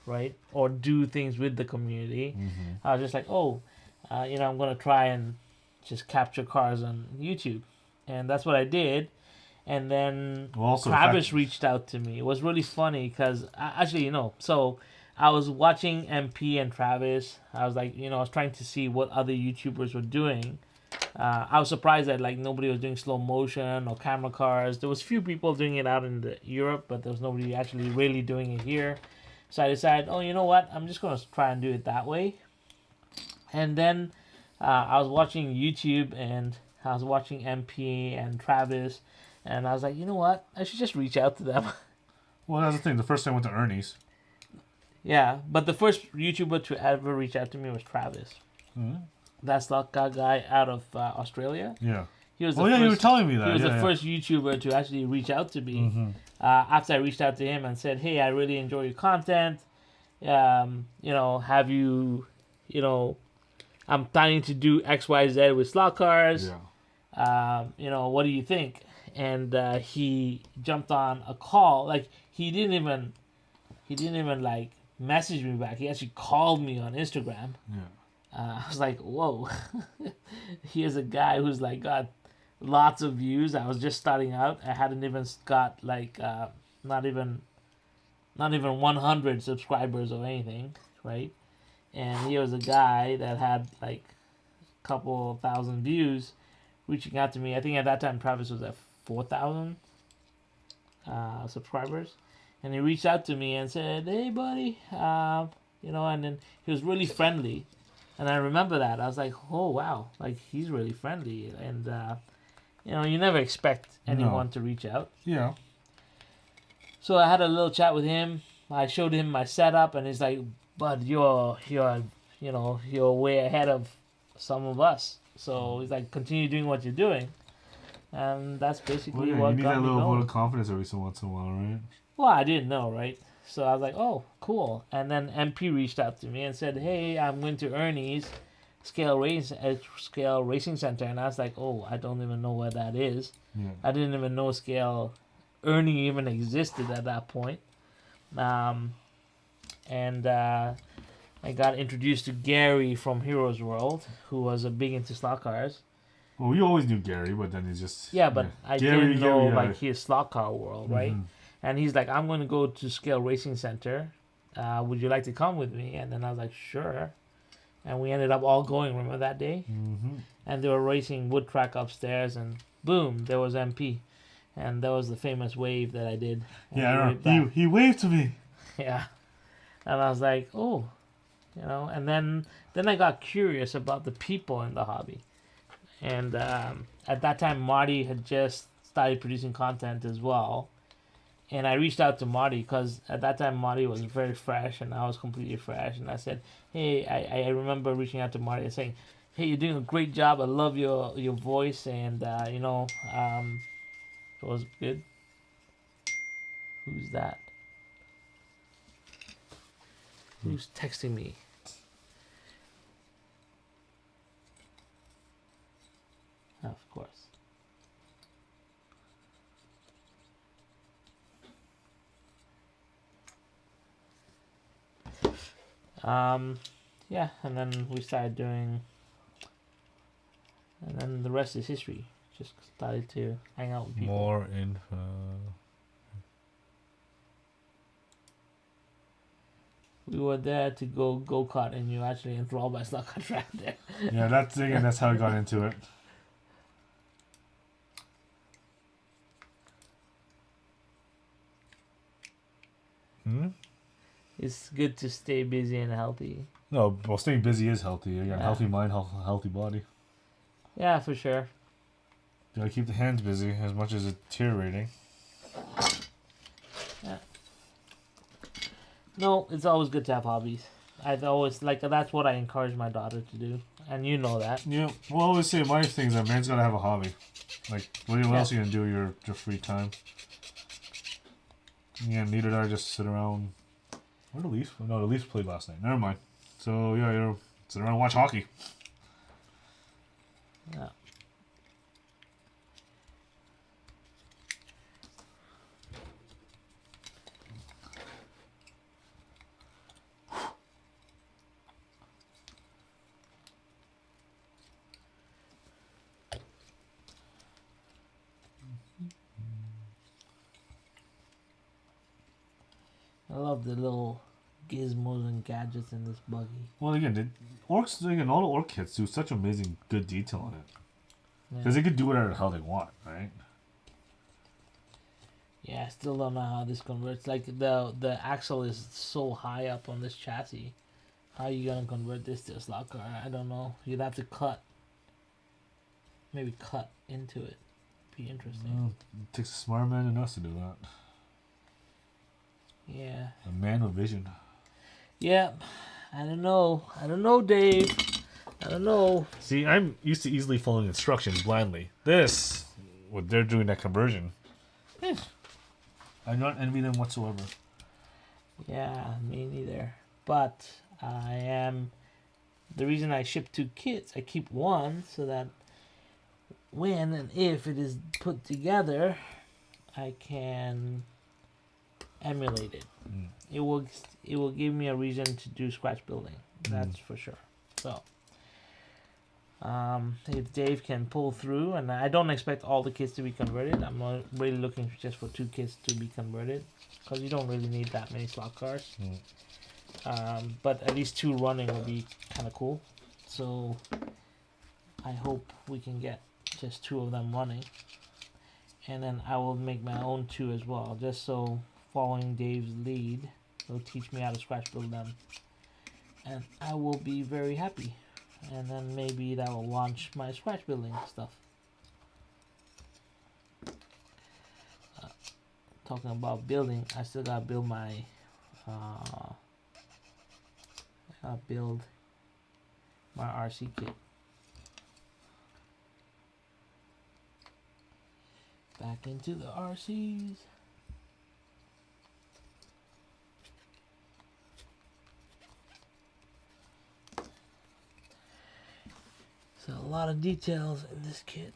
[SPEAKER 1] right? Or do things with the community. I was just like, I'm going to try and just capture cars on YouTube. And that's what I did. And then Travis reached out to me. It was really funny because, so I was watching MP and Travis. I was like, I was trying to see what other YouTubers were doing. I was surprised that, like, nobody was doing slow motion or camera cars. There was few people doing it out in Europe, but there was nobody actually really doing it here. So I decided, you know what? I'm just going to try and do it that way. And then I was watching YouTube, and I was watching MP and Travis. And I was like, you know what? I should just reach out to them.
[SPEAKER 2] Well, that's the thing. The first time I went to Ernie's.
[SPEAKER 1] Yeah, but the first YouTuber to ever reach out to me was Travis. That's that guy out of Australia.
[SPEAKER 2] Yeah.
[SPEAKER 1] He was
[SPEAKER 2] you were telling me that.
[SPEAKER 1] He was the first YouTuber to actually reach out to me. After I reached out to him and said, hey, I really enjoy your content. Have you, I'm planning to do X, Y, Z with slot cars. Yeah. What do you think? And he jumped on a call. Like, he didn't even like message me back. He actually called me on Instagram.
[SPEAKER 2] Yeah.
[SPEAKER 1] I was like, whoa. Here's a guy who's like got lots of views. I was just starting out. I hadn't even got like not even 100 subscribers or anything, right? And he was a guy that had like a couple thousand views reaching out to me. I think at that time Travis was at 4,000 subscribers, and he reached out to me and said, hey buddy, and then he was really friendly, and I remember that. I was like, oh wow, like, he's really friendly, and you never expect anyone to reach out.
[SPEAKER 2] Yeah.
[SPEAKER 1] So I had a little chat with him. I showed him my setup, and he's like, bud, you're you're way ahead of some of us. So he's like, continue doing what you're doing, and that's basically
[SPEAKER 2] Well,
[SPEAKER 1] what
[SPEAKER 2] you need
[SPEAKER 1] got
[SPEAKER 2] that
[SPEAKER 1] me
[SPEAKER 2] little vote
[SPEAKER 1] going.
[SPEAKER 2] of confidence every so once in a while, right?
[SPEAKER 1] Well, I didn't know, right? So I was like, oh, cool. And then MP reached out to me and said, hey, I'm going to Ernie's Scale Racing Center, and I was like, oh, I don't even know where that is.
[SPEAKER 2] Yeah.
[SPEAKER 1] I didn't even know Scale Ernie even existed at that point. And I got introduced to Gary from Heroes World, who was a big into slot cars.
[SPEAKER 2] Well, we always knew Gary, but then he's just
[SPEAKER 1] Yeah, but I
[SPEAKER 2] Gary,
[SPEAKER 1] didn't know
[SPEAKER 2] Gary,
[SPEAKER 1] like his slot car world, right?
[SPEAKER 2] Mhm.
[SPEAKER 1] And he's like, I'm going to go to Scale Racing Center. Would you like to come with me? And then I was like, sure. And we ended up all going. Remember that day?
[SPEAKER 2] Mm-hmm.
[SPEAKER 1] And they were racing wood track upstairs, and boom, there was MP, and that was the famous wave that I did. And
[SPEAKER 2] Yeah, I
[SPEAKER 1] waved
[SPEAKER 2] remember.
[SPEAKER 1] back.
[SPEAKER 2] He waved to me.
[SPEAKER 1] Yeah, and I was like, oh, and then I got curious about the people in the hobby, and at that time Marty had just started producing content as well, and I reached out to Marty because at that time Marty was very fresh and I was completely fresh, and I said, hey, I remember reaching out to Marty and saying, hey, you're doing a great job. I love your voice, and it was good. Who's that? Who's texting me? Of course. Yeah, and then we started doing, and then the rest is history. Just started to hang out with people.
[SPEAKER 2] More info.
[SPEAKER 1] We were there to go kart, and you actually enthralled by slot car track there.
[SPEAKER 2] Yeah, that's again. That's how I got into it. Hmm.
[SPEAKER 1] It's good to stay busy and healthy.
[SPEAKER 2] No, well, staying busy is healthy. Again,
[SPEAKER 1] Yeah.
[SPEAKER 2] healthy mind, healthy body.
[SPEAKER 1] Yeah, for sure.
[SPEAKER 2] You gotta keep the hands busy as much as it's deteriorating.
[SPEAKER 1] Yeah. No, it's always good to have hobbies. I've always that's what I encourage my daughter to do, and you know that.
[SPEAKER 2] Yeah, well, I always say my thing is that man's gotta have a hobby. Like, what
[SPEAKER 1] Yeah.
[SPEAKER 2] else are you gonna do your free time? Yeah, neither did I just sit around. Where the Leafs? No, the Leafs played last night. Never mind. So yeah, you're sit around and watch hockey.
[SPEAKER 1] Yeah. I love the little gizmos and gadgets in this buggy.
[SPEAKER 2] Well, again, all the orc kits do such amazing good detail on it because they could do whatever the hell they want, right?
[SPEAKER 1] Yeah, I still don't know how this converts. Like the axle is so high up on this chassis. How are you gonna convert this to a slot car? I don't know. You'd have to maybe cut into it. Be interesting.
[SPEAKER 2] Well, it takes a smart man than us to do that.
[SPEAKER 1] Yeah.
[SPEAKER 2] A man with vision.
[SPEAKER 1] Yeah. I don't know. Dave. I don't know.
[SPEAKER 2] See, I'm used to easily following instructions blindly. What they're doing that conversion, I do not envy them whatsoever.
[SPEAKER 1] Yeah, me neither. But I am. The reason I ship 2 kits, I keep one so that when and if it is put together, I can emulate it. It will give me a reason to do scratch building. That's for sure. So if Dave can pull through, and I don't expect all the kits to be converted. I'm not really looking just for 2 kits to be converted because you don't really need that many slot cars. But at least 2 running would be kind of cool. So I hope we can get just 2 of them running, and then I will make my own 2 as well, just so following Dave's lead will teach me how to scratch build them, and I will be very happy. And then maybe that will launch my scratch building stuff. Talking about building, I still gotta build my my RC kit. Back into the RCs. So a lot of details in this kit.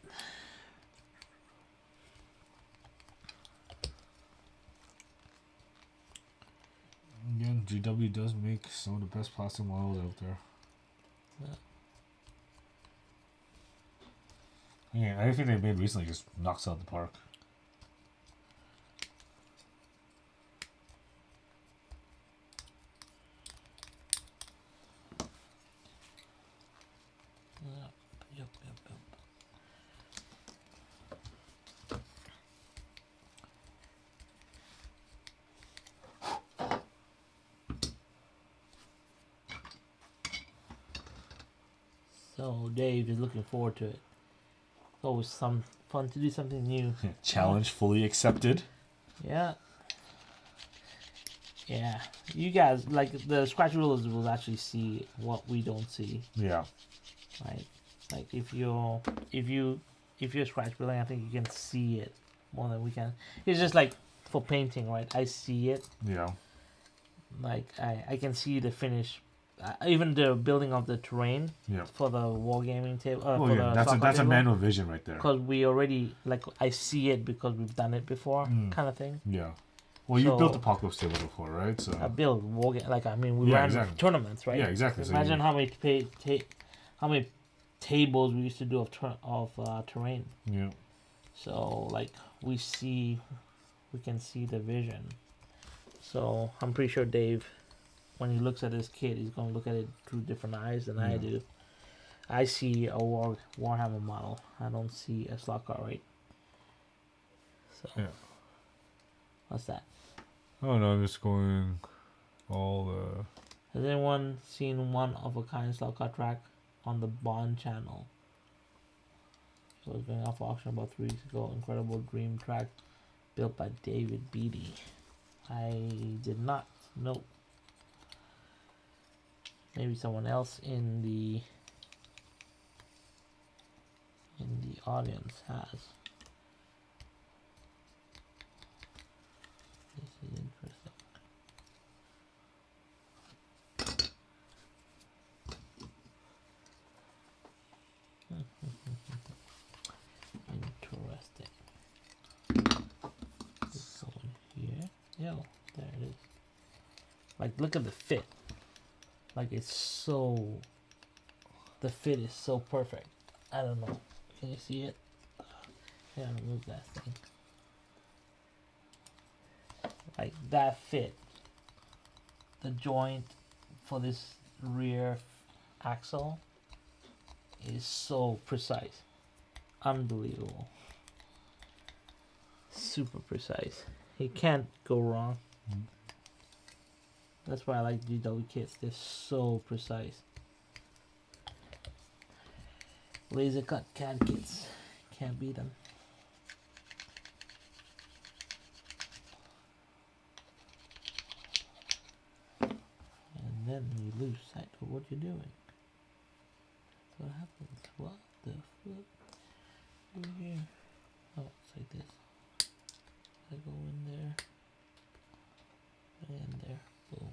[SPEAKER 2] Again, GW does make some of the best plastic models out there. Yeah, everything they made recently just knocks out the park.
[SPEAKER 1] Yep. So Dave is looking forward to it. It's always some fun to do something new.
[SPEAKER 2] Challenge fully accepted.
[SPEAKER 1] Yeah. Yeah. You guys, like, the scratch rulers will actually see what we don't see.
[SPEAKER 2] Yeah.
[SPEAKER 1] Right? Like, if you're scratch building, I think you can see it more than we can. It's just like for painting, right? I see it.
[SPEAKER 2] Yeah.
[SPEAKER 1] Like, I can see the finish. Even the building of the terrain for the wargaming table.
[SPEAKER 2] That's a manual vision right there.
[SPEAKER 1] Because we already, like, I see it because we've done it before, kind of thing.
[SPEAKER 2] Yeah. Well, you built Apocalypse table before, right? So
[SPEAKER 1] I built wargame. Like, I mean, we ran tournaments, right?
[SPEAKER 2] Yeah, exactly.
[SPEAKER 1] Imagine how many tables we used to do of terrain.
[SPEAKER 2] Yeah.
[SPEAKER 1] So, like, we can see the vision. So I'm pretty sure Dave, when he looks at his kit, he's gonna look at it through different eyes than I do. I see a Warhammer model. I don't see a slot car, right? So what's that?
[SPEAKER 3] Oh no, I'm just going all
[SPEAKER 1] Has anyone seen one of a kind slot car track on the Bond channel? So it's going off auction about 3 weeks ago. Incredible dream track built by David Beatty. I did not know. Maybe someone else in the audience has. This is interesting. Interesting. Let's go in here. Yeah, there it is. Like, look at the fit. Like, it's so... The fit is so perfect. I don't know. Can you see it? Yeah, remove that thing. Like, that fit. The joint for this rear axle is so precise. Unbelievable. Super precise. You can't go wrong. That's why I like GW kits. They're so precise. Laser cut CAD kits. Can't beat them. And then you lose sight of what you're doing. That's what happens. What the flip? Over here. Oh, it's like this. I go in there. And there. Boom.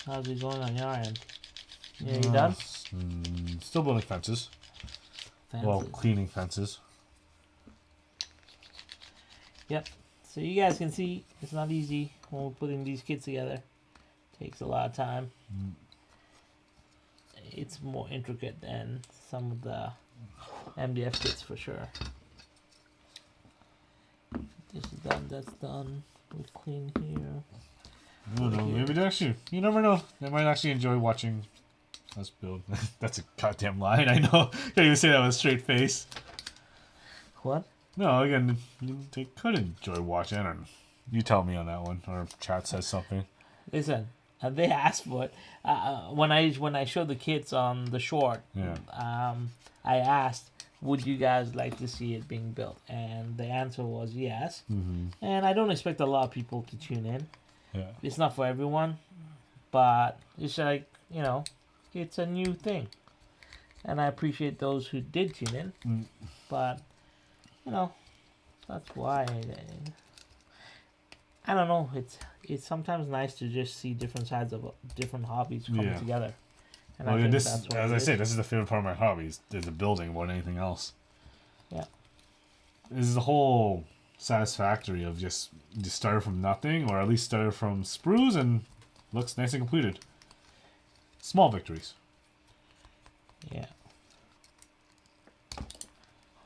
[SPEAKER 1] How's it going on your end? Yeah, you done?
[SPEAKER 2] Still building fences. Well, cleaning fences.
[SPEAKER 1] Yep. So you guys can see it's not easy when we're putting these kits together. Takes a lot of time. It's more intricate than some of the MDF kits for sure. This is done, that's done. We clean here.
[SPEAKER 2] I don't know, maybe they actually, you never know. They might actually enjoy watching us build. That's a goddamn line, I know. Can't even say that with a straight face.
[SPEAKER 1] What?
[SPEAKER 2] No, again, they could enjoy watching. I don't know. You tell me on that one, or chat says something.
[SPEAKER 1] Listen, they asked for it. When I showed the kits on the short, I asked, would you guys like to see it being built? And the answer was yes. And I don't expect a lot of people to tune in.
[SPEAKER 2] Yeah.
[SPEAKER 1] It's not for everyone, but it's like, you know, it's a new thing. And I appreciate those who did tune in. But, you know, that's why. I don't know. It's sometimes nice to just see different sides of different hobbies coming together. And
[SPEAKER 2] Well,
[SPEAKER 1] I think
[SPEAKER 2] this,
[SPEAKER 1] that's what
[SPEAKER 2] as
[SPEAKER 1] it
[SPEAKER 2] I
[SPEAKER 1] is.
[SPEAKER 2] say, this is the favorite part of my hobbies. Is the building more than anything else.
[SPEAKER 1] Yeah.
[SPEAKER 2] This is the whole satisfactory of just started from nothing, or at least started from sprues and looks nice and completed. Small victories.
[SPEAKER 1] Yeah.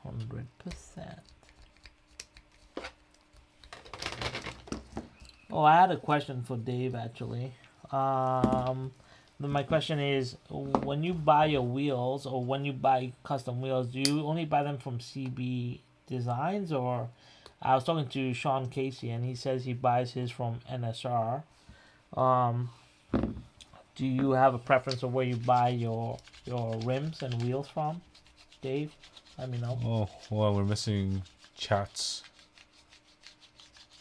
[SPEAKER 1] 100%. Oh, I had a question for Dave actually. My question is, when you buy your wheels or when you buy custom wheels, do you only buy them from CB Designs, or I was talking to Sean Casey and he says he buys his from NSR. Do you have a preference of where you buy your rims and wheels from, Dave? Let me know.
[SPEAKER 3] Oh, well, we're missing chats.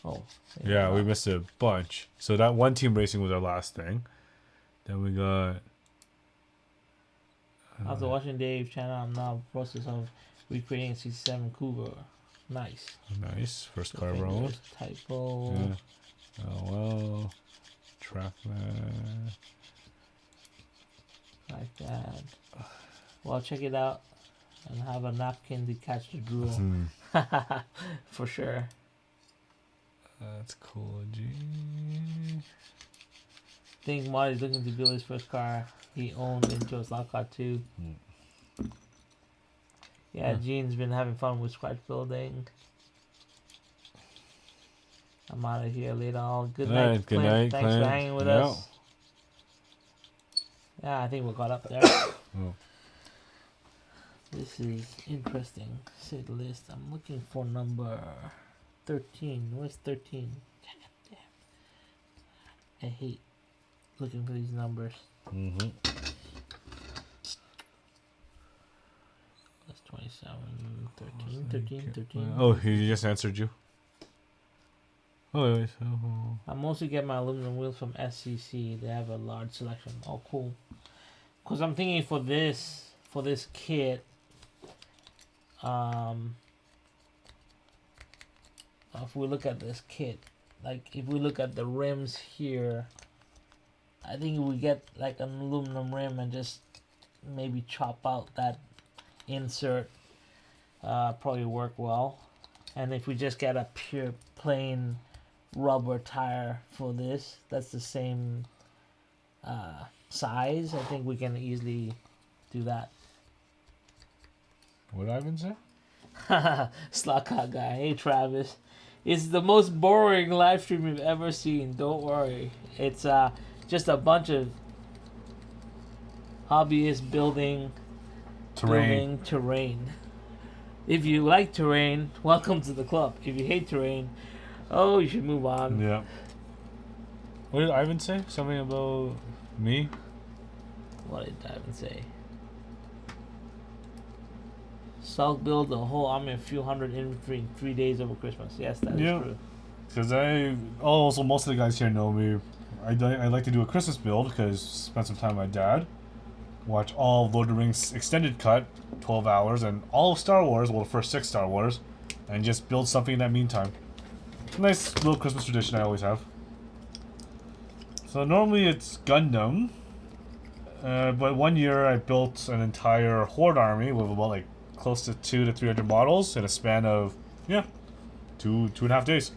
[SPEAKER 1] Oh.
[SPEAKER 3] Yeah, we missed a bunch. So that one team racing was our last thing. Then we got.
[SPEAKER 1] After watching Dave's channel, I'm now in the process of recreating 67 Cougar. Nice.
[SPEAKER 3] Nice. First car
[SPEAKER 1] Fingers,
[SPEAKER 3] round.
[SPEAKER 1] Typo.
[SPEAKER 3] Yeah. Oh, well. Trackman.
[SPEAKER 1] Like that. Well, check it out and have a napkin to catch the drool.
[SPEAKER 3] Hmm.
[SPEAKER 1] For sure.
[SPEAKER 3] That's cool, G.
[SPEAKER 1] Think Marty's looking to build his first car he owned into a slot car too. Yeah, Gene's been having fun with scratch building. I'm out of here later on. Good night,
[SPEAKER 3] Alright, good
[SPEAKER 1] Clint.
[SPEAKER 3] night,
[SPEAKER 1] Thanks
[SPEAKER 3] Clint.
[SPEAKER 1] for hanging with
[SPEAKER 3] Yeah.
[SPEAKER 1] us. Yeah, I think we got up there.
[SPEAKER 3] Oh.
[SPEAKER 1] This is interesting. Say the list. I'm looking for number 13. Where's 13? Damn. I hate looking for these numbers.
[SPEAKER 2] Mm-hmm.
[SPEAKER 1] That's 27, 13.
[SPEAKER 3] Oh, he just answered you. Oh, wait. Oh.
[SPEAKER 1] I mostly get my aluminum wheels from SCC. They have a large selection. Oh, cool. Because I'm thinking for this kit, if we look at this kit, like if we look at the rims here, I think we get like an aluminum rim and just maybe chop out that insert, probably work well. And if we just get a pure plain rubber tire for this, that's the same size, I think we can easily do that.
[SPEAKER 3] What did Ivan say?
[SPEAKER 1] Slot car guy. Hey Travis. It's the most boring live stream you've ever seen. Don't worry. It's just a bunch of hobbyists building terrain. If you like terrain, welcome to the club. If you hate terrain, oh, you should move on.
[SPEAKER 2] Yeah.
[SPEAKER 3] What did Ivan say? Something about me?
[SPEAKER 1] What did Ivan say? Sulk build a whole army of few hundred infantry in 3 days over Christmas. Yes, that is true.
[SPEAKER 2] Because also most of the guys here know me. I like to do a Christmas build because spend some time with my dad. Watch all of Lord of the Rings extended cut, 12 hours, and all of Star Wars, well, the first 6 Star Wars, and just build something in that meantime. Nice little Christmas tradition I always have. So normally it's Gundam, but one year I built an entire Horde army with about like close to 200 to 300 models in a span of, 2.5 days.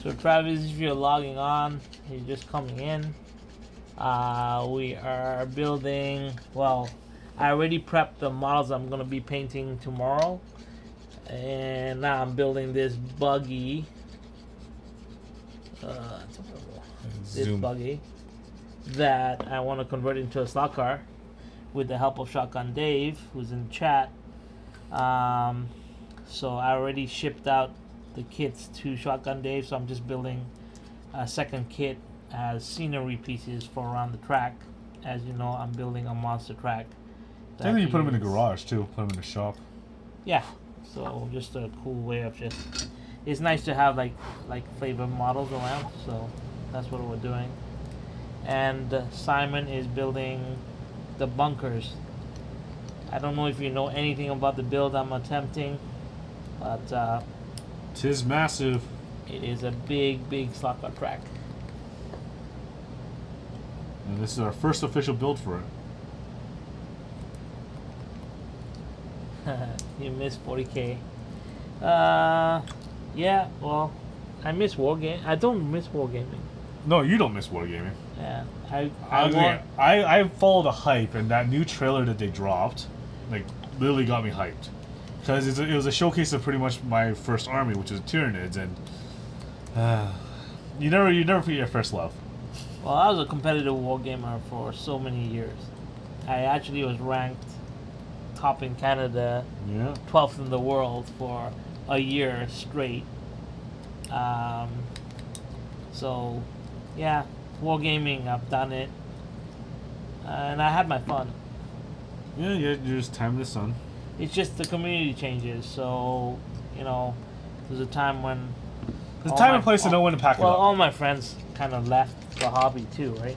[SPEAKER 1] So Travis, if you're logging on, you're just coming in. We are building, well, I already prepped the models I'm going to be painting tomorrow. And now I'm building this buggy. Buggy that I want to convert into a slot car with the help of Shotgun Dave, who's in chat. So I already shipped out the kits to Shotgun Dave, so I'm just building a second kit as scenery pieces for around the track. As you know, I'm building a monster track.
[SPEAKER 2] I think you put them in the garage too, put them in the shop.
[SPEAKER 1] Yeah, so just a cool way of just, it's nice to have like flavor models around, so That's what we're doing. And Simon is building the bunkers. I don't know if you know anything about the build I'm attempting, but
[SPEAKER 3] 'Tis massive.
[SPEAKER 1] it is a big slot car track.
[SPEAKER 3] And this is our first official build for it.
[SPEAKER 1] You missed 40K. Yeah, well, I miss wargame. I don't miss wargaming.
[SPEAKER 3] No, you don't miss wargaming.
[SPEAKER 1] Yeah,
[SPEAKER 3] I followed the hype, and that new trailer that they dropped, like, literally got me hyped. Because it was a showcase of pretty much my first army, which is Tyranids, and you never forget your first love.
[SPEAKER 1] Well, I was a competitive wargamer for so many years. I actually was ranked top in Canada,
[SPEAKER 3] Yeah.
[SPEAKER 1] 12th in the world for a year straight. So, yeah, wargaming, I've done it, and I had my fun.
[SPEAKER 3] Yeah, you're just time in the sun.
[SPEAKER 1] It's just the community changes, so, you know, there's a time when...
[SPEAKER 3] There's
[SPEAKER 1] all
[SPEAKER 3] time
[SPEAKER 1] my-
[SPEAKER 3] and place to know when to pack
[SPEAKER 1] Well,
[SPEAKER 3] it up.
[SPEAKER 1] all my friends kind of left the hobby too, right?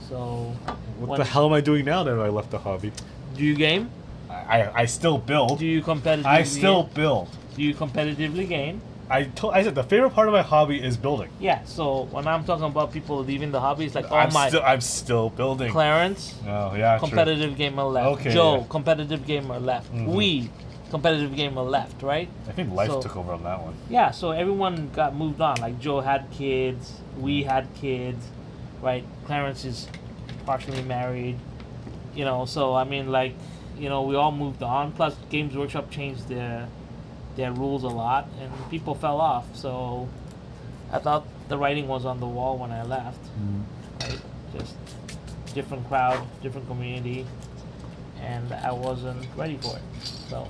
[SPEAKER 1] So,
[SPEAKER 3] What the hell am I doing now that I left the hobby?
[SPEAKER 1] do you game?
[SPEAKER 3] I still build.
[SPEAKER 1] Do you competitively?
[SPEAKER 3] I still build.
[SPEAKER 1] Do you competitively game?
[SPEAKER 3] I said the favorite part of my hobby is building.
[SPEAKER 1] Yeah. So when I'm talking about people leaving the hobby, it's like all
[SPEAKER 3] I'm still building.
[SPEAKER 1] Clarence,
[SPEAKER 3] Oh yeah,
[SPEAKER 1] competitive gamer left.
[SPEAKER 3] Okay,
[SPEAKER 1] Joe,
[SPEAKER 3] yeah.
[SPEAKER 1] competitive gamer left. We, competitive gamer left. Right?
[SPEAKER 3] True. I think life
[SPEAKER 1] So-
[SPEAKER 3] took over on that one.
[SPEAKER 1] Yeah. So everyone got moved on. Like Joe had kids. We had kids. Right? Clarence is partially married. You know. So I mean, like, you know, we all moved on. Plus, Games Workshop changed their rules a lot, and people fell off. So I thought the writing was on the wall when I left. Right? Just different crowd, different community, and I wasn't ready for it. So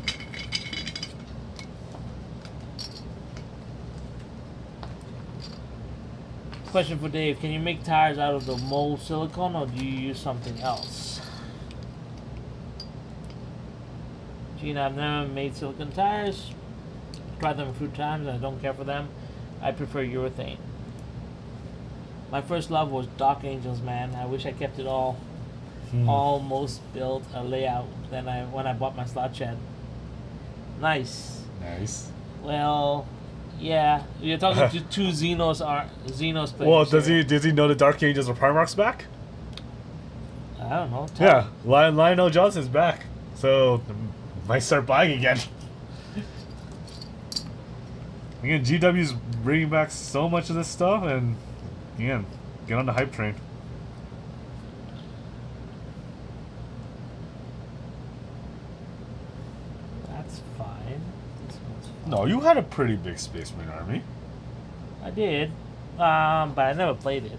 [SPEAKER 1] question for Dave: can you make tires out of the mold silicone, or do you use something else? Gene, I've never made silicone tires. Tried them a few times and I don't care for them. I prefer urethane. My first love was Dark Angels, man. I wish I kept it all. Almost built a layout when I bought my slot shed. Nice.
[SPEAKER 3] Nice.
[SPEAKER 1] Well, yeah. You're talking to two Xenos players.
[SPEAKER 3] Well, does
[SPEAKER 1] here.
[SPEAKER 3] he know the Dark Angels of Primarch's back?
[SPEAKER 1] I don't know.
[SPEAKER 3] Yeah, Lionel Johnson's back, so might start buying again. Again, GW's bringing back so much of this stuff, and again, get on the hype train.
[SPEAKER 1] That's fine. This one's fine.
[SPEAKER 3] No, you had a pretty big Space Marine army.
[SPEAKER 1] I did, but I never played it.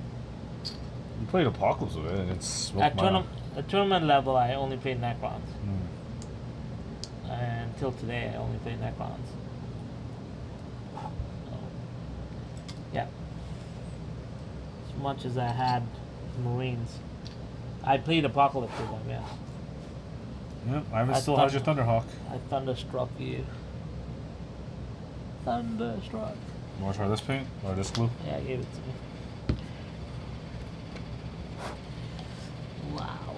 [SPEAKER 3] You played Apocalypse with it, and it's smoked my...
[SPEAKER 1] At tournament level, I only played Necrons.
[SPEAKER 3] Hmm.
[SPEAKER 1] And until today, I only played Necrons. So, yeah. As much as I had Marines. I played Apocalypse with them, yeah.
[SPEAKER 3] Yep, Ivan
[SPEAKER 1] I
[SPEAKER 3] still
[SPEAKER 1] thought-
[SPEAKER 3] has your Thunderhawk.
[SPEAKER 1] I thunderstruck you. Thunderstruck.
[SPEAKER 3] You want to try this paint or this glue?
[SPEAKER 1] Yeah, give it to me. Wow.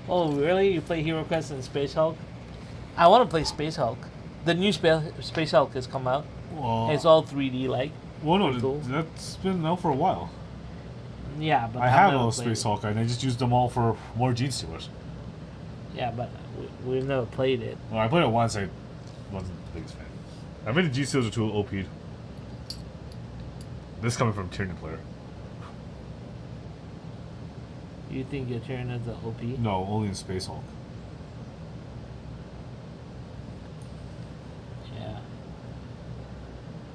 [SPEAKER 1] Oh, really? You play Hero Quest and Space Hulk? I want to play Space Hulk. The new Space Hulk has come out.
[SPEAKER 3] Well,
[SPEAKER 1] It's all 3D like.
[SPEAKER 3] well, no,
[SPEAKER 1] pretty cool.
[SPEAKER 3] that's been out for a while.
[SPEAKER 1] Yeah, but
[SPEAKER 3] I
[SPEAKER 1] I've
[SPEAKER 3] have
[SPEAKER 1] never
[SPEAKER 3] those
[SPEAKER 1] played
[SPEAKER 3] Space
[SPEAKER 1] it.
[SPEAKER 3] Hulk, and I just used them all for more Gene Stealers.
[SPEAKER 1] Yeah, but we've never played it.
[SPEAKER 3] Well, I played it once, I wasn't the biggest fan. I made the Gene Stealers are too OP'd. This coming from Tyranid player.
[SPEAKER 1] You think your Tyranids are OP?
[SPEAKER 3] No, only in Space Hulk.
[SPEAKER 1] Yeah.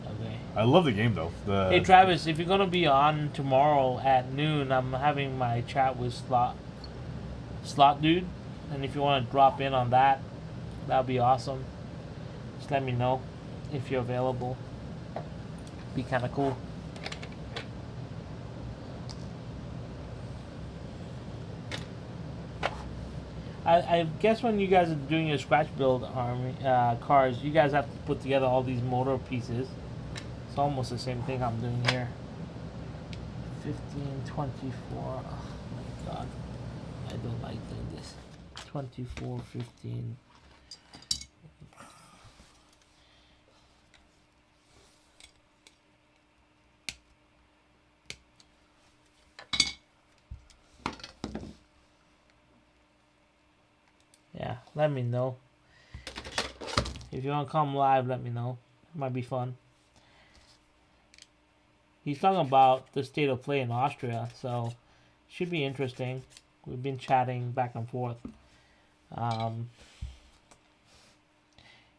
[SPEAKER 1] Okay.
[SPEAKER 3] I love the game though.
[SPEAKER 1] Hey Travis, if you're gonna be on tomorrow at noon, I'm having my chat with Slot Dude, and if you want to drop in on that, that'd be awesome. Just let me know if you're available. Be kind of cool. I guess when you guys are doing your scratch build army cars, you guys have to put together all these motor pieces. It's almost the same thing I'm doing here. 15, 24. Oh my god. I don't like doing this. 24, 15. Yeah, let me know. If you want to come live, let me know. It might be fun. He's talking about the state of play in Austria, so should be interesting. We've been chatting back and forth.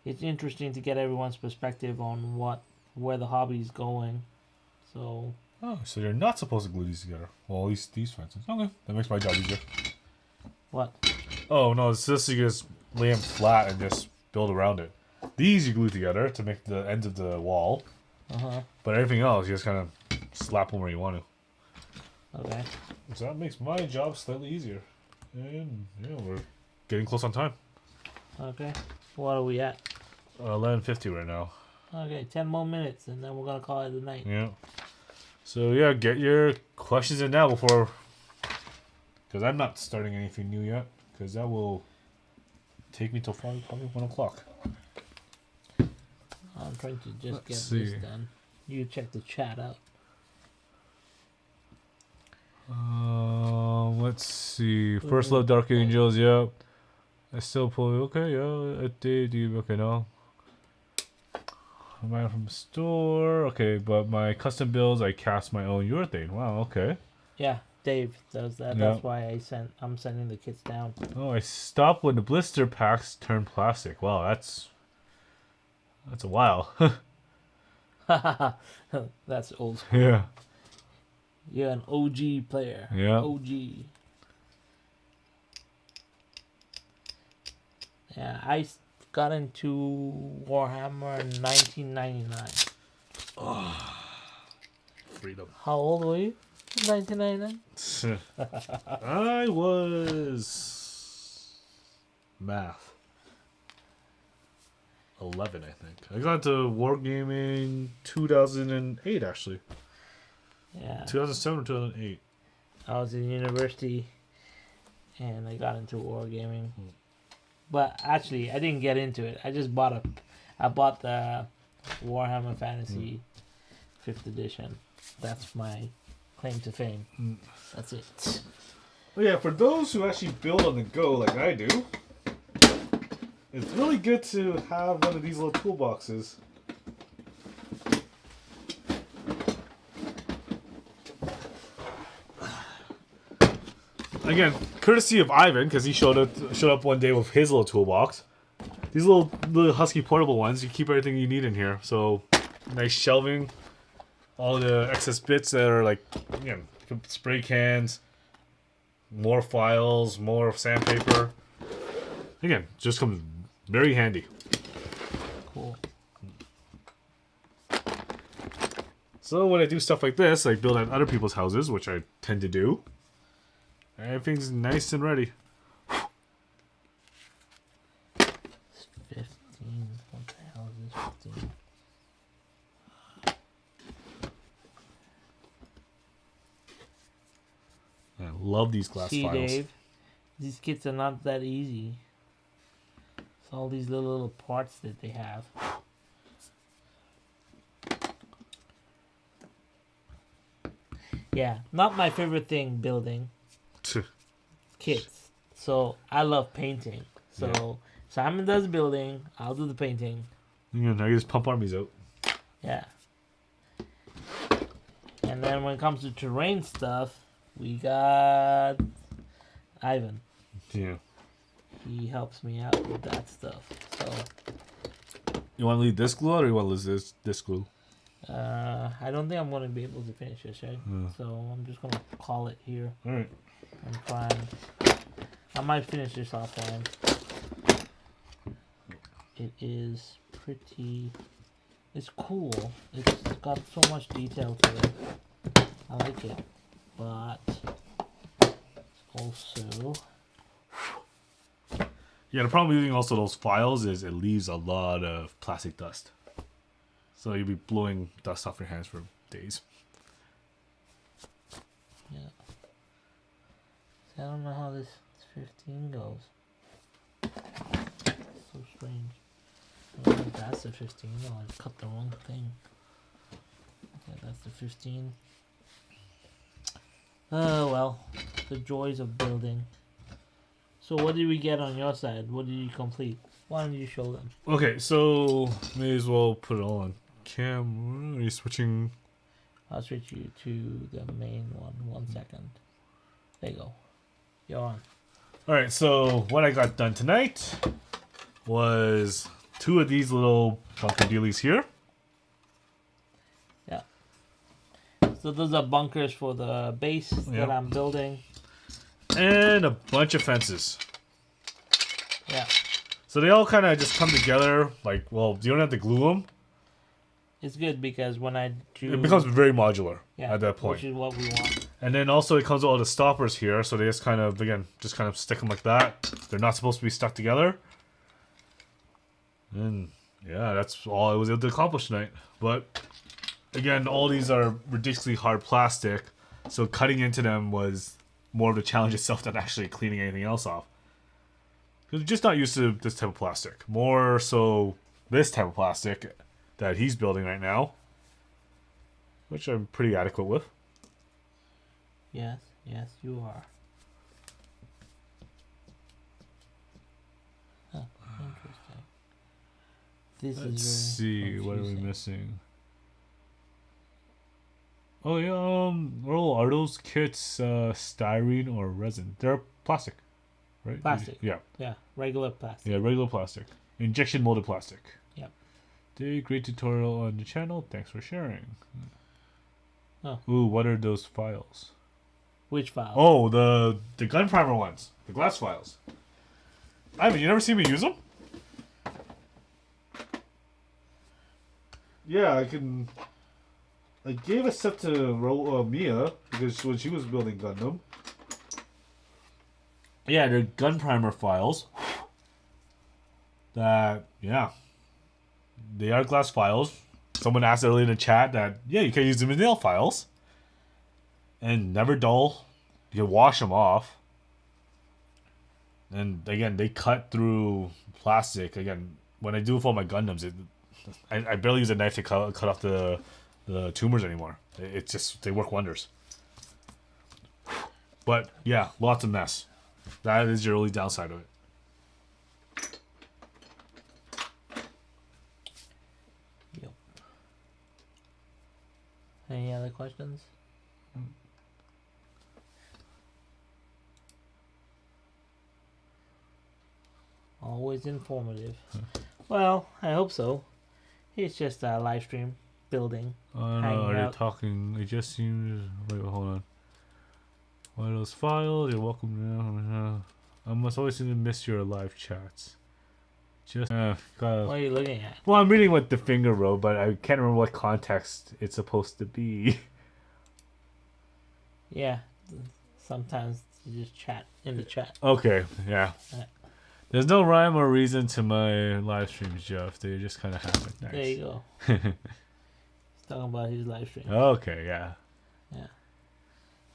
[SPEAKER 1] It's interesting to get everyone's perspective on where the hobby is going. So.
[SPEAKER 3] Oh, so you're not supposed to glue these together. Well, at least these, for instance. Okay, that makes my job easier.
[SPEAKER 1] What?
[SPEAKER 3] Oh no, it's just you just lay them flat and just build around it. These you glue together to make the ends of the wall. But everything else you just kind of slap them where you want to.
[SPEAKER 1] Okay.
[SPEAKER 3] So that makes my job slightly easier. And yeah, we're getting close on time.
[SPEAKER 1] Okay. What are we at?
[SPEAKER 3] 11:50 right now.
[SPEAKER 1] Okay, 10 more minutes and then we're gonna call it a night.
[SPEAKER 3] Yeah. So yeah, get your questions in now before, because I'm not starting anything new yet, because that will take me till probably 1 o'clock.
[SPEAKER 1] I'm trying to just get this done. You check the chat out.
[SPEAKER 3] Let's see. First Love Dark Angels, yeah. I still pull. Okay, yeah. Okay, no. I'm buying from the store. Okay, but my custom builds, I cast my own urethane. Wow, okay.
[SPEAKER 1] Yeah, Dave does that.
[SPEAKER 3] Yeah.
[SPEAKER 1] That's why I'm sending the kits down.
[SPEAKER 3] Oh, I stopped when the blister packs turn plastic. Wow, that's a while.
[SPEAKER 1] That's old school.
[SPEAKER 3] Yeah.
[SPEAKER 1] You're an OG player.
[SPEAKER 3] Yeah.
[SPEAKER 1] OG. Yeah, I got into Warhammer in 1999.
[SPEAKER 3] Freedom.
[SPEAKER 1] How old were you? 1999?
[SPEAKER 3] I was math 11, I think. I got into wargaming 2008 actually.
[SPEAKER 1] Yeah.
[SPEAKER 3] 2007 or 2008.
[SPEAKER 1] I was in university and I got into wargaming. But actually, I didn't get into it. I just bought the Warhammer Fantasy 5th edition. That's my claim to fame. That's it.
[SPEAKER 3] Well, yeah, for those who actually build on the go like I do, it's really good to have one of these little toolboxes. Again, courtesy of Ivan, because he showed up one day with his little toolbox. These little Husky portable ones, you keep everything you need in here. So, nice shelving, all the excess bits that are like, again, spray cans, more files, more sandpaper. Again, just comes very handy.
[SPEAKER 1] Cool.
[SPEAKER 3] So when I do stuff like this, like build at other people's houses, which I tend to do, everything's nice and ready.
[SPEAKER 1] 15. What the hell is this 15?
[SPEAKER 3] I love these glass
[SPEAKER 1] See,
[SPEAKER 3] files.
[SPEAKER 1] Dave, these kits are not that easy. It's all these little parts that they have. Yeah, not my favorite thing building kits. So I love painting. So Simon does building, I'll do the painting.
[SPEAKER 3] Yeah, now you just pump armies out.
[SPEAKER 1] Yeah. And then when it comes to terrain stuff, we got Ivan.
[SPEAKER 3] Yeah.
[SPEAKER 1] He helps me out with that stuff. So
[SPEAKER 3] You want to leave this glue out or you want to lose this glue?
[SPEAKER 1] I don't think I'm going to be able to finish this, right? So I'm just going to call it here.
[SPEAKER 3] Alright.
[SPEAKER 1] And try. I might finish this offline. It is pretty. It's cool. It's got so much detail to it. I like it, but also
[SPEAKER 3] Yeah, the problem with using also those files is it leaves a lot of plastic dust. So you'll be blowing dust off your hands for days.
[SPEAKER 1] Yeah. See, I don't know how this 15 goes. So strange. I don't know if that's the 15. No, I cut the wrong thing. Okay, that's the 15. Oh well, the joys of building. So what did we get on your side? What did you complete? Why don't you show them?
[SPEAKER 3] Okay, so may as well put it all on camera. Are you switching?
[SPEAKER 1] I'll switch you to the main one. 1 second. There you go. You're on.
[SPEAKER 3] Alright, so what I got done tonight was 2 of these little bunker dealies here.
[SPEAKER 1] Yeah. So those are bunkers for the base that I'm building.
[SPEAKER 3] And a bunch of fences.
[SPEAKER 1] Yeah.
[SPEAKER 3] So they all kind of just come together. Like, well, you don't have to glue them.
[SPEAKER 1] It's good because when I do...
[SPEAKER 3] It becomes very modular at that point.
[SPEAKER 1] Which is what we want.
[SPEAKER 3] And then also it comes with all the stoppers here. So they just kind of, again, just kind of stick them like that. They're not supposed to be stuck together. And yeah, that's all I was able to accomplish tonight. But again, all these are ridiculously hard plastic. So cutting into them was more of the challenge itself than actually cleaning anything else off. Because I'm just not used to this type of plastic. More so this type of plastic that he's building right now. Which I'm pretty adequate with.
[SPEAKER 1] Yes, you are. Huh, interesting. This
[SPEAKER 3] Let's
[SPEAKER 1] is
[SPEAKER 3] see, what are we
[SPEAKER 1] confusing.
[SPEAKER 3] missing? Oh yeah, Earl, are those kits styrene or resin? They're plastic, right?
[SPEAKER 1] Plastic.
[SPEAKER 3] Yeah.
[SPEAKER 1] Yeah, regular plastic.
[SPEAKER 3] Yeah, regular plastic. Injection molded plastic.
[SPEAKER 1] Yep.
[SPEAKER 3] Great tutorial on the channel. Thanks for sharing.
[SPEAKER 1] Oh.
[SPEAKER 3] Ooh, what are those files?
[SPEAKER 1] Which file?
[SPEAKER 3] Oh, the gun primer ones. The glass files. Ivan, you never seen me use them? Yeah, I gave a set to Mia because when she was building Gundam. Yeah, they're gun primer files. That, yeah. They are glass files. Someone asked earlier in the chat that, yeah, you can use them as nail files. And never dull. You can wash them off. And again, they cut through plastic. Again, when I do it for my Gundams, I barely use a knife to cut off the tumors anymore. It's just, they work wonders. But yeah, lots of mess. That is your only downside of it.
[SPEAKER 1] Yep. Any other questions? Always informative. Well, I hope so. It's just a live stream building.
[SPEAKER 3] Oh no,
[SPEAKER 1] Hanging
[SPEAKER 3] are you
[SPEAKER 1] out.
[SPEAKER 3] talking? It just seems. Wait, hold on. One of those files. You're welcome now. I must always seem to miss your live chats. Just
[SPEAKER 1] What are you looking at?
[SPEAKER 3] well, I'm reading what the finger wrote, but I can't remember what context it's supposed to be.
[SPEAKER 1] Yeah. Sometimes you just chat in the chat.
[SPEAKER 3] Okay, yeah.
[SPEAKER 1] Yeah.
[SPEAKER 3] There's no rhyme or reason to my live streams, Jeff. They just kind of happen. Nice.
[SPEAKER 1] There you go. He's talking about his live stream.
[SPEAKER 3] Okay, yeah.
[SPEAKER 1] Yeah.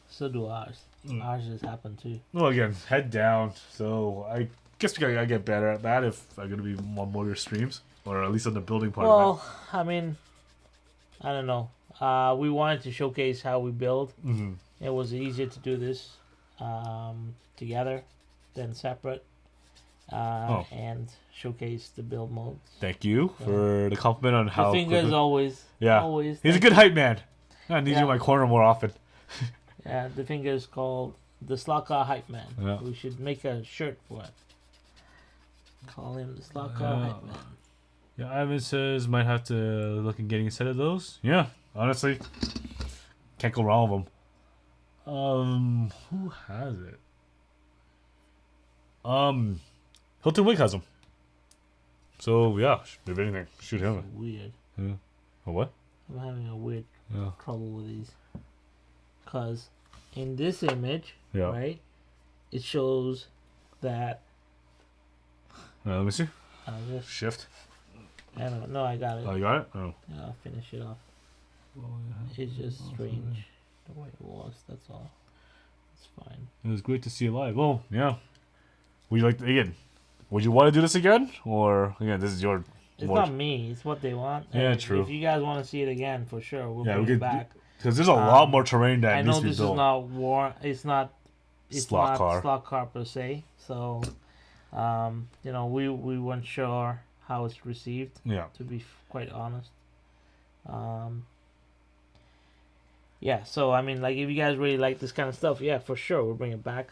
[SPEAKER 1] So do ours. Ours just happened too.
[SPEAKER 3] Well, again, head down. So I guess we gotta get better at that if I'm gonna be on more of your streams, or at least on the building part of
[SPEAKER 1] Well, I mean, I don't know. We wanted to showcase how we build.
[SPEAKER 3] it. Mm-hmm.
[SPEAKER 1] It was easier to do this together than separate, and showcase the build modes.
[SPEAKER 3] Thank you for the compliment on how.
[SPEAKER 1] The fingers
[SPEAKER 3] quickly-
[SPEAKER 1] always.
[SPEAKER 3] Yeah.
[SPEAKER 1] Always.
[SPEAKER 3] He's a
[SPEAKER 1] thank
[SPEAKER 3] good hype man. I need you
[SPEAKER 1] Yeah.
[SPEAKER 3] in my corner more often.
[SPEAKER 1] Yeah, the finger is called the Slacker Hype Man.
[SPEAKER 3] Yeah.
[SPEAKER 1] We should make a shirt for it. Call him the Slacker
[SPEAKER 3] Yeah.
[SPEAKER 1] Hype Man.
[SPEAKER 3] Yeah, Ivan says might have to look at getting a set of those. Yeah, honestly, can't go wrong with them. Who has it? Hilton Wig has them. So yeah, if anything, shoot him.
[SPEAKER 1] Weird.
[SPEAKER 3] Yeah. Or what?
[SPEAKER 1] I'm having a weird
[SPEAKER 3] Yeah.
[SPEAKER 1] trouble with these. Because in this image,
[SPEAKER 3] Yeah.
[SPEAKER 1] right, it shows that
[SPEAKER 3] Let me see.
[SPEAKER 1] I'll just,
[SPEAKER 3] Shift.
[SPEAKER 1] I don't know. No, I got it.
[SPEAKER 3] Oh, you got it? Oh.
[SPEAKER 1] Yeah, I'll finish it off. It's just strange the way it was. That's all. It's fine.
[SPEAKER 3] It was great to see you live. Oh, yeah. Would you like to, again? Would you want to do this again, or again? This is your.
[SPEAKER 1] It's not me. It's what they want.
[SPEAKER 3] Yeah,
[SPEAKER 1] And
[SPEAKER 3] true.
[SPEAKER 1] If you guys want to see it again, for sure, we'll
[SPEAKER 3] Yeah,
[SPEAKER 1] bring
[SPEAKER 3] we
[SPEAKER 1] it
[SPEAKER 3] could
[SPEAKER 1] back.
[SPEAKER 3] because there's a lot more terrain that
[SPEAKER 1] I
[SPEAKER 3] needs
[SPEAKER 1] know
[SPEAKER 3] to be
[SPEAKER 1] this
[SPEAKER 3] built.
[SPEAKER 1] is not war. It's not. It's
[SPEAKER 3] Slot
[SPEAKER 1] not
[SPEAKER 3] car.
[SPEAKER 1] slot car per se. So, you know, we weren't sure how it's received.
[SPEAKER 3] Yeah.
[SPEAKER 1] To be quite honest. Yeah. So I mean, like, if you guys really like this kind of stuff, yeah, for sure, we'll bring it back.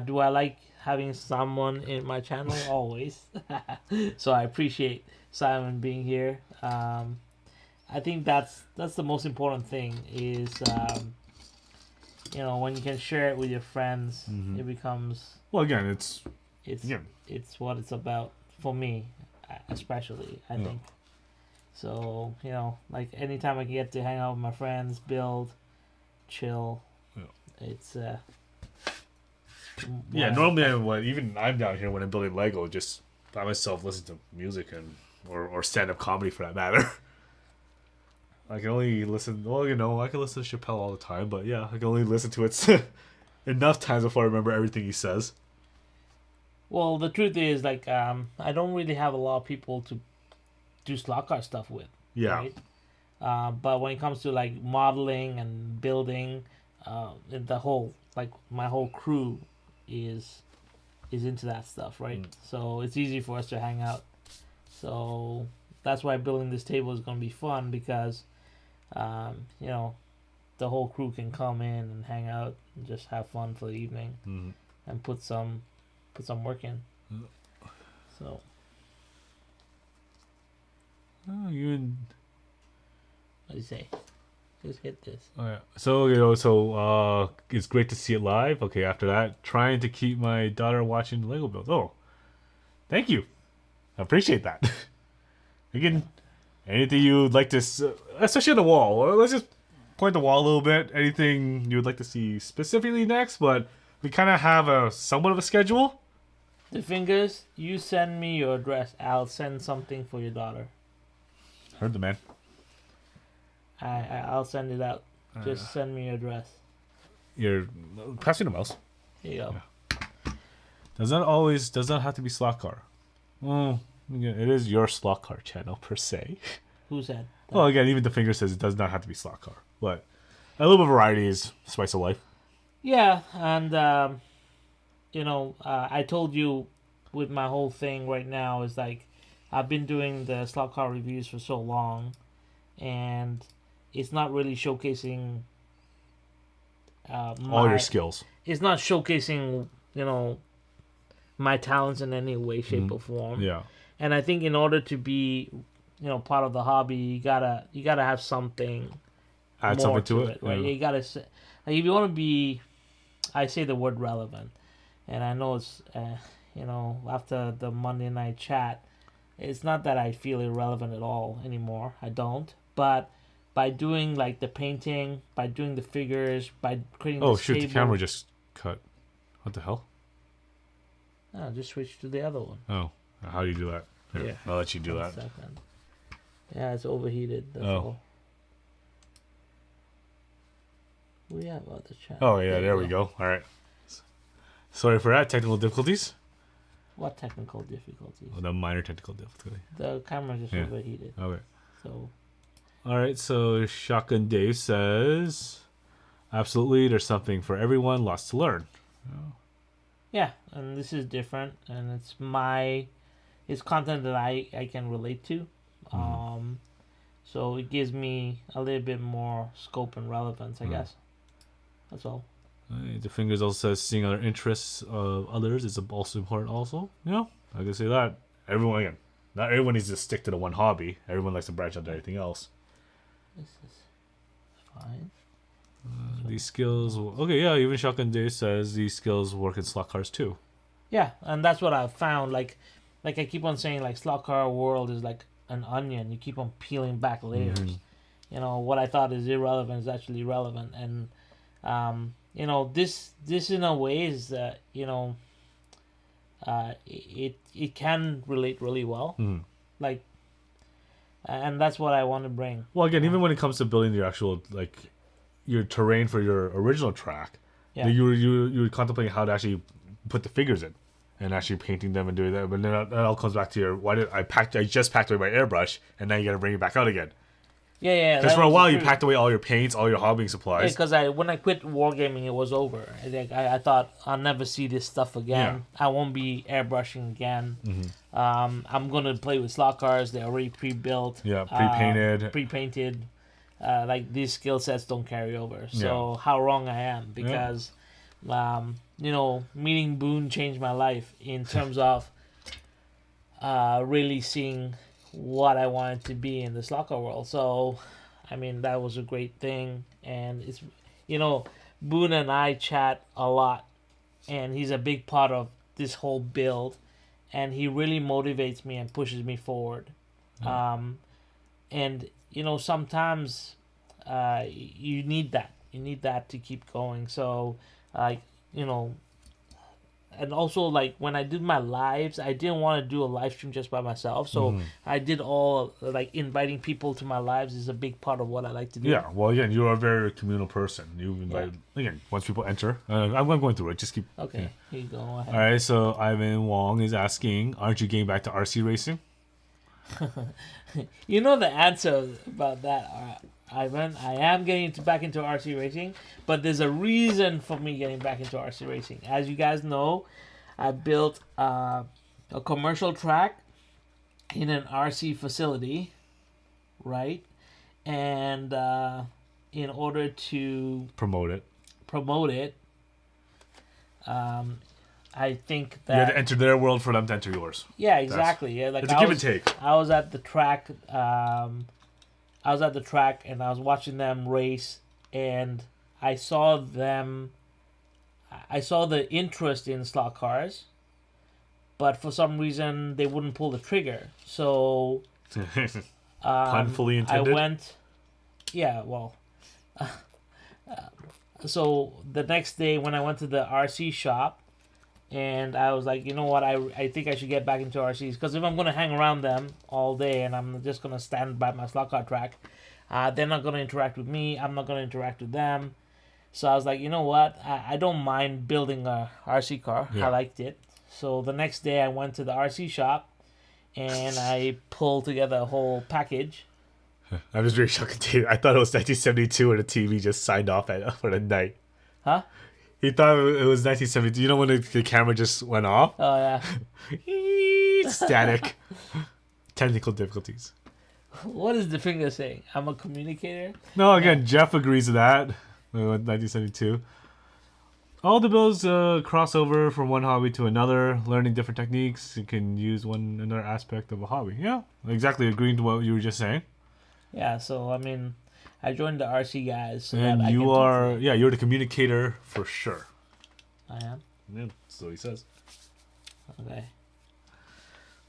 [SPEAKER 1] Do I like having someone in my channel? Always. So I appreciate Simon being here. I think that's the most important thing is, you know, when you can share it with your friends, it becomes,
[SPEAKER 3] Well, again, it's
[SPEAKER 1] it's what it's about for me, especially, I think. So, you know, like, anytime I get to hang out with my friends, build, chill, it's
[SPEAKER 3] normally even I'm down here when I'm building Lego, just by myself, listen to music and or stand up comedy for that matter. I can only listen. Well, you know, I can listen to Chappelle all the time, but yeah, I can only listen to it enough times before I remember everything he says.
[SPEAKER 1] Well, the truth is, like, I don't really have a lot of people to do slot car stuff with.
[SPEAKER 3] Yeah.
[SPEAKER 1] Right? But when it comes to, like, modeling and building, the whole, like, my whole crew is into that stuff, right? So it's easy for us to hang out. So that's why building this table is going to be fun, because, you know, the whole crew can come in and hang out and just have fun for the evening and put some work in. So.
[SPEAKER 3] Oh, you and.
[SPEAKER 1] What do you say? Just hit this.
[SPEAKER 3] Oh yeah. So it's great to see it live. Okay, after that, trying to keep my daughter watching the Lego builds. Oh, thank you. I appreciate that. Again, anything you'd like to, especially on the wall. Or let's just point the wall a little bit. Anything you would like to see specifically next, but we kind of have a somewhat of a schedule.
[SPEAKER 1] The fingers, you send me your address. I'll send something for your daughter.
[SPEAKER 3] Heard the man.
[SPEAKER 1] I'll send it out. Just send me your address.
[SPEAKER 3] You're passing the mouse.
[SPEAKER 1] Here you go.
[SPEAKER 3] Yeah. Does not have to be slot car. Well, it is your slot car channel per se.
[SPEAKER 1] Who said that?
[SPEAKER 3] Well, again, even the finger says it does not have to be slot car, but a little bit of variety is spice of life.
[SPEAKER 1] Yeah, and you know, I told you with my whole thing right now is, like, I've been doing the slot car reviews for so long, and it's not really showcasing
[SPEAKER 3] all your skills.
[SPEAKER 1] It's not showcasing, you know, my talents in any way, shape, or form.
[SPEAKER 3] Yeah.
[SPEAKER 1] And I think in order to be, you know, part of the hobby, you gotta have something.
[SPEAKER 3] Add
[SPEAKER 1] more
[SPEAKER 3] something to it,
[SPEAKER 1] right?
[SPEAKER 3] yeah.
[SPEAKER 1] You gotta say, like, if you want to be, I say the word relevant, and I know it's, you know, after the Monday night chat, it's not that I feel irrelevant at all anymore. I don't. But by doing, like, the painting, by doing the figures, by creating
[SPEAKER 3] Oh
[SPEAKER 1] this
[SPEAKER 3] shoot!
[SPEAKER 1] table,
[SPEAKER 3] The camera just cut. What the hell?
[SPEAKER 1] Oh, just switch to the other one.
[SPEAKER 3] Oh, how do you do that? Here,
[SPEAKER 1] Yeah.
[SPEAKER 3] I'll let you do
[SPEAKER 1] 1
[SPEAKER 3] that.
[SPEAKER 1] second. Yeah, it's overheated. That's
[SPEAKER 3] Oh.
[SPEAKER 1] all. We have other chat.
[SPEAKER 3] Oh yeah, there we go. All right. Sorry for that technical difficulties.
[SPEAKER 1] What technical difficulties?
[SPEAKER 3] Oh, the minor technical difficulty.
[SPEAKER 1] The camera just
[SPEAKER 3] Yeah.
[SPEAKER 1] overheated.
[SPEAKER 3] Okay.
[SPEAKER 1] So
[SPEAKER 3] All right. So Shotgun Dave says, absolutely, there's something for everyone. Lots to learn.
[SPEAKER 1] yeah, and this is different, and it's content that I can relate to. So it gives me a little bit more scope and relevance, I guess. That's all.
[SPEAKER 3] The fingers also says seeing other interests of others is also important. Also, yeah, I can say that. Everyone, again, not everyone needs to stick to the one hobby. Everyone likes to branch out to everything else.
[SPEAKER 1] This is fine.
[SPEAKER 3] These skills, okay, yeah. Even Shotgun Dave says these skills work in slot cars too.
[SPEAKER 1] Yeah, and that's what I've found. Like I keep on saying, like, slot car world is like an onion. You keep on peeling back layers. You know, what I thought is irrelevant is actually relevant, and you know, this in a way is, you know, it can relate really well.
[SPEAKER 2] Mhm.
[SPEAKER 1] Like, and that's what I want to bring.
[SPEAKER 2] Well, again, even when it comes to building your actual like your terrain for your original track,
[SPEAKER 1] Yeah.
[SPEAKER 2] you were contemplating how to actually put the figures in, and actually painting them and doing that. But then that all comes back to your why did I just packed away my airbrush, and now you got to bring it back out again.
[SPEAKER 1] Yeah.
[SPEAKER 2] Because
[SPEAKER 1] that
[SPEAKER 2] for a
[SPEAKER 1] was
[SPEAKER 2] while you
[SPEAKER 1] true.
[SPEAKER 2] packed away all your paints, all your hobbying supplies.
[SPEAKER 1] Because when I quit wargaming, it was over. I thought I'll never see this stuff again. I won't be airbrushing again. I'm gonna play with slot cars. They're already pre-built.
[SPEAKER 2] Yeah, pre-painted.
[SPEAKER 1] Pre-painted. Like these skill sets don't carry over. So how wrong I am because, meeting Boone changed my life in terms of really seeing what I wanted to be in the slot car world. So, I mean, that was a great thing. And it's, Boone and I chat a lot, and he's a big part of this whole build, and he really motivates me and pushes me forward. And sometimes you need that. You need that to keep going. So, and also like when I did my lives, I didn't want to do a live stream just by myself. So I did all like inviting people to my lives is a big part of what I like to do.
[SPEAKER 2] Yeah, well, again, you're a very communal person. You invite again once people enter. I'm going through it. Just keep.
[SPEAKER 1] Okay, here you go. Go ahead.
[SPEAKER 2] All right, so Ivan Wong is asking, aren't you getting back to RC racing?
[SPEAKER 1] You know the answer about that, Ivan. I am getting back into RC racing, but there's a reason for me getting back into RC racing. As you guys know, I built a commercial track in an RC facility, right? And in order to
[SPEAKER 2] Promote it.
[SPEAKER 1] I think
[SPEAKER 2] You had
[SPEAKER 1] that
[SPEAKER 2] to enter their world for them to enter yours.
[SPEAKER 1] yeah, exactly. Yeah, like
[SPEAKER 2] It's a give and take.
[SPEAKER 1] I was at the track. I was at the track and I was watching them race, and I saw them. I saw the interest in slot cars, but for some reason they wouldn't pull the trigger. So
[SPEAKER 2] Pun fully intended.
[SPEAKER 1] I went. Yeah, well. So the next day when I went to the RC shop, and I was like, you know what, I think I should get back into RCs, because if I'm going to hang around them all day and I'm just going to stand by my slot car track, they're not going to interact with me, I'm not going to interact with them. So I was like, you know what, I don't mind building a RC car.
[SPEAKER 2] Yeah.
[SPEAKER 1] I liked it. So the next day I went to the RC shop and I pulled together a whole package.
[SPEAKER 2] I was very shocked. I thought it was 1972 and the TV just signed off for the night.
[SPEAKER 1] Huh?
[SPEAKER 2] He thought it was 1972. You know when the camera just went off?
[SPEAKER 1] Oh, yeah.
[SPEAKER 2] Static. Technical difficulties.
[SPEAKER 1] What is the finger saying? I'm a communicator?
[SPEAKER 2] No, again, Jeff agrees with that. 1972. All the builds crossover from one hobby to another, learning different techniques. You can use one another aspect of a hobby. Yeah, exactly. Agreeing to what you were just saying.
[SPEAKER 1] Yeah, so, I mean, I joined the RC guys. So
[SPEAKER 2] And
[SPEAKER 1] that I
[SPEAKER 2] you
[SPEAKER 1] can
[SPEAKER 2] are, you're the communicator for sure.
[SPEAKER 1] I am?
[SPEAKER 2] Yeah, so he says.
[SPEAKER 1] Okay.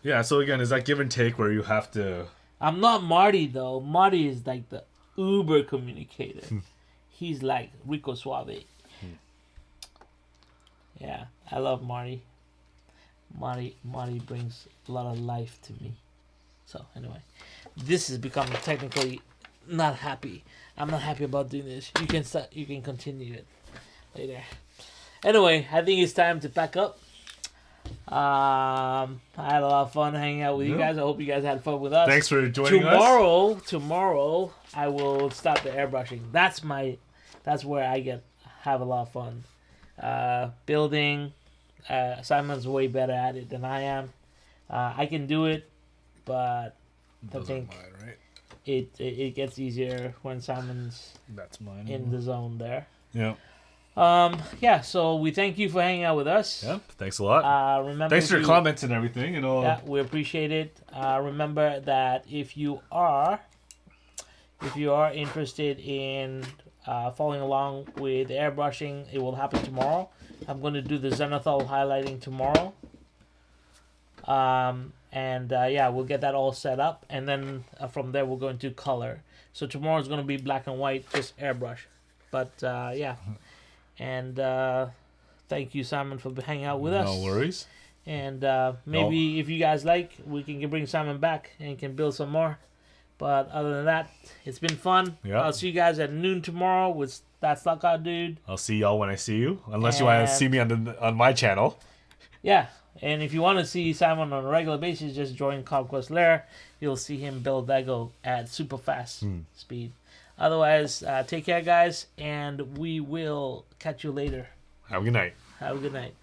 [SPEAKER 2] Yeah, so again, is that give and take where you have to...
[SPEAKER 1] I'm not Marty, though. Marty is like the uber communicator. He's like Rico Suave. Yeah, I love Marty. Marty brings a lot of life to me. So, anyway. This is becoming technically not happy. I'm not happy about doing this. You can continue it later. Anyway, I think it's time to pack up. I had a lot of fun hanging out with you guys. I hope you guys had fun with us.
[SPEAKER 2] Thanks for joining us.
[SPEAKER 1] Tomorrow I will start the airbrushing. That's where I have a lot of fun. Building. Simon's way better at it than I am. I can do it, but I think
[SPEAKER 2] right?
[SPEAKER 1] it gets easier when Simon's
[SPEAKER 2] That's mine.
[SPEAKER 1] in the zone there.
[SPEAKER 2] Yeah.
[SPEAKER 1] Yeah, so we thank you for hanging out with us.
[SPEAKER 2] Yep. Thanks a lot.
[SPEAKER 1] Remember,
[SPEAKER 2] Thanks for your comments and everything.
[SPEAKER 1] Yeah, we appreciate it. Remember that if you are interested in following along with airbrushing, it will happen tomorrow. I'm going to do the Zenithal highlighting tomorrow. We'll get that all set up, and then from there we'll go into color. So tomorrow's going to be black and white, just airbrush. But yeah. And thank you, Simon, for hanging out with us.
[SPEAKER 2] No worries.
[SPEAKER 1] And maybe if you guys like, we can bring Simon back and can build some more. But other than that, it's been fun.
[SPEAKER 2] Yeah.
[SPEAKER 1] I'll see you guys at noon tomorrow with that Sulk Out Dude.
[SPEAKER 2] I'll see y'all when I see you, unless you want to see me on my channel.
[SPEAKER 1] Yeah, and if you want to see Simon on a regular basis, just join Conquest Lair. You'll see him build Lego at super fast speed. Otherwise, take care, guys, and we will catch you later.
[SPEAKER 2] Have a good night.
[SPEAKER 1] Have a good night.